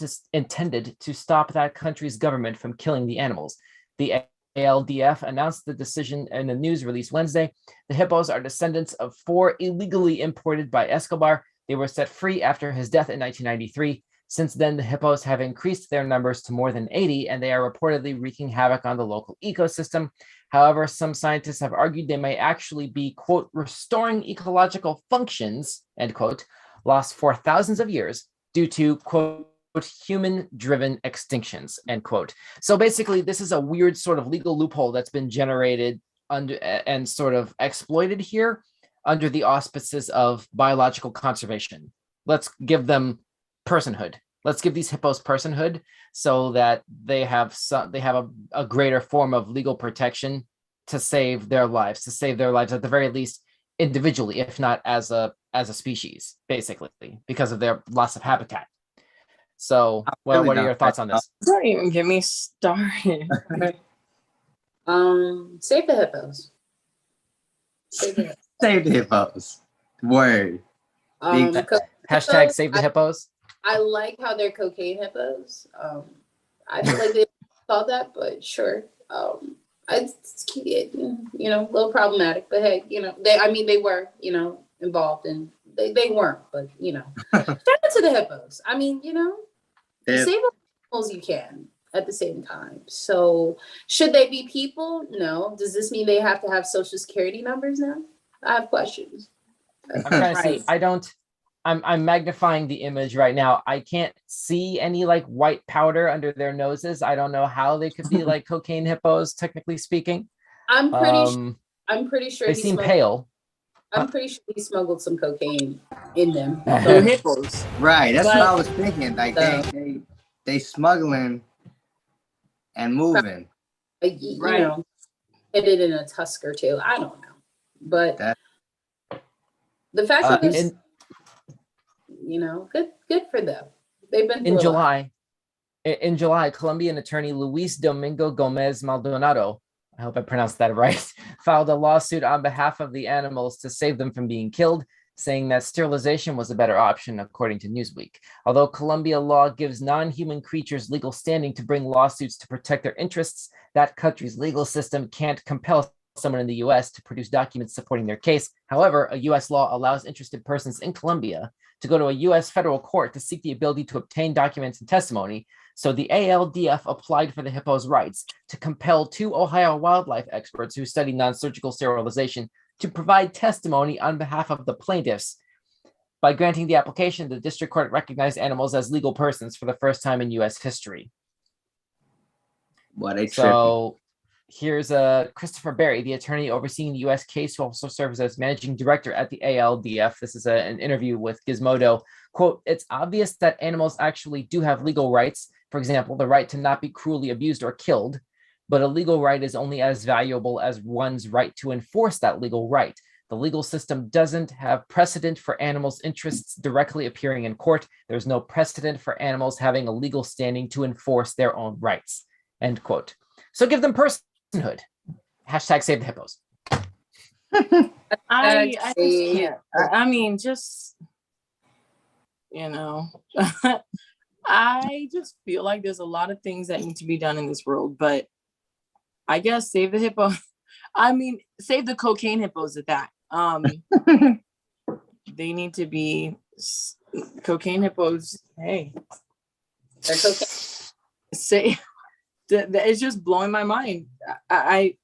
to stop that country's government from killing the animals. The ALDF announced the decision in a news release Wednesday. The hippos are descendants of 4 illegally imported by Escobar. They were set free after his death in 1993. Since then, the hippos have increased their numbers to more than 80, and they are reportedly wreaking havoc on the local ecosystem. However, some scientists have argued they may actually be, quote, restoring ecological functions, end quote, lost for thousands of years due to, quote, human-driven extinctions, end quote. So basically, this is a weird sort of legal loophole that's been generated under and sort of exploited here under the auspices of biological conservation. Let's give them personhood. Let's give these hippos personhood so that they have a greater form of legal protection to save their lives at the very least individually, if not as a species, basically, because of their loss of habitat. So, what are your thoughts on this? Don't even get me started. Save the hippos. Save the hippos. Word. Hashtag save the hippos. I like how they're cocaine hippos. I feel like they call that, but sure. It's a little problematic, but hey, they were, involved and they weren't, but shout out to the hippos. I mean, save the animals you can at the same time. So should they be people? No. Does this mean they have to have social security numbers now? I have questions. I'm trying to see. I'm magnifying the image right now. I can't see any like white powder under their noses. I don't know how they could be like cocaine hippos, technically speaking. I'm pretty sure they seem pale. I'm pretty sure he smuggled some cocaine in them. Hippos. Right. That's what I was thinking. Like they smuggling and moving. Hit it in a tusk or two. I don't know. But the fact that there's good for them. They've been in July. In July, Colombian attorney Luis Domingo Gomez Maldonado, I hope I pronounced that right, filed a lawsuit on behalf of the animals to save them from being killed, saying that sterilization was a better option, according to Newsweek. Although Colombia law gives non-human creatures legal standing to bring lawsuits to protect their interests, that country's legal system can't compel someone in the U.S. to produce documents supporting their case. However, a U.S. law allows interested persons in Colombia to go to a U.S. federal court to seek the ability to obtain documents and testimony. So the ALDF applied for the hippo's rights to compel 2 Ohio wildlife experts who study non-surgical sterilization to provide testimony on behalf of the plaintiffs. By granting the application, the district court recognized animals as legal persons for the first time in U.S. history. Well, they so here's Christopher Berry, the attorney overseeing the U.S. case, who also serves as managing director at the ALDF. This is an interview with Gizmodo. Quote, "It's obvious that animals actually do have legal rights. For example, the right to not be cruelly abused or killed. But a legal right is only as valuable as one's right to enforce that legal right. The legal system doesn't have precedent for animals' interests directly appearing in court. There's no precedent for animals having a legal standing to enforce their own rights." End quote. So give them personhood. Hashtag save the hippos. I just can't. I mean, just, you know, I just feel like there's a lot of things that need to be done in this world, but I guess save the hippo. I mean, save the cocaine hippos at that. They need to be cocaine hippos. Hey, they're cocaine. Say it's just blowing my mind. I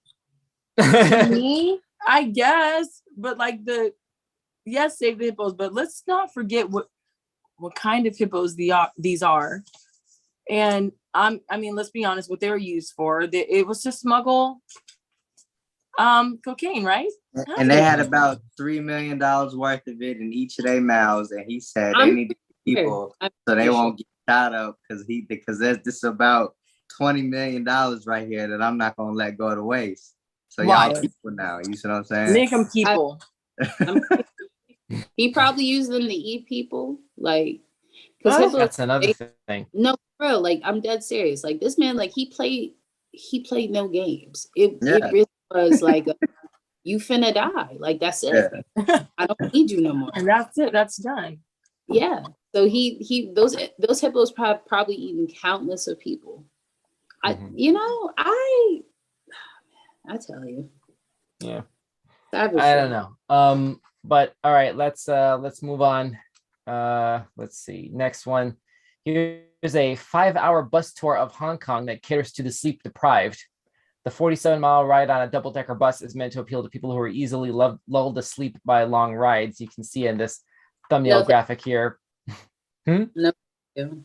me, I guess, but like yes, save the hippos, but let's not forget what kind of hippos these are. And I mean, let's be honest, what they were used for. It was to smuggle cocaine, right? And they had about $3 million worth of it in each of their mouths, and he said they need people so they won't get shot up because there's this about $20 million right here that I'm not gonna let go to waste. So y'all people now, you see what I'm saying? Make them people. He probably used them to eat people, like. That's another thing. No, bro, like I'm dead serious. Like this man, like he played no games. It really was like you finna die. Like that's it. Yeah. I don't need you no more. And that's it. That's done. Yeah. So those hippos probably eaten countless of people. I tell you. Yeah. I don't know. But all right, let's move on. Let's see. Next one. Here's a 5-hour bus tour of Hong Kong that caters to the sleep deprived. The 47-mile ride on a double-decker bus is meant to appeal to people who are easily lulled to sleep by long rides. You can see in this thumbnail graphic here. No,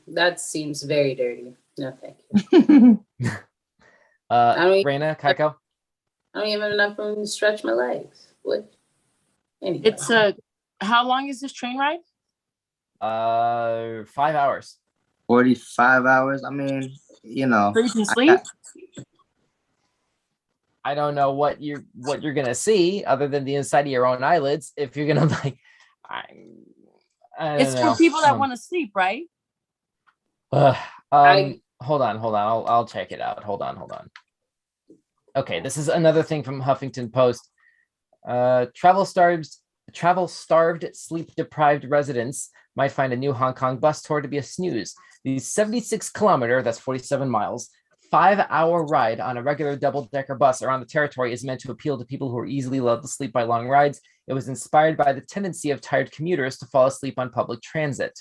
that seems very dirty. No, thank you. Raina, Kaiko? I don't even have enough room to stretch my legs. What? Anyway. It's how long is this train ride? 5 hours. 45 hours. I mean, you know. So you can sleep? I don't know what you're gonna see other than the inside of your own eyelids. If you're gonna like, I it's for people that want to sleep, right? Hold on. I'll check it out. Hold on. Okay, this is another thing from Huffington Post. Travel starved, sleep-deprived residents might find a new Hong Kong bus tour to be a snooze. The 76-kilometer, that's 47 miles, 5-hour ride on a regular double-decker bus around the territory is meant to appeal to people who are easily lulled to sleep by long rides. It was inspired by the tendency of tired commuters to fall asleep on public transit.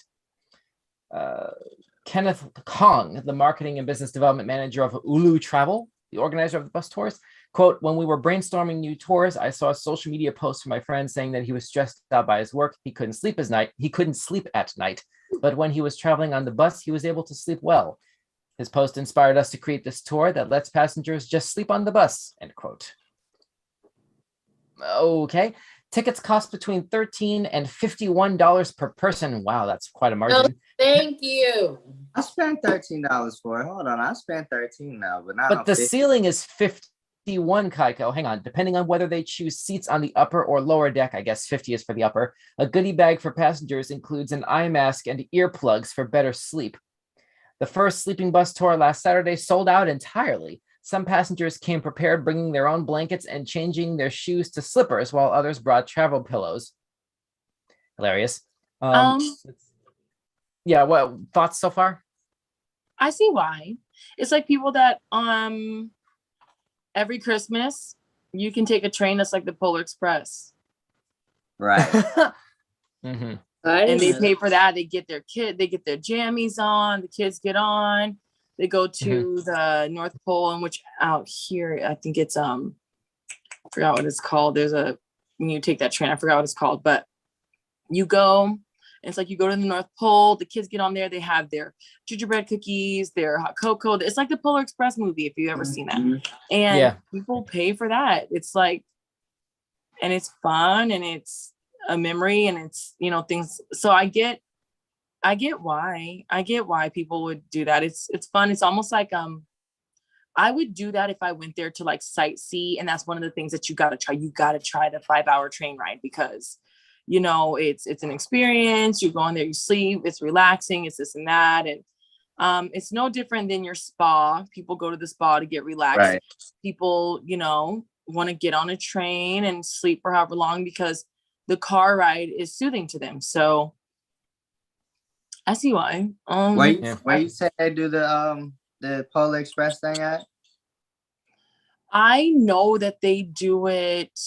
Kenneth Kong, the marketing and business development manager of Ulu Travel, the organizer of the bus tours, quote, "When we were brainstorming new tours, I saw a social media post from my friend saying that he was stressed out by his work. He couldn't sleep at night. But when he was traveling on the bus, he was able to sleep well. His post inspired us to create this tour that lets passengers just sleep on the bus," end quote. Okay. Tickets cost between $13 and $51 per person. Wow, that's quite a margin. No, thank you. I spent $13 for it. Hold on, I spent $13 now, but the ceiling is 51, Kaiko. Hang on. Depending on whether they choose seats on the upper or lower deck, I guess 50 is for the upper. A goodie bag for passengers includes an eye mask and earplugs for better sleep. The first sleeping bus tour last Saturday sold out entirely. Some passengers came prepared, bringing their own blankets and changing their shoes to slippers, while others brought travel pillows. Hilarious. Yeah, what thoughts so far? I see why. It's like people that every Christmas you can take a train that's like the Polar Express. Right. Mm-hmm. And they pay for that. They get their jammies on, the kids get on. They go to the North Pole, and which out here, I think it's I forgot what it's called. There's a when you take that train. I forgot what it's called, but you go, and it's like you go to the North Pole. The kids get on there. They have their gingerbread cookies, their hot cocoa. It's like the Polar Express movie, if you've ever seen that. And people pay for that. It's like, and it's fun, and it's a memory, and it's, you know, things. So I get why people would do that. It's fun. It's almost like I would do that if I went there to like sightsee, and that's one of the things that you got to try. You got to try the 5-hour train ride, because you know it's an experience. You go on there, you sleep, it's relaxing, it's this and that, and it's no different than your spa. People go to the spa to get relaxed. Right. People, you know, want to get on a train and sleep for however long because the car ride is soothing to them. So I see why. Where you say they do the Polar Express thing at? I know that they do it.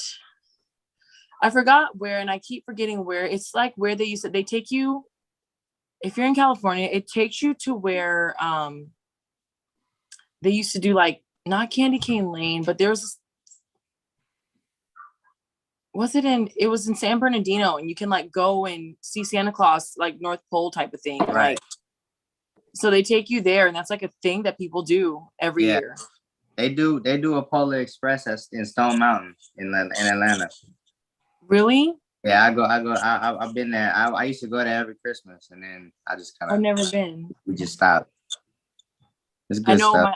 I forgot where, and I keep forgetting where. It's like where they take you, if you're in California, it takes you to where they used to do, like, not Candy Cane Lane, but there was it was in San Bernardino, and you can like go and see Santa Claus, like North Pole type of thing. Right. Like, so they take you there, and that's like a thing that people do every year. They do a Polar Express in Stone Mountain in Atlanta. Really? Yeah, I've been there. I used to go there every Christmas, and then I just kind of. I've never been. We just stopped. It's good I know stuff.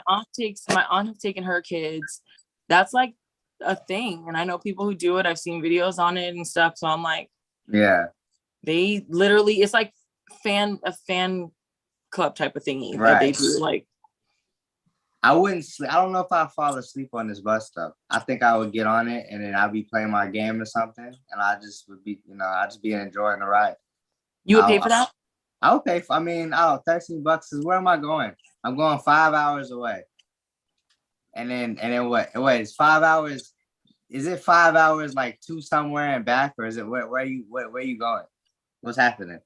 my aunt has taken her kids. That's like a thing, and I know people who do it. I've seen videos on it and stuff. So I'm like, yeah, they literally, it's like a fan club type of thingy that they do. Like, I wouldn't sleep. I don't know if I'd fall asleep on this bus stop. I think I would get on it, and then I'd be playing my game or something, and I just would be, I'd just be enjoying the ride. You would pay for that? I would pay for. $13 is where am I going? I'm going 5 hours away. And then what? Wait, it's 5 hours. Is it 5 hours like to somewhere and back, or is it where are you going? What's happening?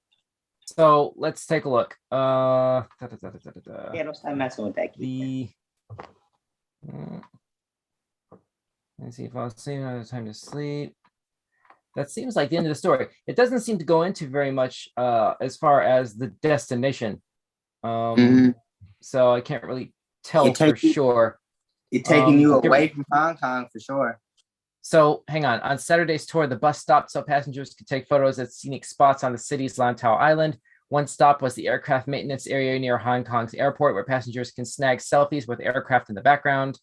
So let's take a look. Yeah, don't start messing with that. Let's see if I'll see another time to sleep. That seems like the end of the story. It doesn't seem to go into very much as far as the destination. So I can't really tell for sure. It's taking you away from Hong Kong for sure. So hang on. On Saturday's tour, the bus stopped so passengers could take photos at scenic spots on the city's Lantau Island. One stop was the aircraft maintenance area near Hong Kong's airport, where passengers can snag selfies with aircraft in the background.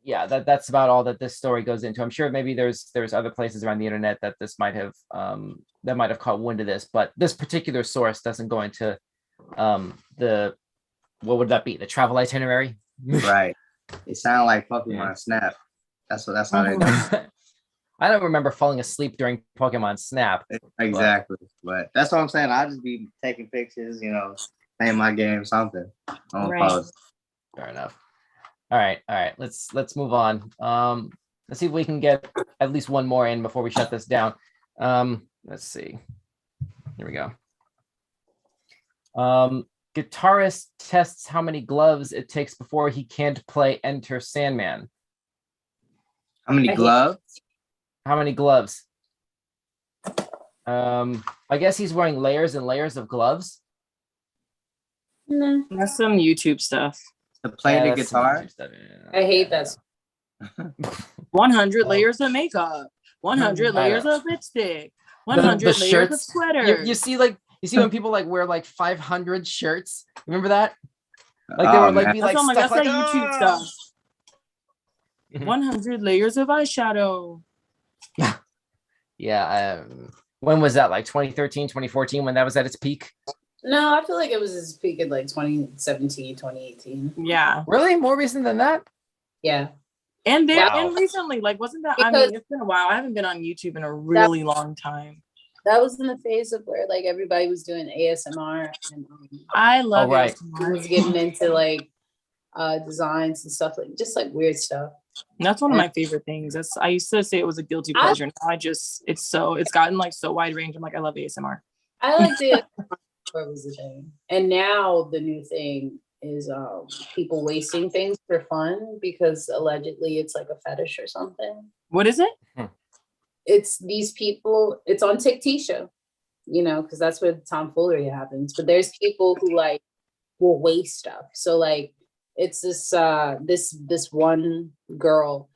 Yeah, that's about all that this story goes into. I'm sure maybe there's other places around the internet that this might have caught wind of this, but this particular source doesn't go into what would that be? The travel itinerary? Right. It sounded like Pokemon Snap. That's how they do. I don't remember falling asleep during Pokemon Snap. Exactly. But that's what I'm saying. I'll just be taking pictures, playing my game, something. Right. Fair enough. All right. Let's move on. Let's see if we can get at least one more in before we shut this down. Let's see. Here we go. Guitarist tests how many gloves it takes before he can't play Enter Sandman. How many gloves? How many gloves? I guess he's wearing layers and layers of gloves. No, that's some YouTube stuff. To play the guitar? I hate that. 100 layers of makeup. 100 layers of lipstick. 100 layers shirts, of sweater. You see when people wear 500 shirts. Remember that? Like they were be like stuff that's like YouTube stuff. 100 layers of eyeshadow. Yeah. When was that? Like 2013, 2014, when that was at its peak? No, I feel like it was its peak in like 2017, 2018. Yeah. Really? More recent than that? Yeah. And and recently, wasn't that? It's been a while. I haven't been on YouTube in a really long time. That was in the phase of where everybody was doing ASMR, and I love it. I was getting into designs and stuff, just weird stuff. And that's one of my favorite things. I used to say it was a guilty pleasure. Now it's gotten so wide range. I'm I love ASMR. I like the was the thing, and now the new thing is people wasting things for fun because allegedly it's a fetish or something. What is it? it's these people, it's on Tiktisha, you know, because that's where the tomfoolery happens. But there's people who like will waste stuff. So like it's this one girl,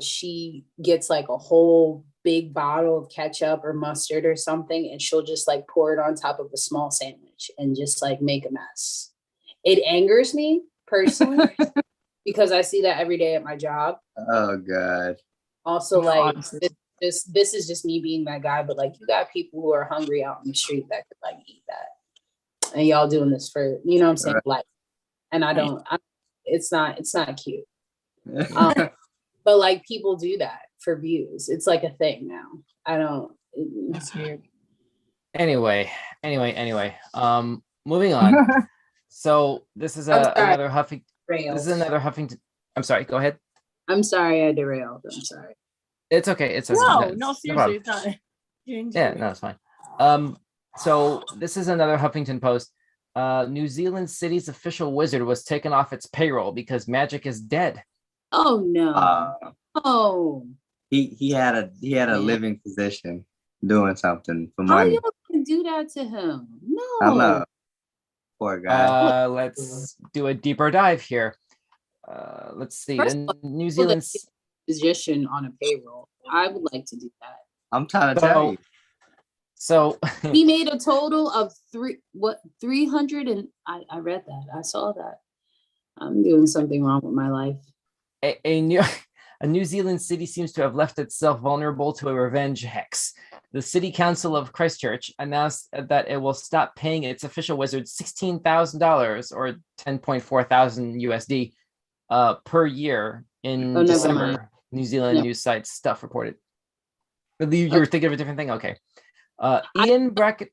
she gets like a whole big bottle of ketchup or mustard or something, and she'll just like pour it on top of a small sandwich and just like make a mess. It angers me personally because I see that every day at my job. Oh God. Also, like this is just me being that guy, but like you got people who are hungry out in the street that could like eat that, and y'all doing this for, you know what I'm saying, like, and it's not cute. But like people do that for views. It's like a thing now. I don't. That's weird. Anyway. Moving on. So this is another Huffington. This is another Huffington. I'm sorry. Go ahead. I'm sorry I derailed. I'm sorry. It's okay. It's no, seriously, it's not. Yeah, no, it's fine. So this is another Huffington Post. New Zealand city's official wizard was taken off its payroll because magic is dead. Oh no! He had a living position doing something for How money. y'all can do that to him? No. I know. Poor guy. Let's do a deeper dive here. Let's see. New Zealand's position on a payroll. I would like to do that. I'm trying to tell you. So he made a total of 300 and I read that. I saw that. I'm doing something wrong with my life. A New Zealand city seems to have left itself vulnerable to a revenge hex. The City Council of Christchurch announced that it will stop paying its official wizard $16,000 or 10.4 thousand USD per year in December. New Zealand news site Stuff reported. You were thinking of a different thing? Okay. Ian Brackett.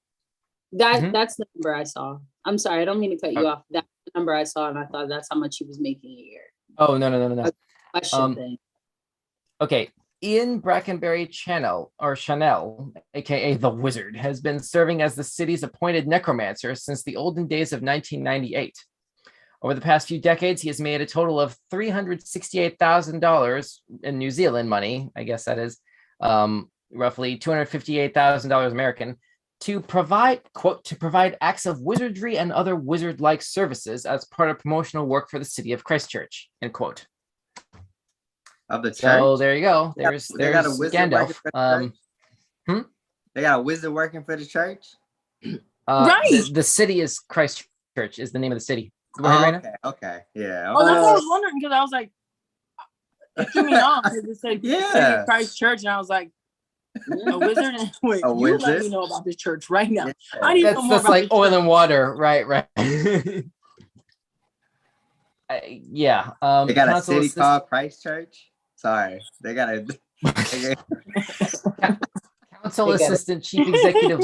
That's the number I saw. I'm sorry, I don't mean to cut you off. That's the number I saw, and I thought that's how much he was making a year. Oh, no. Question thing. Okay. Ian Brackenbury Chanel, aka the Wizard, has been serving as the city's appointed necromancer since the olden days of 1998. Over the past few decades, he has made a total of $368,000 in New Zealand money, I guess that is, roughly $258,000 American, to provide acts of wizardry and other wizard-like services as part of promotional work for the city of Christchurch, end quote. Of the church. So there you go. There's Gandalf. They got a wizard working for the church. Right. The city is Christchurch is the name of the city. Okay. Yeah. Oh, that's what I was wondering, because I was like, it threw me off. It said Christchurch, and I was like, a wizard. Wait, you let me know about this church right now. I need to know more that's about like oil and water, right? Yeah. They got a city called Christchurch. Sorry, they got a Council Assistant Chief Executive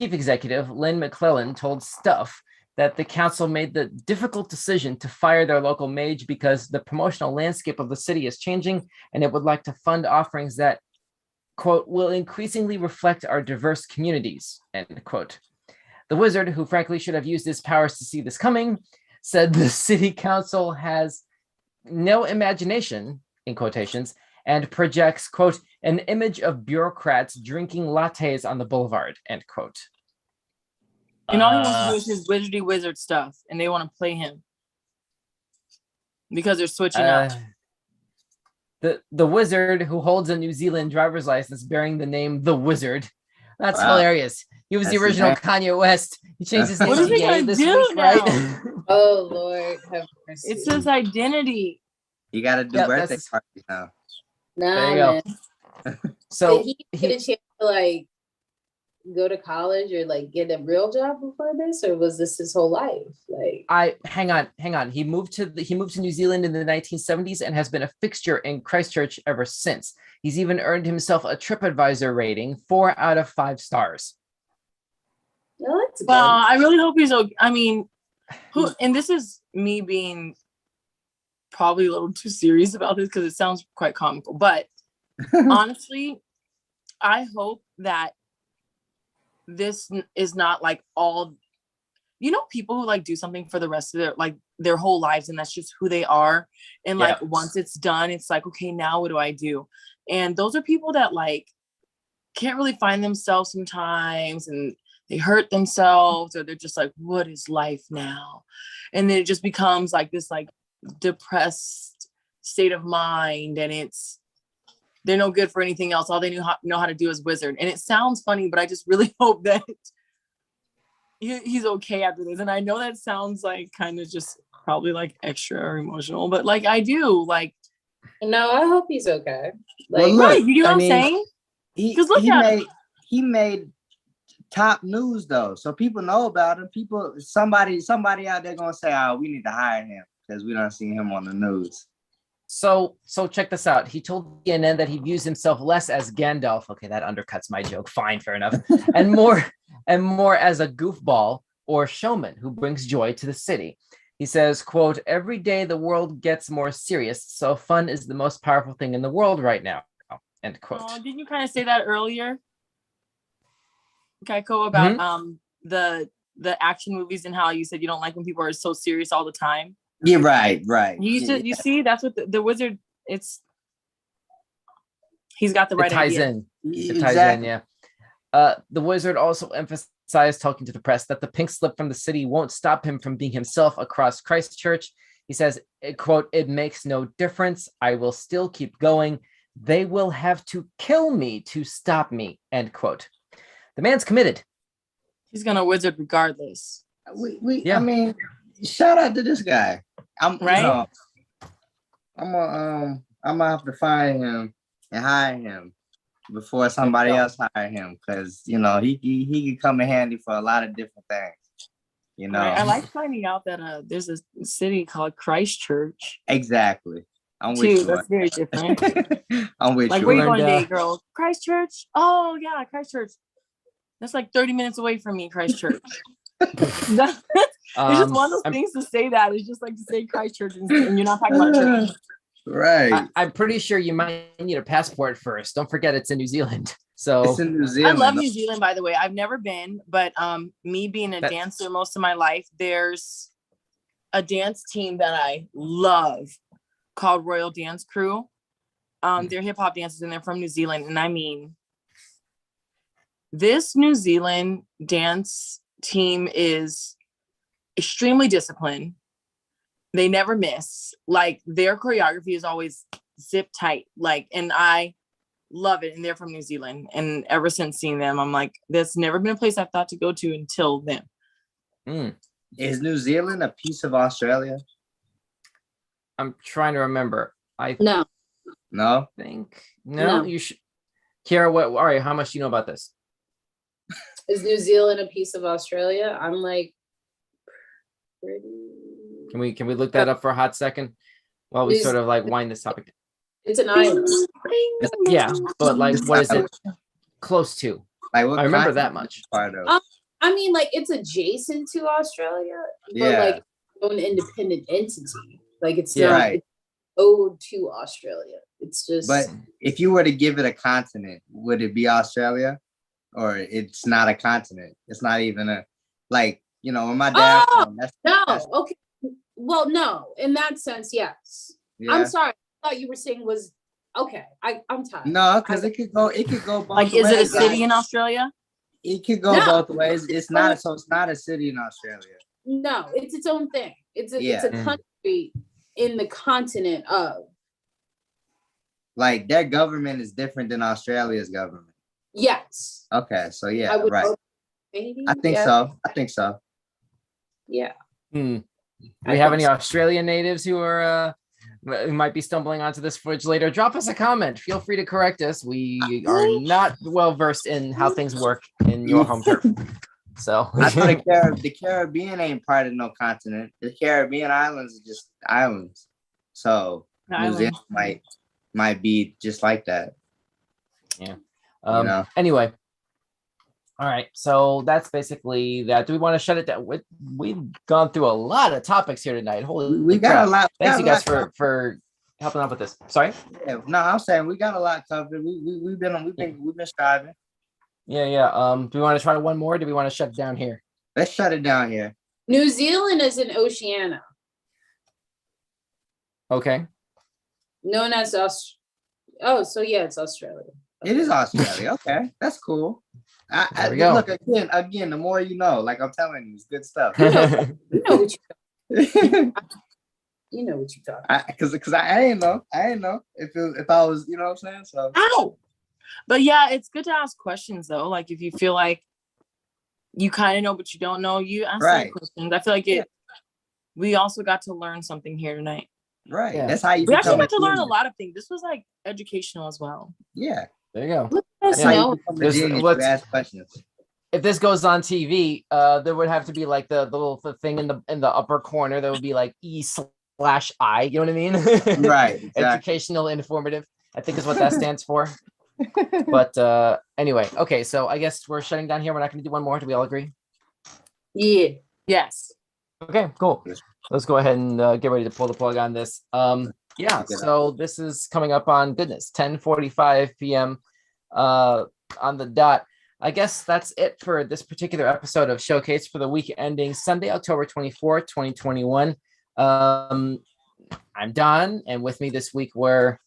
Chief Executive Lynn McClellan told Stuff that the council made the difficult decision to fire their local mage because the promotional landscape of the city is changing, and it would like to fund offerings that, quote, will increasingly reflect our diverse communities, end quote. The wizard, who frankly should have used his powers to see this coming, said the city council has no imagination, in quotations, and projects, quote, an image of bureaucrats drinking lattes on the boulevard, end quote. And all he wants to do is his wizardy wizard stuff, and they want to play him because they're switching up. The wizard, who holds a New Zealand driver's license bearing the name The Wizard. That's hilarious. He was the original Kanye West. He changed his name to Ye this week, right? Oh Lord, have mercy. It's his identity. You got to do birthday parties now. There you go. So did he get a chance to like go to college or like get a real job before this, or was this his whole life? Like, hang on. He moved to New Zealand in the 1970s and has been a fixture in Christchurch ever since. He's even earned himself a TripAdvisor rating 4 out of 5 stars. No, that's good. Well, I really hope he's okay. I mean, and this is me being probably a little too serious about this because it sounds quite comical, but honestly, I hope that this is not like all you know, people who like do something for the rest of their whole lives, and that's just who they are. And like once it's done, it's like, okay, now what do I do? And those are people that like can't really find themselves sometimes, and they hurt themselves, or they're just like, what is life now? And then it just becomes like this like depressed state of mind, and they're no good for anything else. All they know how to do is wizard. And it sounds funny, but I just really hope that he's okay after this. And I know that sounds like kind of just probably like extra or emotional, but like I do like. No, I hope he's okay. Like, well, look, right, you know what I'm saying? Because he made top news though, so people know about him. Somebody out there gonna say, "Oh, we need to hire him because we don't see him on the news." So check this out. He told CNN that he views himself less as Gandalf. Okay, that undercuts my joke. Fine, fair enough. and more as a goofball or showman who brings joy to the city. He says, quote, "Every day the world gets more serious, so fun is the most powerful thing in the world right now." End quote. Oh, didn't you kind of say that earlier, Geico, about the action movies and how you said you don't like when people are so serious all the time? Yeah, right. You see, that's what the wizard. He's got the right idea. It ties in, yeah. The wizard also emphasized, talking to the press, that the pink slip from the city won't stop him from being himself across Christchurch. He says, quote, "It makes no difference. I will still keep going. They will have to kill me to stop me." End quote. The man's committed. He's gonna wizard regardless. I mean, shout out to this guy. I'm gonna have to find him and hire him before somebody else hire him, because he can come in handy for a lot of different things. Right. I like finding out that there's a city called Christchurch. Exactly. I'm with you. That's very different. I'm with you. Like, where you going today, girl? Christchurch? Oh yeah, Christchurch. That's like 30 minutes away from me, Christchurch. It's just one of those things to say that. It's just like to say Christchurch and you're not talking about church. Right. I'm pretty sure you might need a passport first. Don't forget it's in New Zealand. So it's in New Zealand. I love New Zealand, by the way. I've never been, but me being a dancer most of my life, there's a dance team that I love called Royal Dance Crew. They're hip hop dancers and they're from New Zealand. And I mean, this New Zealand dance team is extremely disciplined. They never miss. Like, their choreography is always zip tight. Like, and I love it. And they're from New Zealand. And ever since seeing them, I'm like, there's never been a place I've thought to go to until then. Is New Zealand a piece of Australia? I'm trying to remember. No. Think no. You should. Kiara, all right, how much do you know about this? Is New Zealand a piece of Australia? I'm like, pretty. Can we look that up for a hot second while we sort of like wind this topic? It's an island. Yeah, but like, what is it close to? Like, I remember that much. I mean, like, it's adjacent to Australia, but like own independent entity. Like, it's not owed to Australia. It's just. But if you were to give it a continent, would it be Australia? Or it's not a continent? It's not even a, like, when my dad. Okay. Well, no, in that sense, yes. Yeah. I'm sorry. I thought you were saying was okay. I'm tired. No, because it could go both like, ways. Is it a city in Australia? It could go both ways. It's not. So it's not a city in Australia. No, it's its own thing. It's a country in the continent of. Like, their government is different than Australia's government. Yes. Okay. So yeah, right. Maybe. I think so. Yeah. Do we have any Australian natives who might be stumbling onto this footage later? Drop us a comment. Feel free to correct us. We are not well versed in how things work in your home turf. So I know the Caribbean ain't part of no continent. The Caribbean islands are just islands. So New Zealand might be just like that. Yeah. Anyway, all right, so that's basically that. Do we want to shut it down? We've gone through a lot of topics here tonight. We got a lot. Thanks you guys for helping out with this. Sorry. Yeah, no, I'm saying we got a lot covered. We've been striving. Yeah. Do we want to try one more? Or do we want to shut it down here? Let's shut it down here. New Zealand is in Oceania, Okay. known as Oh, so yeah, it's Australia. It is Australia. Okay, that's cool. There we go. Look again. The more you know, like I'm telling you, it's good stuff. You know what you know what you talking. Because I ain't know if I was, you know what I'm saying. So. Ow! But yeah, it's good to ask questions though. Like if you feel like you kind of know but you don't know, you ask Right. questions. I feel like we also got to learn something here tonight. Right. Yeah. That's how you. We actually become got to a learn a genius. lot of things. This was like educational as well. Yeah. There you go. That's how you become a genius. You ask questions. If this goes on TV, there would have to be like the little thing in the upper corner that would be like E/I. You know what I mean? Right. Exactly. Educational, informative, I think is what that stands for. But anyway, okay. So I guess we're shutting down here. We're not going to do one more. Do we all agree? Yeah. Yes. Okay, cool. Let's go ahead and get ready to pull the plug on this. Yeah, so this is coming up on 10:45 p.m. On the dot. I guess that's it for this particular episode of Showcase for the week ending Sunday, October 24th, 2021. I'm Don, and with me this week were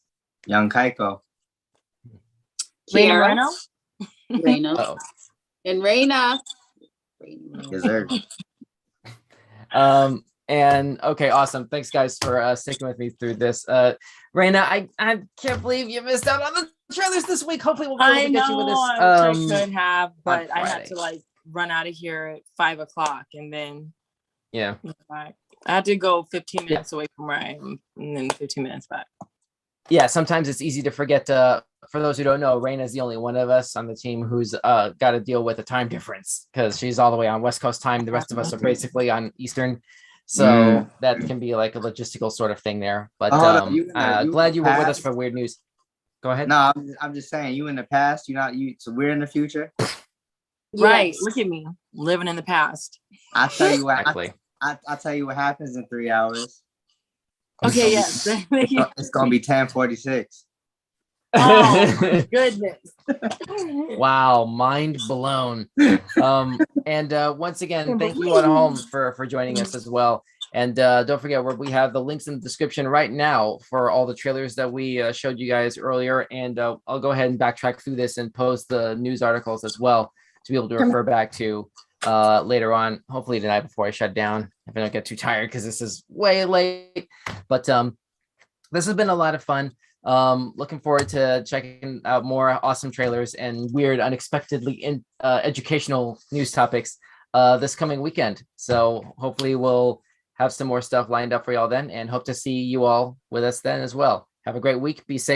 Young Kaiko, Kiara, Raina, Uh-oh. and Raina. Dessert. And okay, awesome. Thanks guys for sticking with me through this. Raina, I can't believe you missed out on the trailers this week. Hopefully we'll be able to get you with this. I could have, but I had Friday. to like run out of here at 5:00 and then Yeah. I had to go 15 minutes away from where I am and then 15 minutes back. Yeah, sometimes it's easy to forget. For those who don't know, Raina is the only one of us on the team who's got to deal with a time difference because she's all the way on West Coast time. The rest of us are basically on Eastern. So that can be like a logistical sort of thing there. But glad you were with us for weird news. Go ahead. No, I'm just saying, you in the past, so we're in the future. Right. Yes. Look at me living in the past. I'll tell you what. Exactly. I'll tell you what happens in 3 hours. Okay, yes. It's gonna be 10:46. Oh, goodness. Wow, mind blown. And once again, thank you at home for joining us as well. And don't forget, we have the links in the description right now for all the trailers that we showed you guys earlier. And I'll go ahead and backtrack through this and post the news articles as well to be able to refer back to later on, hopefully tonight before I shut down, if I don't get too tired, because this is way late. But this has been a lot of fun. Looking forward to checking out more awesome trailers and weird, unexpectedly educational news topics this coming weekend. So hopefully we'll have some more stuff lined up for y'all then, and hope to see you all with us then as well. Have a great week. Be safe.